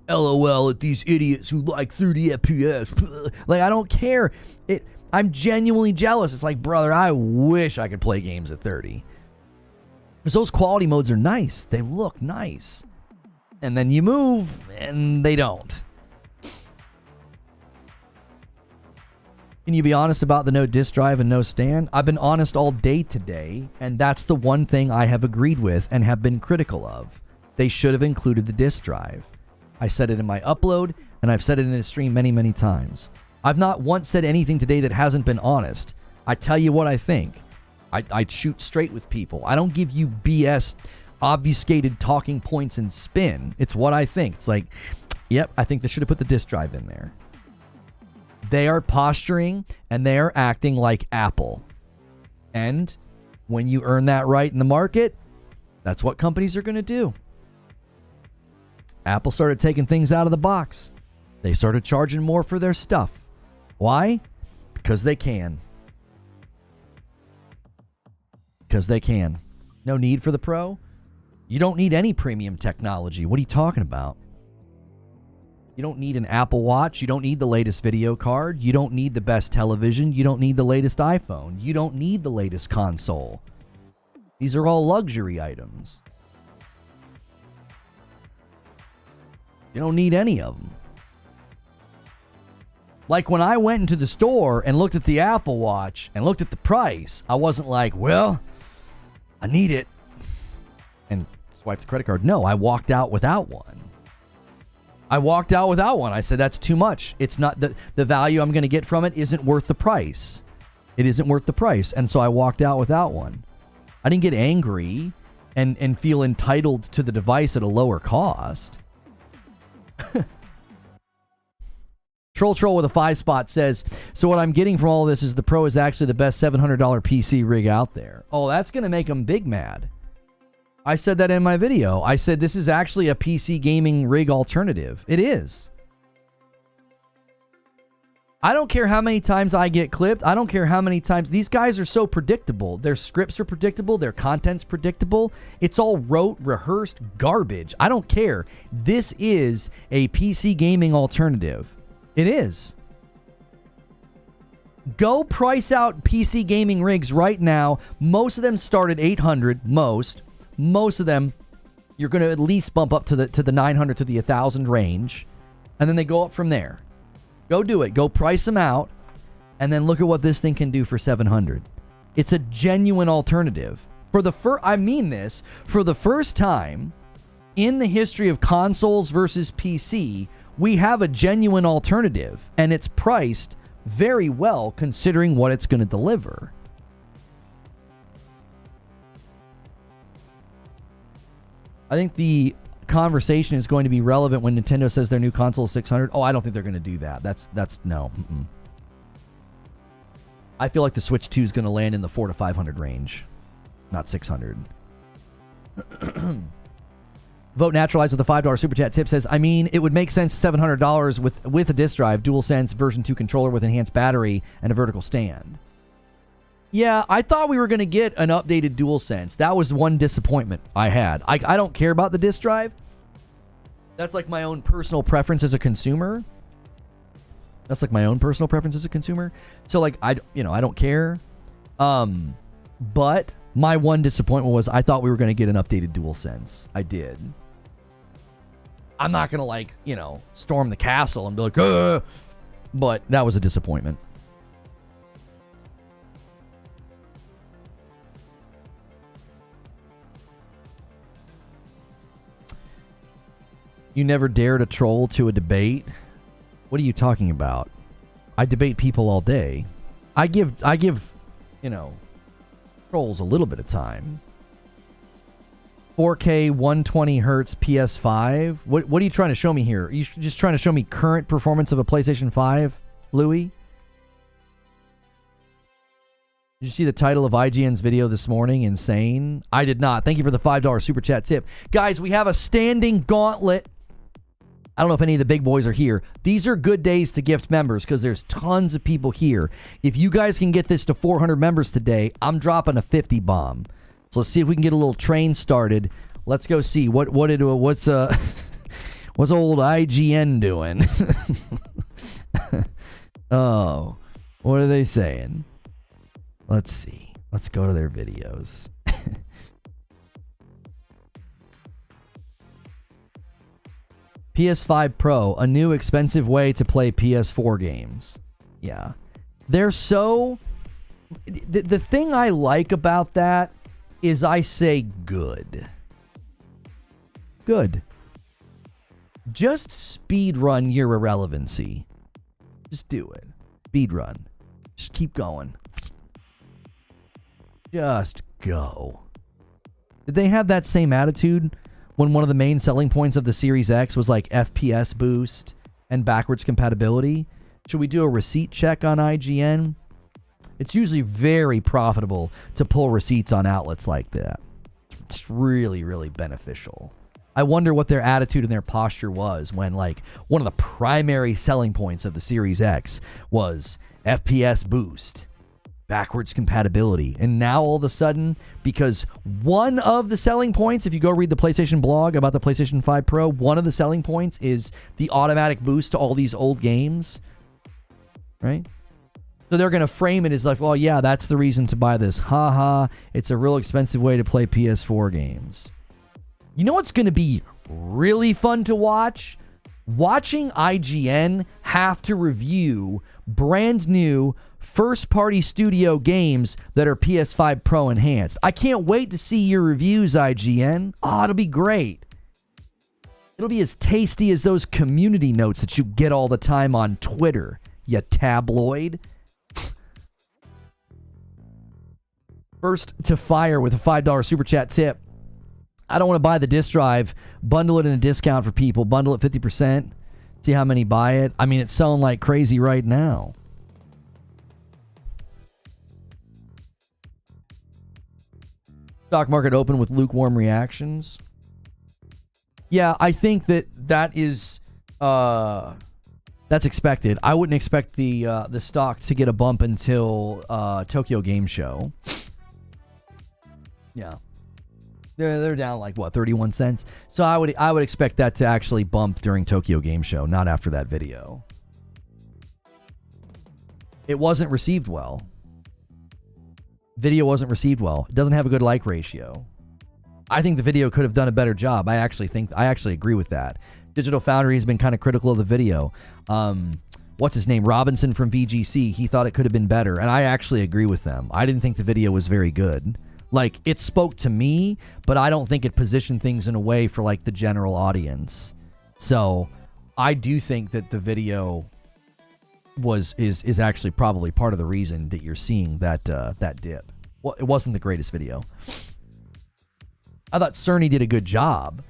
LOL at these idiots who like 30 FPS. Like, I don't care. I'm genuinely jealous. It's like, brother, I wish I could play games at 30. Because those quality modes are nice. They look nice. And then you move, and they don't. Can you be honest about the no disk drive and no stand? I've been honest all day today, and that's the one thing I have agreed with and have been critical of. They should have included the disk drive. I said it in my upload, and I've said it in the stream many, many times. I've not once said anything today that hasn't been honest. I tell you what I think. I shoot straight with people. I don't give you BS, obfuscated talking points and spin. It's what I think. It's like, yep, I think they should have put the disk drive in there. They are posturing and they are acting like Apple. And when you earn that right in the market, that's what companies are going to do. Apple started taking things out of the box. They started charging more for their stuff. Why? Because they can. Because they can. No need for the Pro. You don't need any premium technology. What are you talking about? You don't need an Apple Watch. You don't need the latest video card. You don't need the best television. You don't need the latest iPhone. You don't need the latest console. These are all luxury items. You don't need any of them. Like when I went into the store and looked at the Apple Watch and looked at the price, I wasn't like, well, I need it, and swiped the credit card. No, I walked out without one. I said, that's too much. It's not the value I'm going to get from it isn't worth the price. It isn't worth the price. And so I walked out without one. I didn't get angry and feel entitled to the device at a lower cost. Troll with a 5-spot says, so what I'm getting from all this is the Pro is actually the best $700 PC rig out there. Oh, that's going to make them big mad. I said that in my video. I said this is actually a PC gaming rig alternative. It is. I don't care how many times I get clipped. I don't care how many times. These guys are so predictable. Their scripts are predictable. Their content's predictable. It's all rote, rehearsed garbage. I don't care. This is a PC gaming alternative. It is. Go price out PC gaming rigs right now. Most of them start at 800. Most of them, you're going to at least bump up to the 900 to the 1,000 range, and then they go up from there. Go do it. Go price them out, and then look at what this thing can do for 700. It's a genuine alternative. For the first time in the history of consoles versus PC, we have a genuine alternative, and it's priced very well considering what it's going to deliver. I think the conversation is going to be relevant when Nintendo says their new console is 600. Oh, I don't think they're going to do that. That's no. Mm-mm. I feel like the Switch 2 is going to land in the 400 to 500 range, not 600. Vote Naturalized with a $5 super chat tip says, I mean, it would make sense $700 with a disc drive, DualSense version 2 controller with enhanced battery and a vertical stand. Yeah, I thought we were going to get an updated DualSense. That was one disappointment I had. I don't care about the disc drive. That's like my own personal preference as a consumer. So like I don't care. But My one disappointment was I thought we were going to get an updated DualSense. I did. I'm not going to, like, you know, storm the castle and be like, ugh! But that was a disappointment. You never dare to troll to a debate? What are you talking about? I debate people all day. I give, you know, trolls a little bit of time. 4K 120 hertz PS5. What are you trying to show me here? Are you just trying to show me current performance of a PlayStation 5, Louis? Did you see the title of IGN's video this morning? Insane. I did not. Thank you for the $5 super chat tip. Guys, we have a standing gauntlet. I don't know if any of the big boys are here. These are good days to gift members because there's tons of people here. If you guys can get this to 400 members today, I'm dropping a 50 bomb. So let's see if we can get a little train started. Let's go see what's old IGN doing? Oh, what are they saying? Let's see. Let's go to their videos. PS5 Pro, a new expensive way to play PS4 games. Yeah. They're so... The thing I like about that is I say good. Good. Just speedrun your irrelevancy. Just do it. Speedrun. Just keep going. Just go. Did they have that same attitude when one of the main selling points of the Series X was like FPS boost and backwards compatibility? Should we do a receipt check on IGN? It's usually very profitable to pull receipts on outlets like that. It's really, really beneficial. I wonder what their attitude and their posture was when, like, one of the primary selling points of the Series X was FPS boost, backwards compatibility. And now all of a sudden, because one of the selling points, if you go read the PlayStation blog about the PlayStation 5 Pro, one of the selling points is the automatic boost to all these old games, right? So they're going to frame it as like, well, yeah, that's the reason to buy this. Haha, it's a real expensive way to play PS4 games. You know what's going to be really fun to watch? Watching IGN have to review brand new first-party studio games that are PS5 Pro enhanced. I can't wait to see your reviews, IGN. Oh, it'll be great. It'll be as tasty as those community notes that you get all the time on Twitter, you tabloid. First to fire with a $5 super chat tip. I don't want to buy the disk drive. Bundle it in a discount for people. Bundle it 50%. See how many buy it. I mean, it's selling like crazy right now. Stock market open with lukewarm reactions. Yeah, I think that is that's expected. I wouldn't expect the stock to get a bump until Tokyo Game Show. Yeah. They're down like what, 31 cents. So I would expect that to actually bump during Tokyo Game Show, not after that video. It wasn't received well. Video wasn't received well. It doesn't have a good like ratio. I think the video could have done a better job. I actually agree with that. Digital Foundry has been kind of critical of the video. What's his name? Robinson from VGC. He thought it could have been better, and I actually agree with them. I didn't think the video was very good. Like, it spoke to me, but I don't think it positioned things in a way for, like, the general audience. So, I do think that the video is actually probably part of the reason that you're seeing that dip. Well, it wasn't the greatest video. I thought Cerny did a good job,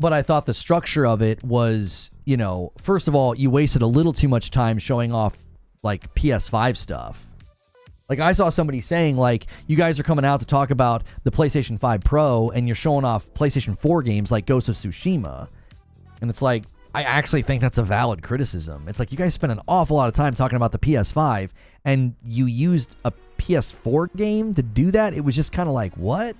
but I thought the structure of it was, you know, first of all, you wasted a little too much time showing off, like, PS5 stuff. Like, I saw somebody saying, like, you guys are coming out to talk about the PlayStation 5 Pro, and you're showing off PlayStation 4 games like Ghost of Tsushima. And it's like, I actually think that's a valid criticism. It's like, you guys spent an awful lot of time talking about the PS5, and you used a PS4 game to do that? It was just kind of like, what?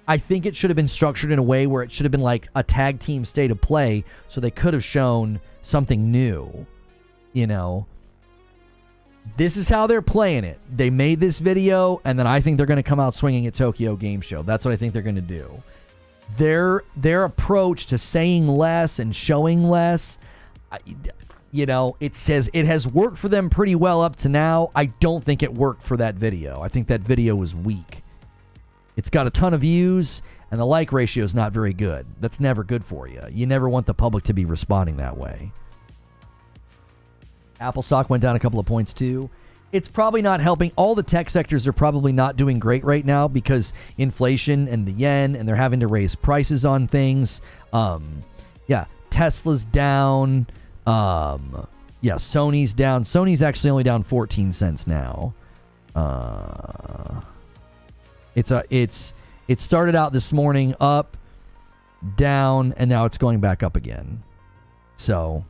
I think it should have been structured in a way where it should have been like a tag team state of play, so they could have shown something new, you know? This is how they're playing it. They made this video, and then I think they're going to come out swinging at Tokyo Game Show. That's what I think they're going to do. Their approach to saying less and showing less, it says it has worked for them pretty well up to now. I don't think it worked for that video. I think that video was weak. It's got a ton of views, and the like ratio is not very good. That's never good for you. You never want the public to be responding that way. Apple stock went down a couple of points too. It's probably not helping. All the tech sectors are probably not doing great right now because inflation and the yen, and they're having to raise prices on things. Tesla's down. Sony's down. Sony's actually only down 14 cents now. It started out this morning up, down, and now it's going back up again. So,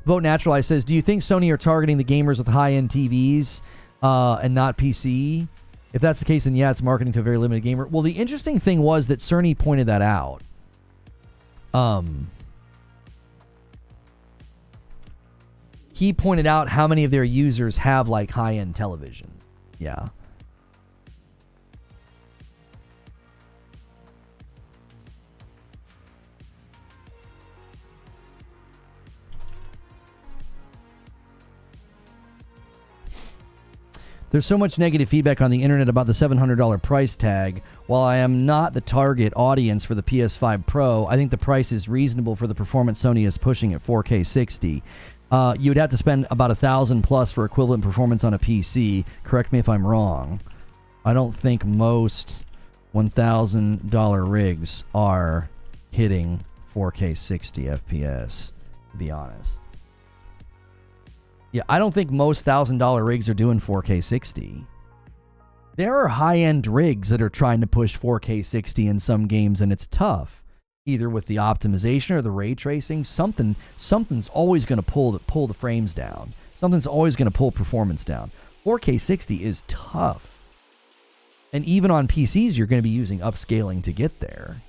Vote Naturalized says, do you think Sony are targeting the gamers with high-end TVs and not PC? If that's the case, then yeah, it's marketing to a very limited gamer. Well, the interesting thing was that Cerny pointed that out. He pointed out how many of their users have like high-end television. Yeah. There's so much negative feedback on the internet about the $700 price tag. While I am not the target audience for the PS5 Pro, I think the price is reasonable for the performance Sony is pushing at 4K 60. You would have to spend about $1,000 plus for equivalent performance on a PC. Correct me if I'm wrong. I don't think most $1,000 rigs are hitting 4K 60 FPS, to be honest. Yeah, I don't think most $1,000 rigs are doing 4K 60. There are high-end rigs that are trying to push 4K 60 in some games, and it's tough. Either with the optimization or the ray tracing, something's always going to pull the frames down. Something's always going to pull performance down. 4K 60 is tough. And even on PCs, you're going to be using upscaling to get there.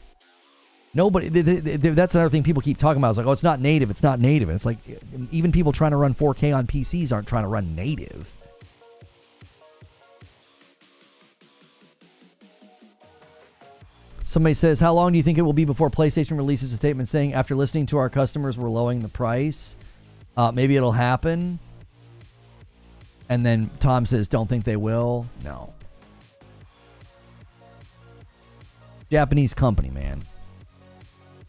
Nobody, that's another thing people keep talking about. It's like, oh, it's not native. It's not native. And it's like, even people trying to run 4K on PCs aren't trying to run native. Somebody says, how long do you think it will be before PlayStation releases a statement saying, after listening to our customers, we're lowering the price? Maybe it'll happen. And then Tom says, don't think they will. No. Japanese company, man.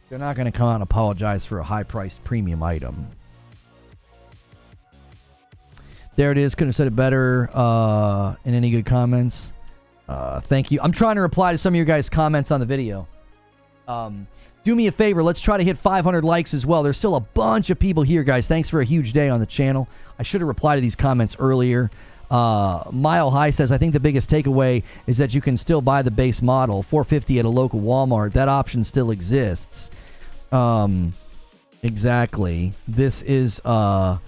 They're not going to come out and apologize for a high-priced premium item. There it is. Couldn't have said it better in any good comments. Thank you. I'm trying to reply to some of your guys' comments on the video. Do me a favor. Let's try to hit 500 likes as well. There's still a bunch of people here, guys. Thanks for a huge day on the channel. I should have replied to these comments earlier. Mile High says, I think the biggest takeaway is that you can still buy the base model, $450 at a local Walmart. That option still exists. Exactly. This is a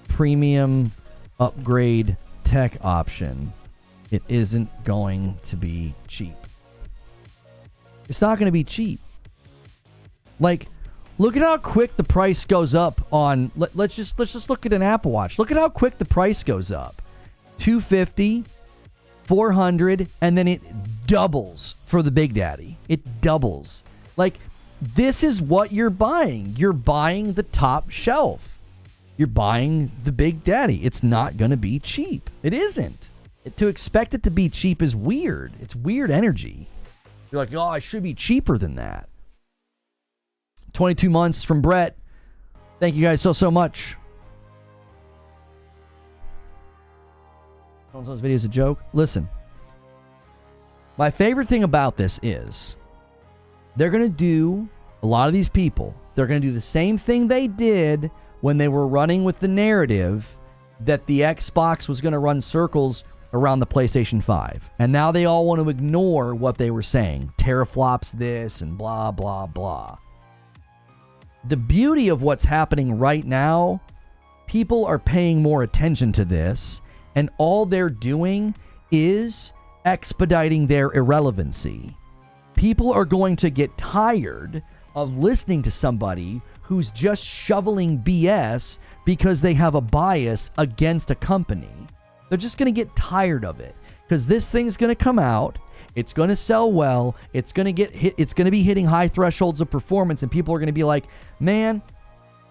premium upgrade tech option. It isn't going to be cheap. It's not going to be cheap. Like, look at how quick the price goes up on. Let's just look at an Apple Watch. Look at how quick the price goes up. $250, $400, and then it doubles for the Big Daddy. It doubles. Like, this is what you're buying. You're buying the top shelf. You're buying the Big Daddy. It's not going to be cheap. It isn't. To expect it to be cheap is weird. It's weird energy. You're like, oh, I should be cheaper than that. 22 months from Brett. Thank you guys so much. Those videos a joke. Listen, my favorite thing about this is they're going to do, a lot of these people, they're going to do the same thing they did when they were running with the narrative that the Xbox was going to run circles around the PlayStation 5. And now they all want to ignore what they were saying. Teraflops this and blah, blah, blah. The beauty of what's happening right now, people are paying more attention to this, and all they're doing is expediting their irrelevancy. people are going to get tired of listening to somebody who's just shoveling BS because they have a bias against a company. They're just going to get tired of it because this thing's going to come out. It's going to sell well. It's going to get hit. It's going to be hitting high thresholds of performance, and people are going to be like, man,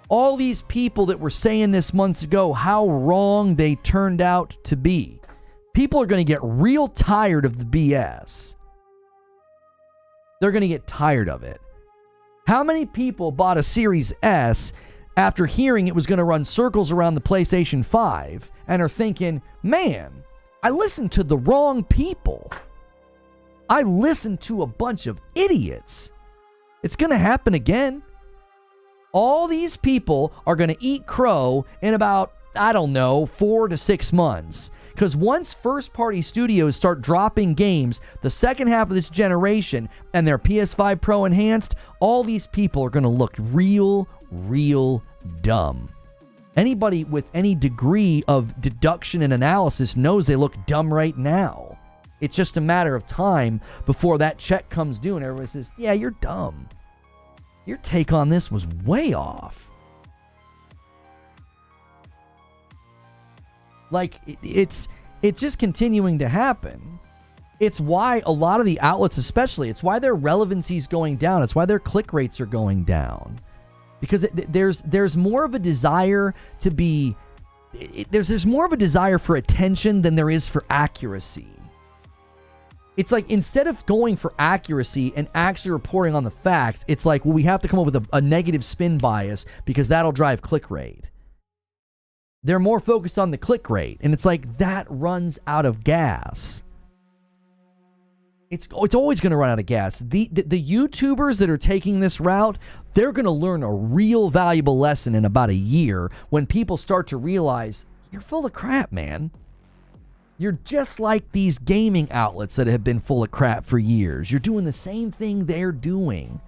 all these people that were saying this months ago, how wrong they turned out to be. People are going to get real tired of the BS. They're going to get tired of it. How many people bought a Series S after hearing it was going to run circles around the PlayStation 5 and are thinking, man, I listened to the wrong people. I listened to a bunch of idiots. It's going to happen again. All these people are going to eat crow in about, I don't know, 4 to 6 months. Because once first-party studios start dropping games the second half of this generation and they're PS5 Pro enhanced, all these people are going to look real dumb. Anybody with any degree of deduction and analysis knows they look dumb right now. It's just a matter of time before that check comes due and everybody says, yeah, you're dumb. Your take on this was way off. Like, it's just continuing to happen. It's why a lot of the outlets, especially, it's why their relevancy is going down. It's why their click rates are going down. Because there's more of a desire to be... There's more of a desire for attention than there is for accuracy. It's like, instead of going for accuracy and actually reporting on the facts, it's like, well, we have to come up with a negative spin bias because that'll drive click rate. They're more focused on the click rate, and it's like, that runs out of gas. It's always going to run out of gas. The YouTubers that are taking this route, they're going to learn a real valuable lesson in about a year when people start to realize, you're full of crap, man. You're just like these gaming outlets that have been full of crap for years. You're doing the same thing they're doing.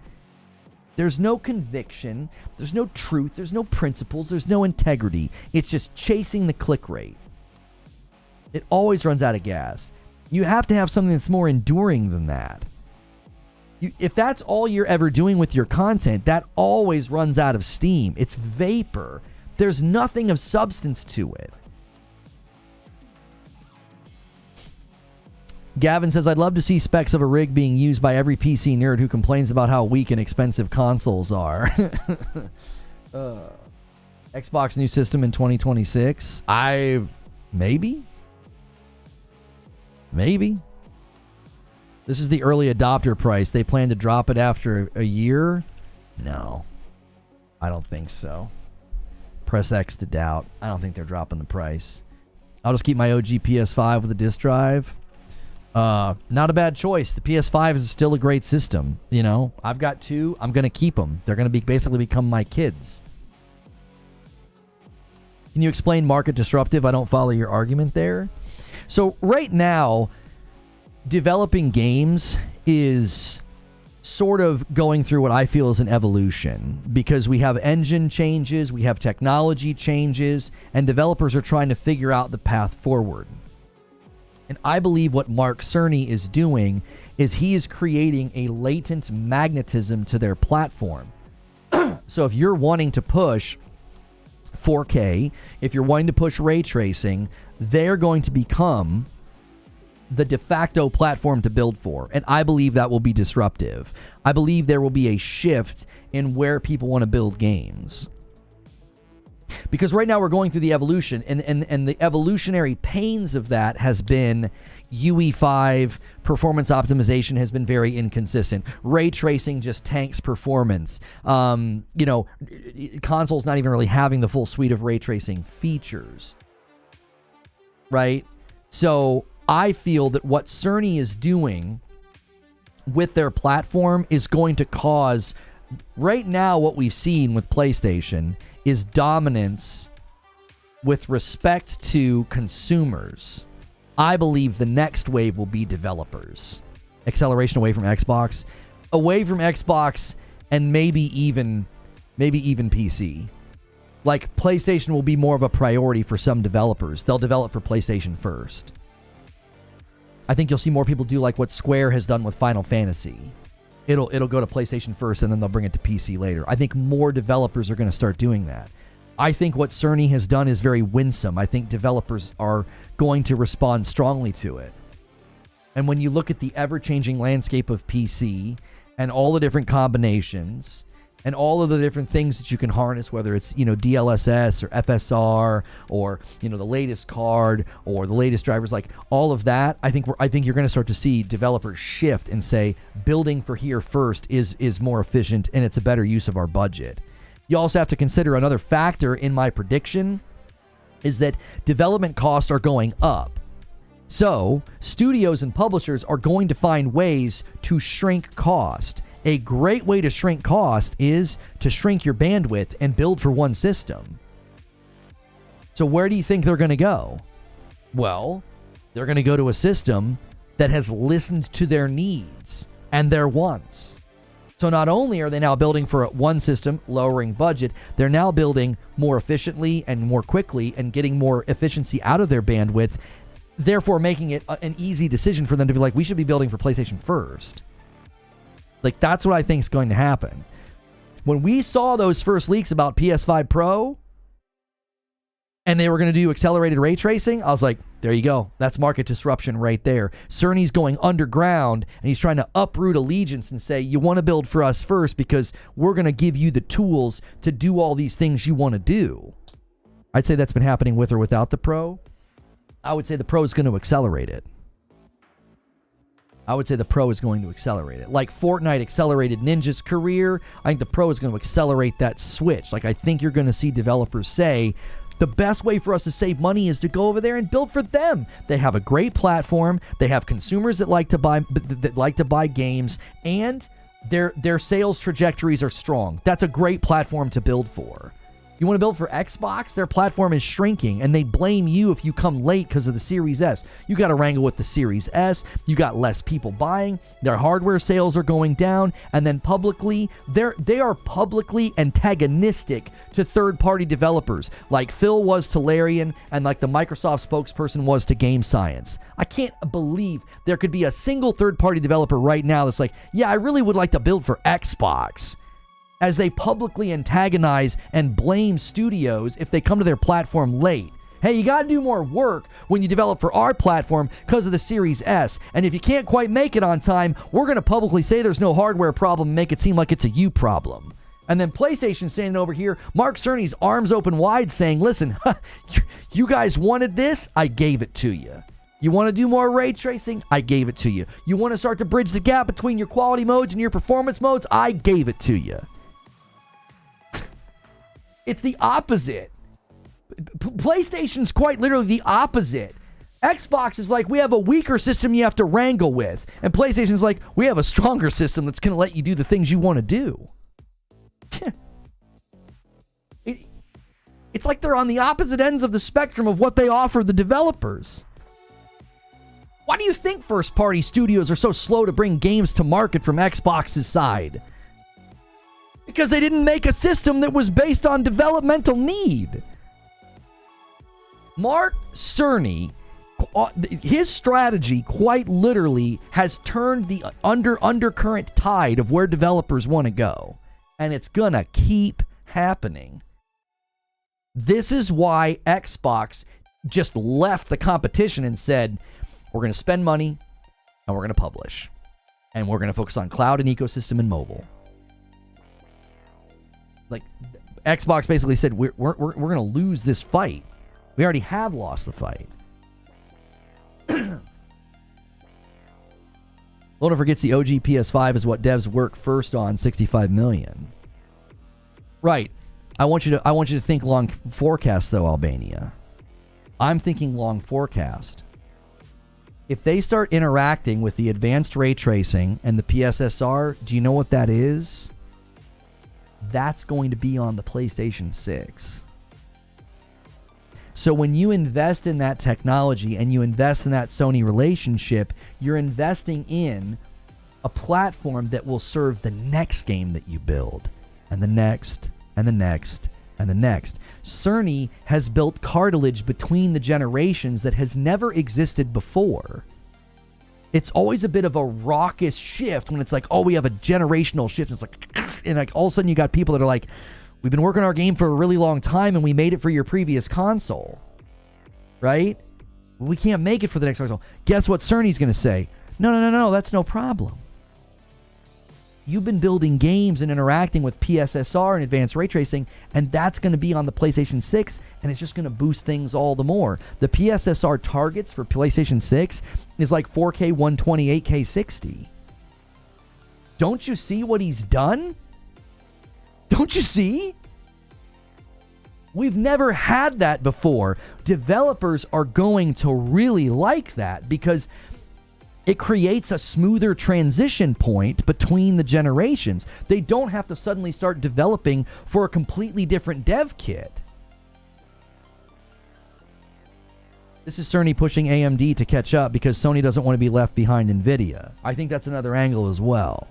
There's no conviction, there's no truth, there's no principles, there's no integrity. It's just chasing the click rate. It always runs out of gas. You have to have something that's more enduring than that. If that's all you're ever doing with your content, that always runs out of steam. It's vapor. There's nothing of substance to it. Gavin says, I'd love to see specs of a rig being used by every PC nerd who complains about how weak and expensive consoles are. Xbox new system in 2026. Maybe. This is the early adopter price. They plan to drop it after a year? No. I don't think so. Press X to doubt. I don't think they're dropping the price. I'll just keep my OG PS5 with a disk drive. Not a bad choice. The PS5 is still a great system. You know, I've got 2. I'm going to keep them. They're going to basically become my kids. Can you explain market disruptive? I don't follow your argument there. So right now, developing games is sort of going through what I feel is an evolution, because we have engine changes, we have technology changes, and developers are trying to figure out the path forward. And I believe what Mark Cerny is doing is he is creating a latent magnetism to their platform. So if you're wanting to push 4K, if you're wanting to push ray tracing, they're going to become the de facto platform to build for. And I believe that will be disruptive. I believe there will be a shift in where people want to build games. Because right now we're going through the evolution, and the evolutionary pains of that has been UE5 performance optimization has been very inconsistent. Ray tracing just tanks performance. Consoles not even really having the full suite of ray tracing features. Right? So I feel that what Cerny is doing with their platform is going to cause, right now what we've seen with PlayStation is dominance with respect to consumers. I believe the next wave will be developers. Acceleration away from Xbox, and maybe even PC. Like, PlayStation will be more of a priority for some developers. They'll develop for PlayStation first. I think you'll see more people do like what Square has done with Final Fantasy. It'll go to PlayStation first, and then they'll bring it to PC later. I think more developers are going to start doing that. I think what Cerny has done is very winsome. I think developers are going to respond strongly to it. And when you look at the ever-changing landscape of PC and all the different combinations and all of the different things that you can harness, whether it's, DLSS or FSR or, the latest card or the latest drivers, like all of that, I think you're going to start to see developers shift and say building for here first is more efficient and it's a better use of our budget. You also have to consider another factor in my prediction is that development costs are going up. So studios and publishers are going to find ways to shrink cost. A great way to shrink cost is to shrink your bandwidth and build for one system. So where do you think they're going to go? Well, they're going to go to a system that has listened to their needs and their wants. So not only are they now building for one system, lowering budget, they're now building more efficiently and more quickly and getting more efficiency out of their bandwidth, therefore making it an easy decision for them to be like, we should be building for PlayStation first. Like, that's what I think is going to happen. When we saw those first leaks about PS5 Pro and they were going to do accelerated ray tracing, I was like, there you go. That's market disruption right there. Cerny's going underground and he's trying to uproot allegiance and say, you want to build for us first because we're going to give you the tools to do all these things you want to do. I'd say that's been happening with or without the Pro. I would say the Pro is going to accelerate it. I would say the Pro is going to accelerate it. Like Fortnite accelerated Ninja's career, I think the Pro is going to accelerate that switch. Like, I think you're going to see developers say, the best way for us to save money is to go over there and build for them. They have a great platform. They have consumers that like to buy games, and their sales trajectories are strong. That's a great platform to build for. You want to build for Xbox? Their platform is shrinking, and they blame you if you come late because of the Series S. You got to wrangle with the Series S. You got less people buying. Their hardware sales are going down, and then publicly, they are publicly antagonistic to third-party developers, like Phil was to Larian, and like the Microsoft spokesperson was to Game Science. I can't believe there could be a single third-party developer right now that's like, yeah, I really would like to build for Xbox, as they publicly antagonize and blame studios if they come to their platform late. Hey, you got to do more work when you develop for our platform because of the Series S. And if you can't quite make it on time, we're going to publicly say there's no hardware problem and make it seem like it's a you problem. And then PlayStation standing over here, Mark Cerny's arms open wide saying, listen, you guys wanted this? I gave it to you. You want to do more ray tracing? I gave it to you. You want to start to bridge the gap between your quality modes and your performance modes? I gave it to you. It's the opposite. PlayStation's quite literally the opposite. Xbox is like, we have a weaker system you have to wrangle with. And PlayStation's like, we have a stronger system that's going to let you do the things you want to do. It's like they're on the opposite ends of the spectrum of what they offer the developers. Why do you think first-party studios are so slow to bring games to market from Xbox's side? Because they didn't make a system that was based on developmental need. Mark Cerny, his strategy quite literally has turned the undercurrent tide of where developers want to go. And it's going to keep happening. This is why Xbox just left the competition and said, we're going to spend money and we're going to publish. And we're going to focus on cloud and ecosystem and mobile. Like, Xbox basically said, we're going to lose this fight. We already have lost the fight. Lona forgets the OG PS5 is what devs work first on, 65 million. Right. I want you to think long forecast, though, Albania. I'm thinking long forecast. If they start interacting with the advanced ray tracing and the PSSR, do you know what that is? That's going to be on the PlayStation 6. So when you invest in that technology and you invest in that Sony relationship, you're investing in a platform that will serve the next game that you build, and the next, and the next, and the next. Cerny has built cartilage between the generations that has never existed before. It's always a bit of a raucous shift when it's like, oh, we have a generational shift. It's like, and like all of a sudden you got people that are like, we've been working on our game for a really long time and we made it for your previous console, right? We can't make it for the next console. Guess what Cerny's going to say? No, that's no problem. You've been building games and interacting with PSSR and advanced ray tracing, and that's going to be on the PlayStation 6, and it's just going to boost things all the more. The PSSR targets for PlayStation 6 is like 4K 120, 8K 60. Don't you see what he's done? Don't you see? We've never had that before. Developers are going to really like that because it creates a smoother transition point between the generations. They don't have to suddenly start developing for a completely different dev kit. This is Cerny pushing AMD to catch up because Sony doesn't want to be left behind NVIDIA. I think that's another angle as well.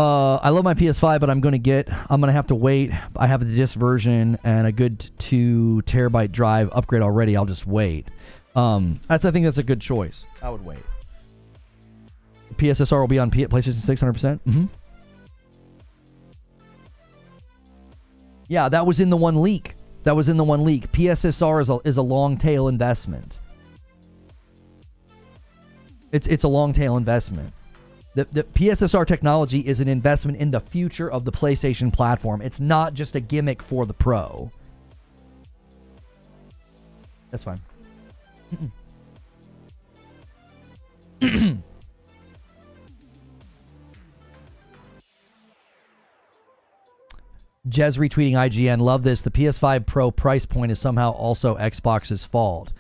I love my PS5, but I'm going to have to wait. I have the disc version and a good 2 terabyte drive upgrade already. I'll just wait. I think that's a good choice. I would wait. PSSR will be on PlayStation 6 100%. Mm-hmm. Yeah, that was in the one leak. PSSR is a long tail investment. It's a long tail investment. The PSSR technology is an investment in the future of the PlayStation platform. It's not just a gimmick for the Pro. That's fine. Jez retweeting IGN. Love this. The PS5 Pro price point is somehow also Xbox's fault.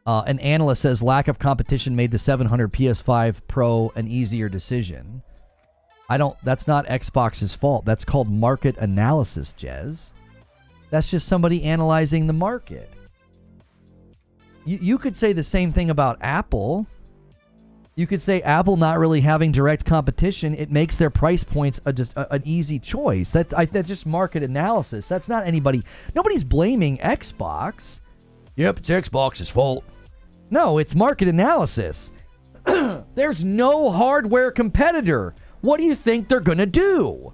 An analyst says lack of competition made the 700 PS5 Pro an easier decision. That's not Xbox's fault. That's called market analysis, Jez. That's just somebody analyzing the market. You could say the same thing about Apple. You could say Apple not really having direct competition, it makes their price points just an easy choice. That's just market analysis. That's not anybody. Nobody's blaming Xbox. Yep, it's Xbox's fault. No, it's market analysis. There's no hardware competitor. What do you think they're going to do?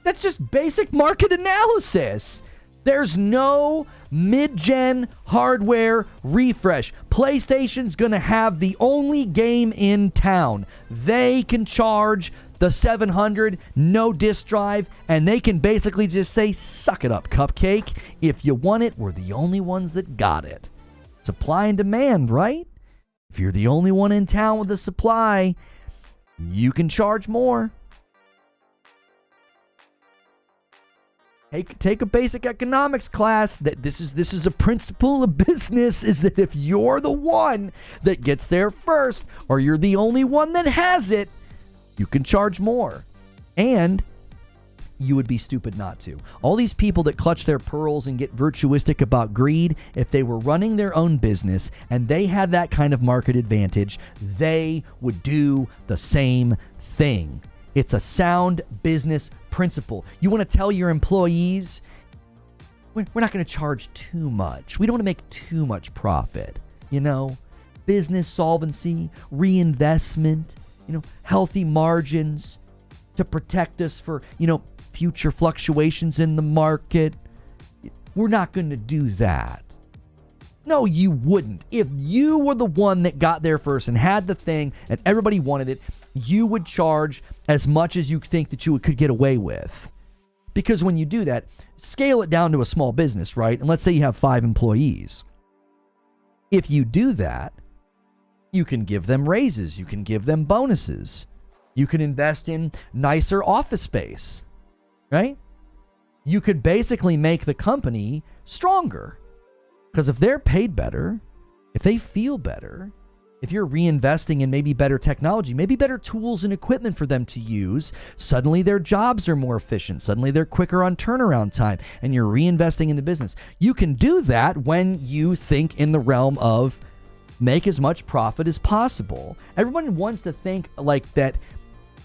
That's just basic market analysis. There's no mid-gen hardware refresh. PlayStation's going to have the only game in town. They can charge the 700, no disk drive, and they can basically just say, suck it up, Cupcake. If you want it, we're the only ones that got it. Supply and demand, right? If you're the only one in town with the supply, you can charge more. Take a basic economics class. That this is a principle of business, is that if you're the one that gets there first, or you're the only one that has it, you can charge more. And you would be stupid not to. All these people that clutch their pearls and get virtuistic about greed, if they were running their own business and they had that kind of market advantage, they would do the same thing. It's a sound business principle. You want to tell your employees, we're not going to charge too much. We don't want to make too much profit. Business solvency, reinvestment, healthy margins to protect us for, future fluctuations in the market. We're not going to do that. No, you wouldn't. If you were the one that got there first and had the thing and everybody wanted it, you would charge as much as you think that you could get away with. Because when you do that, scale it down to a small business, right? And let's say you have 5 employees. If you do that, you can give them raises. You can give them bonuses. You can invest in nicer office space, right? You could basically make the company stronger. Because if they're paid better, if they feel better, if you're reinvesting in maybe better technology, maybe better tools and equipment for them to use, suddenly their jobs are more efficient. Suddenly they're quicker on turnaround time, and you're reinvesting in the business. You can do that when you think in the realm of make as much profit as possible. Everyone wants to think like that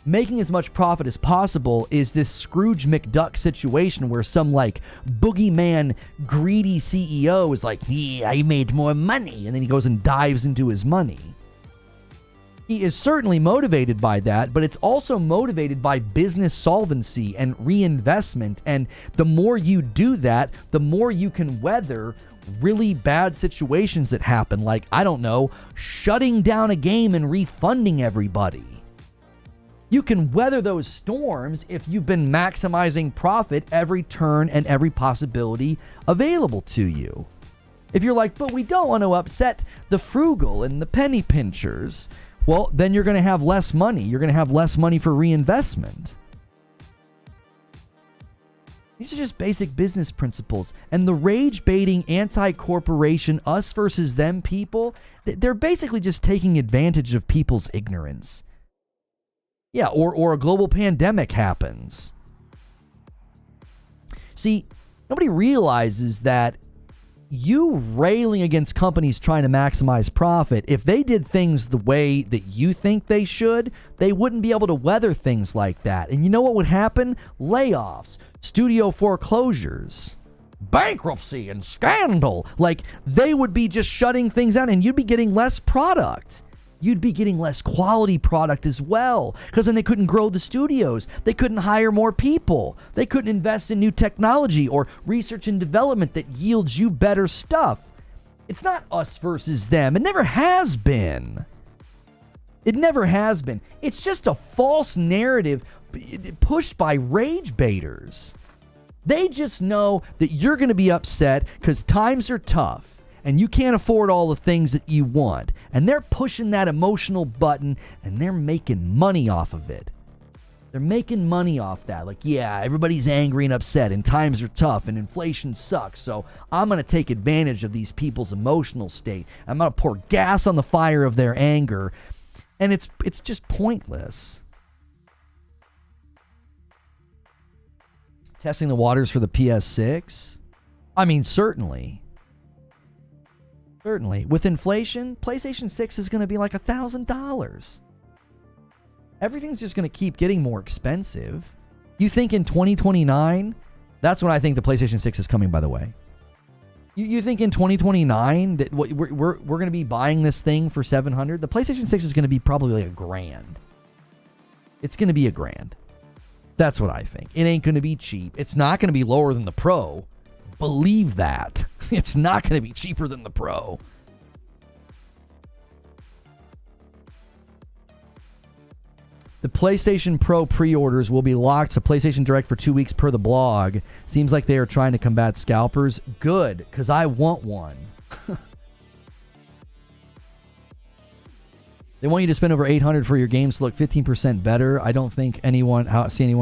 making as much profit as possible is this Scrooge McDuck situation where some like boogeyman greedy CEO is like, yeah, I made more money. And then he goes and dives into his money. He is certainly motivated by that, but it's also motivated by business solvency and reinvestment. And the more you do that, the more you can weather really bad situations that happen. Like, I don't know, shutting down a game and refunding everybody. You can weather those storms if you've been maximizing profit every turn and every possibility available to you. If you're like, but we don't want to upset the frugal and the penny pinchers, well, then you're going to have less money. You're going to have less money for reinvestment. These are just basic business principles. And the rage-baiting, anti-corporation, us versus them people, they're basically just taking advantage of people's ignorance. Yeah, or a global pandemic happens. See, nobody realizes that you railing against companies trying to maximize profit, if they did things the way that you think they should, they wouldn't be able to weather things like that. And you know what would happen? Layoffs, studio foreclosures, bankruptcy, and scandal. Like, they would be just shutting things down, and you'd be getting less product. You'd be getting less quality product as well, because then they couldn't grow the studios. They couldn't hire more people. They couldn't invest in new technology or research and development that yields you better stuff. It's not us versus them. It never has been. It never has been. It's just a false narrative pushed by rage baiters. They just know that you're going to be upset because times are tough. And you can't afford all the things that you want. And they're pushing that emotional button, and they're making money off of it. They're making money off that. Like, yeah, everybody's angry and upset, and times are tough, and inflation sucks. So I'm going to take advantage of these people's emotional state. I'm going to pour gas on the fire of their anger. And it's just pointless. Testing the waters for the PS6? I mean, certainly. Certainly. With inflation, PlayStation 6 is going to be like $1,000. Everything's just going to keep getting more expensive. You think in 2029, that's when I think the PlayStation 6 is coming, by the way. You think in 2029 that we're going to be buying this thing for $700? The PlayStation 6 is going to be probably like $1,000. It's going to be $1,000. That's what I think. It ain't going to be cheap. It's not going to be lower than the Pro. Believe that. It's not going to be cheaper than the Pro. The PlayStation Pro pre-orders will be locked to PlayStation Direct for 2 weeks per the blog. Seems like they are trying to combat scalpers. Good, because I want one. They want you to spend over $800 for your games to look 15% better. I don't think anyone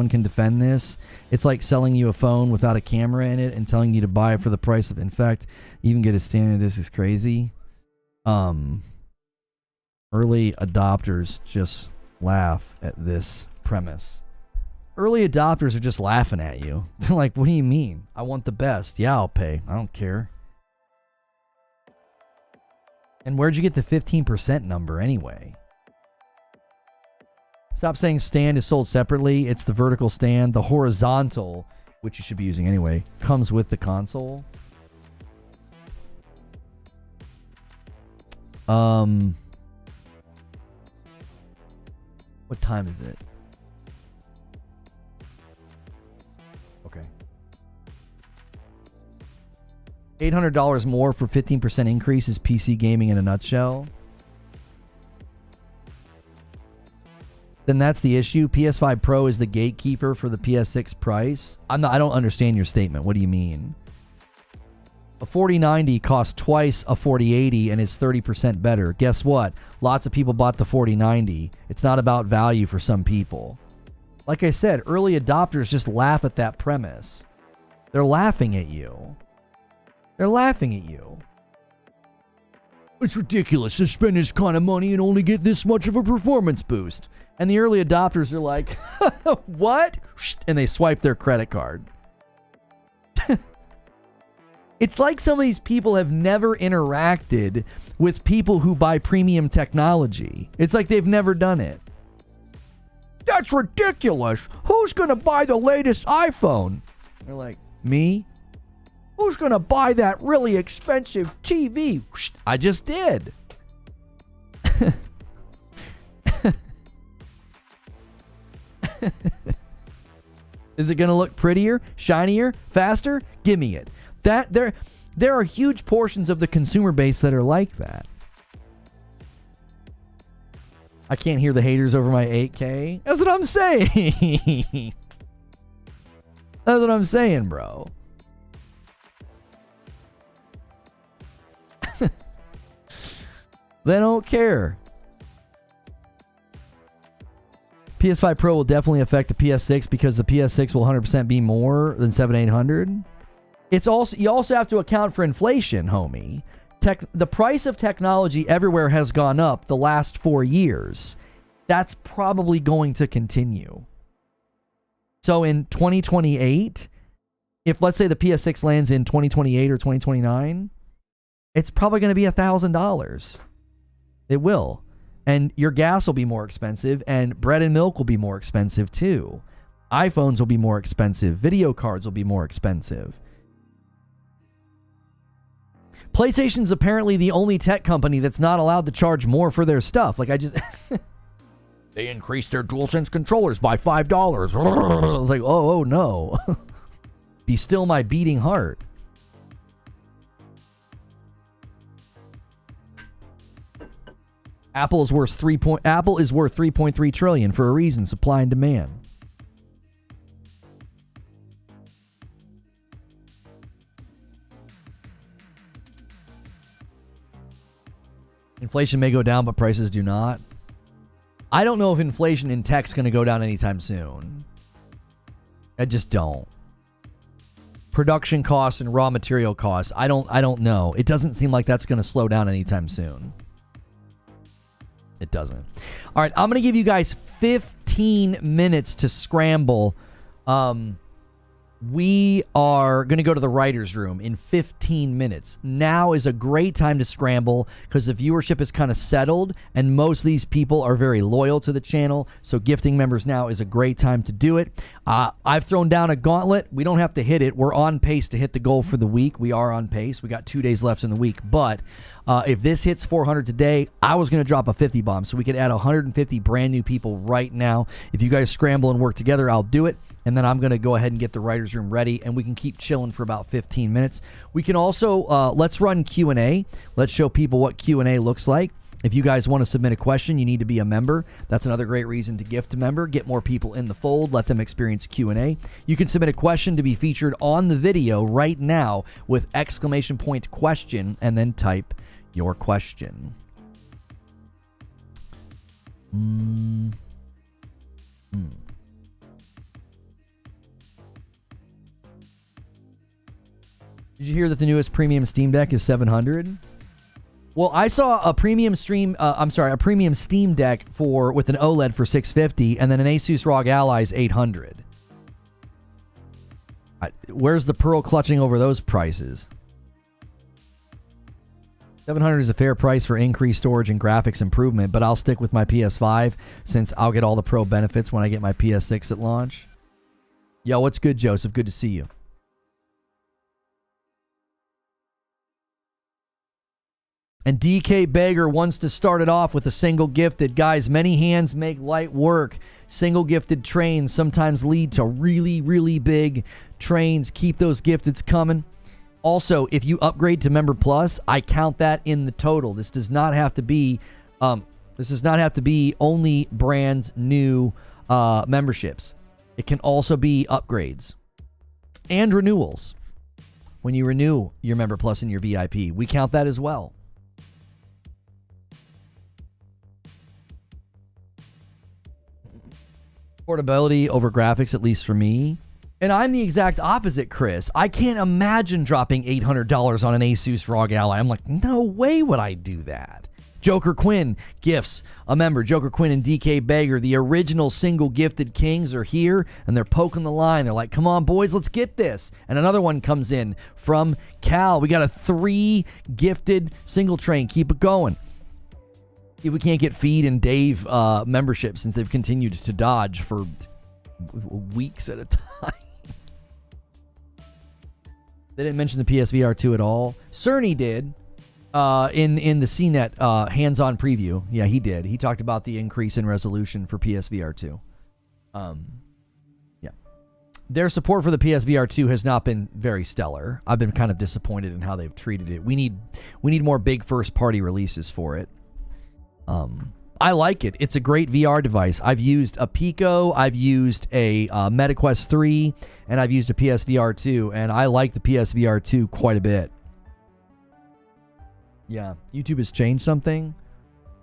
can defend this. It's like selling you a phone without a camera in it and telling you to buy it for the price of. In fact, even get a standard. This is crazy. Early adopters just laugh at this premise. Early adopters are just laughing at you. They're like, "What do you mean? I want the best. Yeah, I'll pay. I don't care." And where'd you get the 15% number anyway? Stop saying stand is sold separately. It's the vertical stand. The horizontal, which you should be using anyway, comes with the console. What time is it? Okay. $800 more for 15% increase is PC gaming in a nutshell. Then that's the issue. PS5 Pro is the gatekeeper for the PS6 price. I don't understand your statement. What do you mean? A 4090 costs twice a 4080 and is 30% better. Guess what? Lots of people bought the 4090. It's not about value for some people. Like I said, early adopters just laugh at that premise. They're laughing at you. They're laughing at you. It's ridiculous to spend this kind of money and only get this much of a performance boost. And the early adopters are like, what? And they swipe their credit card. It's like some of these people have never interacted with people who buy premium technology. It's like they've never done it. That's ridiculous. Who's going to buy the latest iPhone? They're like, me? Who's going to buy that really expensive TV? I just did. Is it going to look prettier, shinier, faster? Give me it. There are huge portions of the consumer base that are like that. I can't hear the haters over my 8K. That's what I'm saying. That's what I'm saying, bro. They don't care. PS5 Pro will definitely affect the PS6 because the PS6 will 100% be more than 7800. It's also, you also have to account for inflation, homie. The price of technology everywhere has gone up the last 4 years. That's probably going to continue. So in 2028, if let's say the PS6 lands in 2028 or 2029, it's probably going to be $1,000. It will. And your gas will be more expensive, and bread and milk will be more expensive too. iPhones will be more expensive. Video cards will be more expensive. PlayStation's apparently the only tech company that's not allowed to charge more for their stuff. Like, I just... They increased their DualSense controllers by $5. I was like, oh no. Be still my beating heart. Apple is worth 3.3 trillion for a reason, supply and demand. Inflation may go down, but prices do not. I don't know if inflation in tech's going to go down anytime soon. I just don't. Production costs and raw material costs, I don't know. It doesn't seem like that's going to slow down anytime soon. It doesn't. All right, I'm going to give you guys 15 minutes to scramble. We are going to go to the writer's room in 15 minutes. Now is a great time to scramble because the viewership is kind of settled and most of these people are very loyal to the channel. So gifting members now is a great time to do it. I've thrown down a gauntlet. We don't have to hit it. We're on pace to hit the goal for the week. We are on pace. We got 2 days left in the week. But if this hits 400 today, I was going to drop a 50 bomb. So we could add 150 brand new people right now. If you guys scramble and work together, I'll do it. And then I'm going to go ahead and get the writer's room ready, and we can keep chilling for about 15 minutes. We can also, let's run Q&A. Let's show people what Q&A looks like. If you guys want to submit a question, you need to be a member. That's another great reason to gift a member. Get more people in the fold. Let them experience Q&A. You can submit a question to be featured on the video right now with exclamation point question, and then type your question. Did you hear that the newest premium Steam Deck is $700? Well, I saw a premium Steam Deck with an OLED for $650, and then an Asus ROG Ally's $800. Where's the pearl clutching over those prices? $700 is a fair price for increased storage and graphics improvement, but I'll stick with my PS5 since I'll get all the pro benefits when I get my PS6 at launch. Yo, what's good, Joseph? Good to see you. And DK Beggar wants to start it off with a single gifted. Guys, many hands make light work. Single gifted trains sometimes lead to really, really big trains. Keep those gifteds coming. Also, if you upgrade to Member Plus, I count that in the total. This does not have to be only brand new memberships. It can also be upgrades and renewals. When you renew your Member Plus and your VIP, we count that as well. Portability over graphics, at least for me. And I'm the exact opposite, Chris. I can't imagine dropping $800 on an Asus ROG Ally. I'm like, no way would I do that. Joker Quinn gifts a member. Joker Quinn and DK Beggar, the original single gifted kings, are here, and they're poking the line. They're like, come on, boys, let's get this. And another one comes in from Cal. We got a 3 gifted single train. Keep it going. We can't get Feed and Dave membership since they've continued to dodge for weeks at a time. They didn't mention the PSVR 2 at all. Cerny did in the CNET hands-on preview. Yeah, he did. He talked about the increase in resolution for PSVR 2. Yeah. Their support for the PSVR 2 has not been very stellar. I've been kind of disappointed in how they've treated it. We need more big first-party releases for it. I like it. It's a great VR device. I've used a Pico, I've used a MetaQuest 3, and I've used a PSVR 2, and I like the PSVR 2 quite a bit. Yeah, YouTube has changed something.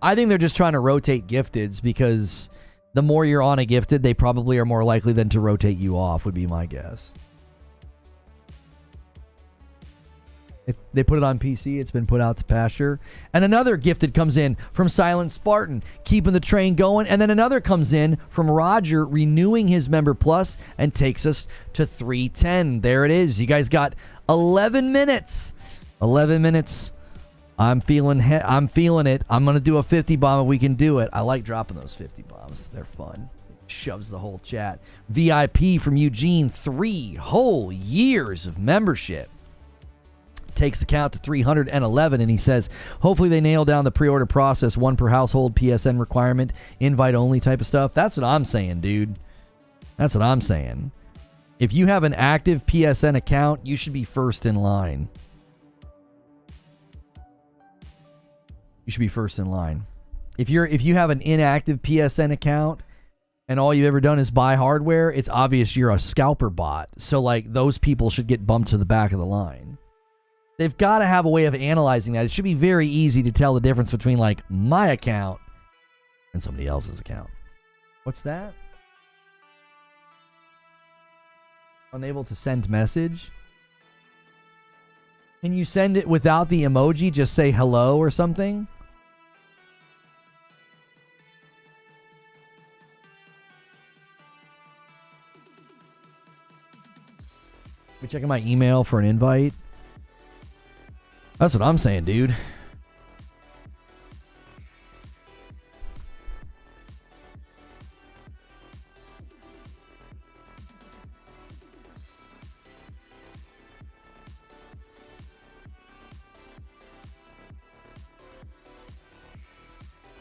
I think they're just trying to rotate gifteds because the more you're on a gifted, they probably are more likely than to rotate you off, would be my guess. They put it on PC. It's been put out to pasture. And another gifted comes in from Silent Spartan, keeping the train going. And then another comes in from Roger, renewing his Member Plus, and takes us to 310. There it is. You guys got 11 minutes. 11 minutes. I'm feeling it. I'm going to do a 50 bomb if we can do it. I like dropping those 50 bombs. They're fun. It shoves the whole chat. VIP from Eugene, 3 whole years of membership. Takes the count to 311, and he says, hopefully they nail down the pre-order process, 1 per household, PSN requirement, invite only type of stuff. That's what I'm saying, dude. That's what I'm saying. If you have an active PSN account, you should be first in line. You should be first in line. If you have an inactive PSN account and all you've ever done is buy hardware, it's obvious you're a scalper bot. So like those people should get bumped to the back of the line. They've got to have a way of analyzing that. It should be very easy to tell the difference between like my account and somebody else's account. What's that? Unable to send message? Can you send it without the emoji? Just say hello or something? Be checking my email for an invite. That's what I'm saying, dude.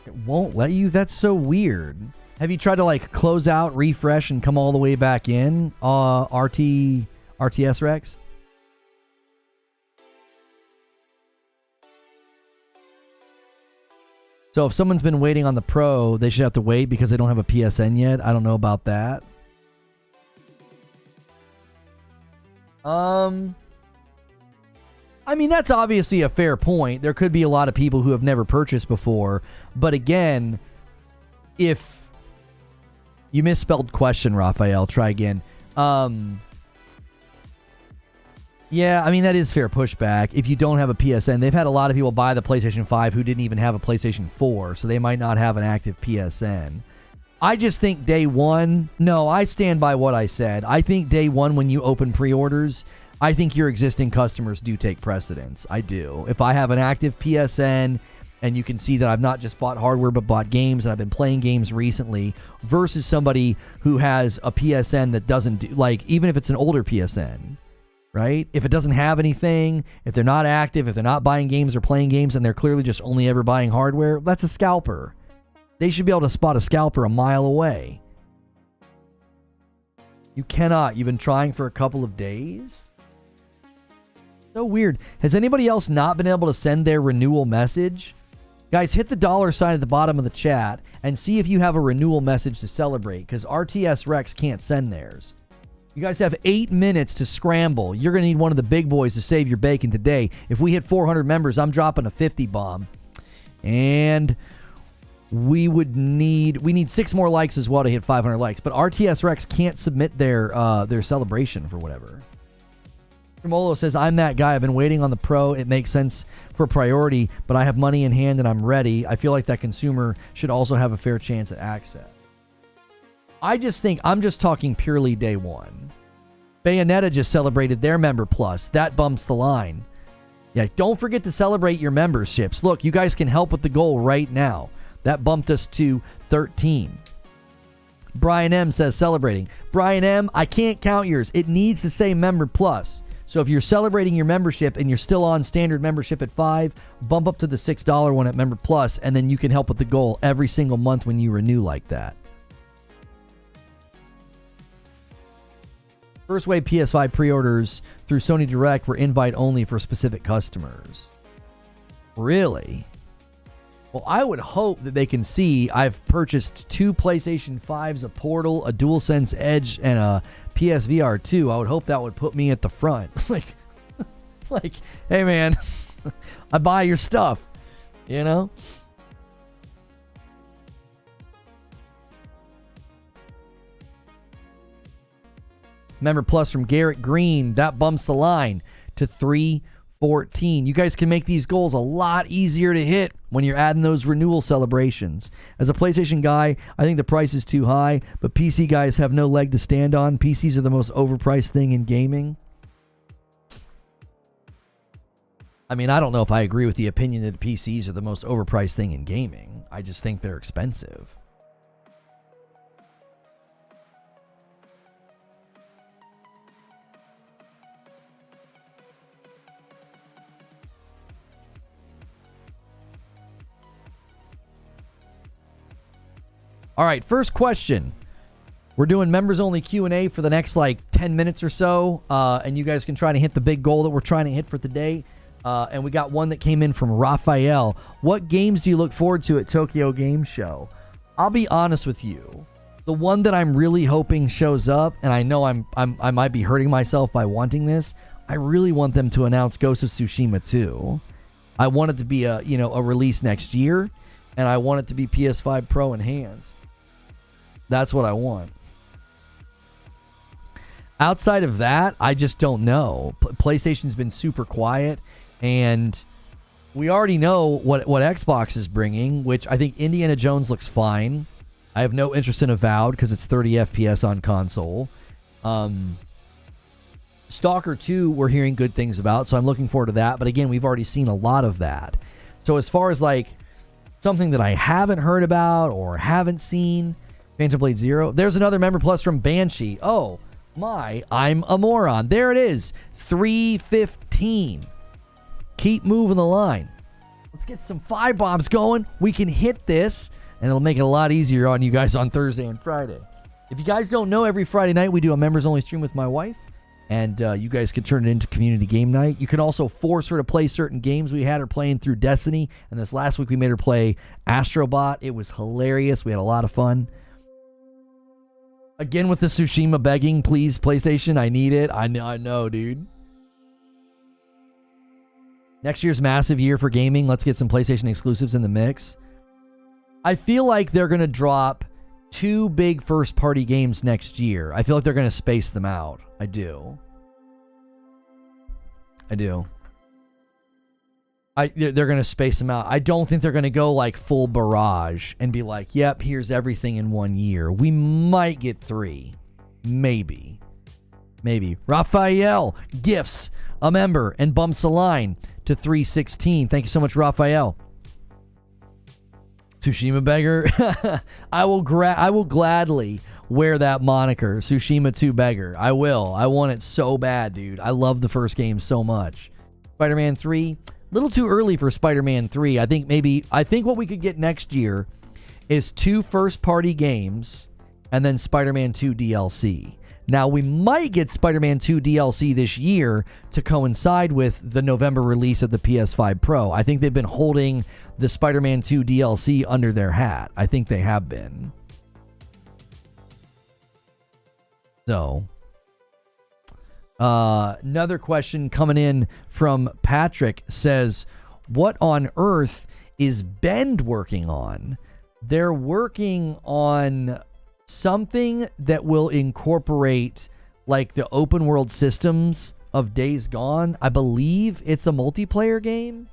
It won't let you? That's so weird. Have you tried to like close out, refresh, and come all the way back in? RTS Rex? So if someone's been waiting on the Pro, they should have to wait because they don't have a PSN yet. I don't know about that. I mean, that's obviously a fair point. There could be a lot of people who have never purchased before. But again, if you misspelled question, Raphael, try again. Yeah, I mean, that is fair pushback. If you don't have a PSN, they've had a lot of people buy the PlayStation 5 who didn't even have a PlayStation 4, so they might not have an active PSN. I just think day one, no, I stand by what I said. I think day one when you open pre-orders, I think your existing customers do take precedence. I do. If I have an active PSN and you can see that I've not just bought hardware but bought games and I've been playing games recently versus somebody who has a PSN that doesn't do, like, even if it's an older PSN, right? If it doesn't have anything, if they're not active, if they're not buying games or playing games, and they're clearly just only ever buying hardware, that's a scalper. They should be able to spot a scalper a mile away. You cannot. You've been trying for a couple of days? So weird. Has anybody else not been able to send their renewal message? Guys, hit the $ at the bottom of the chat and see if you have a renewal message to celebrate, because RTS Rex can't send theirs. You guys have 8 minutes to scramble. You're going to need one of the big boys to save your bacon today. If we hit 400 members, I'm dropping a 50 bomb. And we need 6 more likes as well to hit 500 likes. But RTS Rex can't submit their celebration for whatever. Tremolo says, I'm that guy. I've been waiting on the Pro. It makes sense for priority, but I have money in hand and I'm ready. I feel like that consumer should also have a fair chance at access. I just think I'm just talking purely day one. Bayonetta just celebrated their Member Plus. That bumps the line. Yeah, don't forget to celebrate your memberships. Look, you guys can help with the goal right now. That bumped us to 13. Brian M says celebrating. Brian M, I can't count yours. It needs to say member plus. So if you're celebrating your membership and you're still on standard membership at $5, bump up to the $6 one at member plus, and then you can help with the goal every single month when you renew like that. First wave PS5 pre-orders through Sony Direct were invite only for specific customers. Really? Well, I would hope that they can see I've purchased 2 PlayStation 5s, a Portal, a DualSense Edge, and a PSVR 2. I would hope that would put me at the front. like, hey man, I buy your stuff, you know? Member Plus from Garrett Green, that bumps the line to 314. You guys can make these goals a lot easier to hit when you're adding those renewal celebrations. As a PlayStation guy, I think the price is too high, but PC guys have no leg to stand on. PCs are the most overpriced thing in gaming. I mean, I don't know if I agree with the opinion that PCs are the most overpriced thing in gaming. I just think they're expensive. All right, first question. We're doing members only Q&A for the next 10 minutes or so, and you guys can try to hit the big goal that we're trying to hit for today. And we got one that came in from Raphael. What games do you look forward to at Tokyo Game Show? I'll be honest with you. The one that I'm really hoping shows up, and I know I might be hurting myself by wanting this, I really want them to announce Ghost of Tsushima 2. I want it to be a release next year, and I want it to be PS5 Pro enhanced. That's what I want. Outside of that, I just don't know. PlayStation's been super quiet, and we already know what Xbox is bringing, which I think Indiana Jones looks fine. I have no interest in Avowed because it's 30 FPS on console. Stalker 2, we're hearing good things about, so I'm looking forward to that. But again, we've already seen a lot of that. So as far as something that I haven't heard about or haven't seen, Phantom Blade Zero. There's another member plus from Banshee. Oh my, I'm a moron. There it is. 315. Keep moving the line. Let's get some 5 bombs going. We can hit this, and it'll make it a lot easier on you guys on Thursday and Friday. If you guys don't know, every Friday night we do a members only stream with my wife, and you guys can turn it into community game night. You can also force her to play certain games. We had her playing through Destiny, and this last week we made her play Astrobot. It was hilarious. We had a lot of fun. Again with the Tsushima begging, please, PlayStation, I need it. I know, dude. Next year's massive year for gaming. Let's get some PlayStation exclusives in the mix. I feel like they're going to drop 2 big first-party games next year. I feel like they're going to space them out. I do. They're going to space them out. I don't think they're going to go full barrage and be like, yep, here's everything in 1 year. We might get 3. Maybe. Raphael gifts a member and bumps the line to 316. Thank you so much, Raphael. Tsushima beggar. I will gladly wear that moniker, Tsushima 2 beggar. I will. I want it so bad, dude. I love the first game so much. Spider-Man 3. Little too early for Spider-Man 3. I think what we could get next year is 2 first-party games and then Spider-Man 2 DLC. Now, we might get Spider-Man 2 DLC this year to coincide with the November release of the PS5 Pro. I think they've been holding the Spider-Man 2 DLC under their hat. I think they have been. So, another question coming in from Patrick says, what on earth is Bend working on? They're working on something that will incorporate the open world systems of Days Gone. I believe it's a multiplayer game.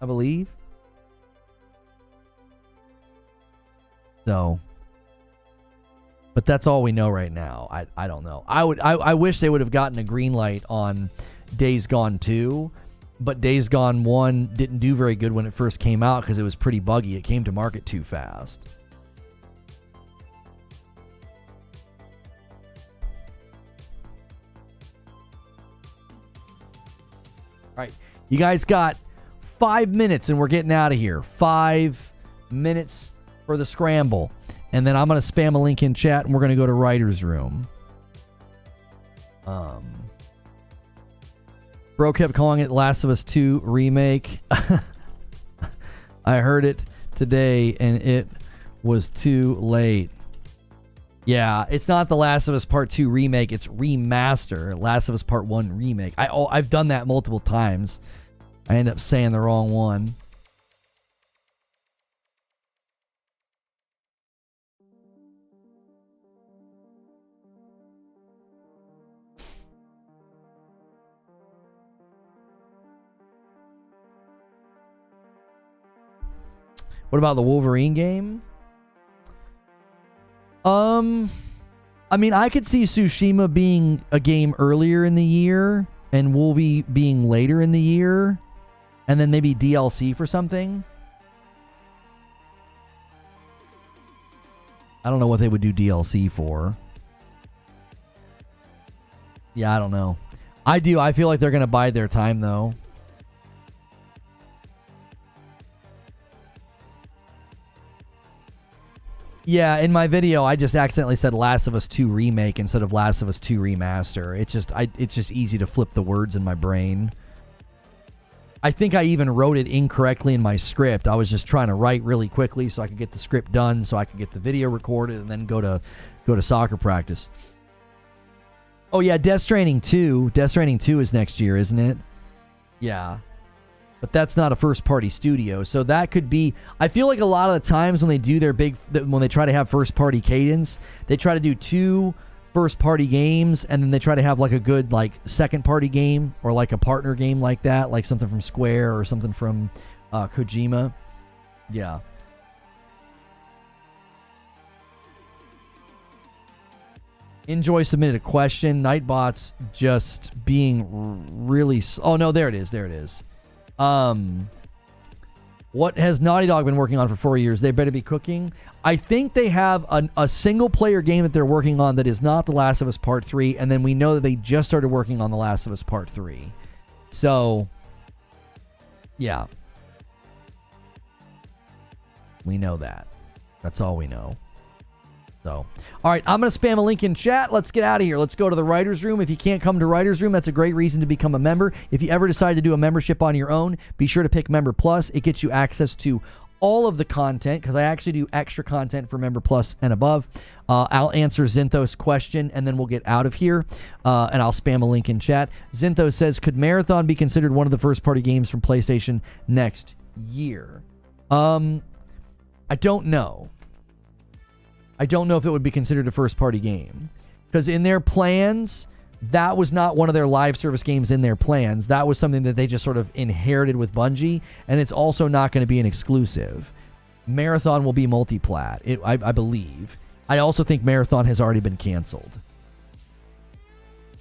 I believe. So, but that's all we know right now. I don't know. I wish they would have gotten a green light on Days Gone 2. But Days Gone 1 didn't do very good when it first came out because it was pretty buggy. It came to market too fast. All right, you guys got 5 minutes and we're getting out of here. 5 minutes for the scramble. And then I'm going to spam a link in chat and we're going to go to Writer's Room. Bro kept calling it Last of Us 2 Remake. I heard it today and it was too late. Yeah, it's not the Last of Us Part 2 Remake. It's remaster. Last of Us Part 1 Remake. I've done that multiple times. I end up saying the wrong one. What about the Wolverine game? I mean, I could see Tsushima being a game earlier in the year and Wolvie being later in the year, and then maybe DLC for something. I don't know what they would do DLC for. Yeah, I don't know. I feel like they're going to bide their time, though. Yeah, in my video, I just accidentally said Last of Us 2 Remake instead of Last of Us 2 Remaster. It's just easy to flip the words in my brain. I think I even wrote it incorrectly in my script. I was just trying to write really quickly so I could get the script done, so I could get the video recorded, and then go to soccer practice. Oh yeah, Death Stranding 2. Death Stranding 2 is next year, isn't it? Yeah. But that's not a first-party studio, so that could be... I feel like a lot of the times when they do their when they try to have first-party cadence, they try to do 2 first-party games, and then they try to have like a good second-party game, or like a partner game like that, like something from Square or something from Kojima. Yeah. Enjoy submitted a question. Nightbot's just being really... Oh, no, there it is. There it is. What has Naughty Dog been working on for 4 years? They better be cooking. I think they have a single-player game that they're working on that is not The Last of Us Part 3, and then we know that they just started working on The Last of Us Part 3. So, yeah. We know that. That's all we know. So, all right, I'm going to spam a link in chat. Let's get out of here. Let's go to the Writer's Room. If you can't come to Writer's Room, that's a great reason to become a member. If you ever decide to do a membership on your own, be sure to pick Member Plus. It gets you access to all of the content, because I actually do extra content for Member Plus and above. I'll answer Zinthos' question, and then we'll get out of here, and I'll spam a link in chat. Zinthos says, could Marathon be considered one of the first-party games from PlayStation next year? I don't know. I don't know if it would be considered a first-party game. Because in their plans, that was not one of their live service games in their plans. That was something that they just sort of inherited with Bungie, and it's also not going to be an exclusive. Marathon will be multi-plat, I believe. I also think Marathon has already been canceled.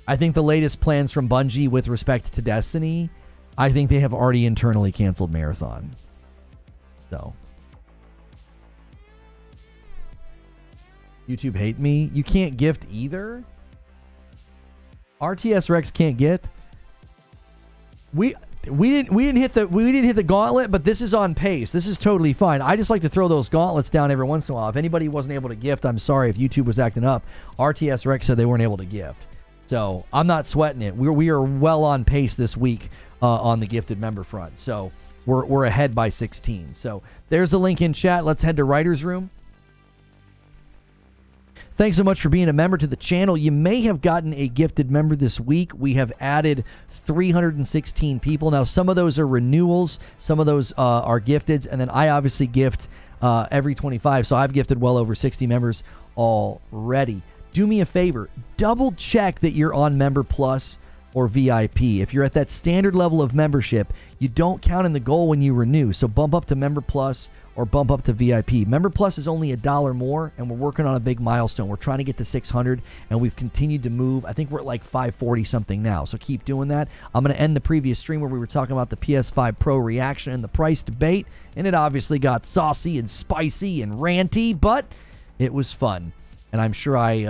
I think the latest plans from Bungie with respect to Destiny, I think they have already internally canceled Marathon. So... YouTube hate me. You can't gift either. RTS Rex can't gift. We didn't hit the gauntlet, but this is on pace. This is totally fine. I just like to throw those gauntlets down every once in a while. If anybody wasn't able to gift, I'm sorry if YouTube was acting up. RTS Rex said they weren't able to gift. So I'm not sweating it. We are well on pace this week on the gifted member front. So we're ahead by 16. So there's the link in chat. Let's head to Writer's Room. Thanks so much for being a member to the channel. You may have gotten a gifted member this week. We have added 316 people. Now, some of those are renewals. Some of those are gifteds. And then I obviously gift every 25. So I've gifted well over 60 members already. Do me a favor. Double check that you're on Member Plus or VIP. If you're at that standard level of membership, you don't count in the goal when you renew. So bump up to Member Plus or bump up to VIP. Member Plus is only $1 more, and we're working on a big milestone. We're trying to get to 600, and we've continued to move. I think we're at like 540 something now, so keep doing that. I'm going to end the previous stream where we were talking about the PS5 Pro reaction and the price debate, and it obviously got saucy and spicy and ranty, but it was fun, and I'm sure I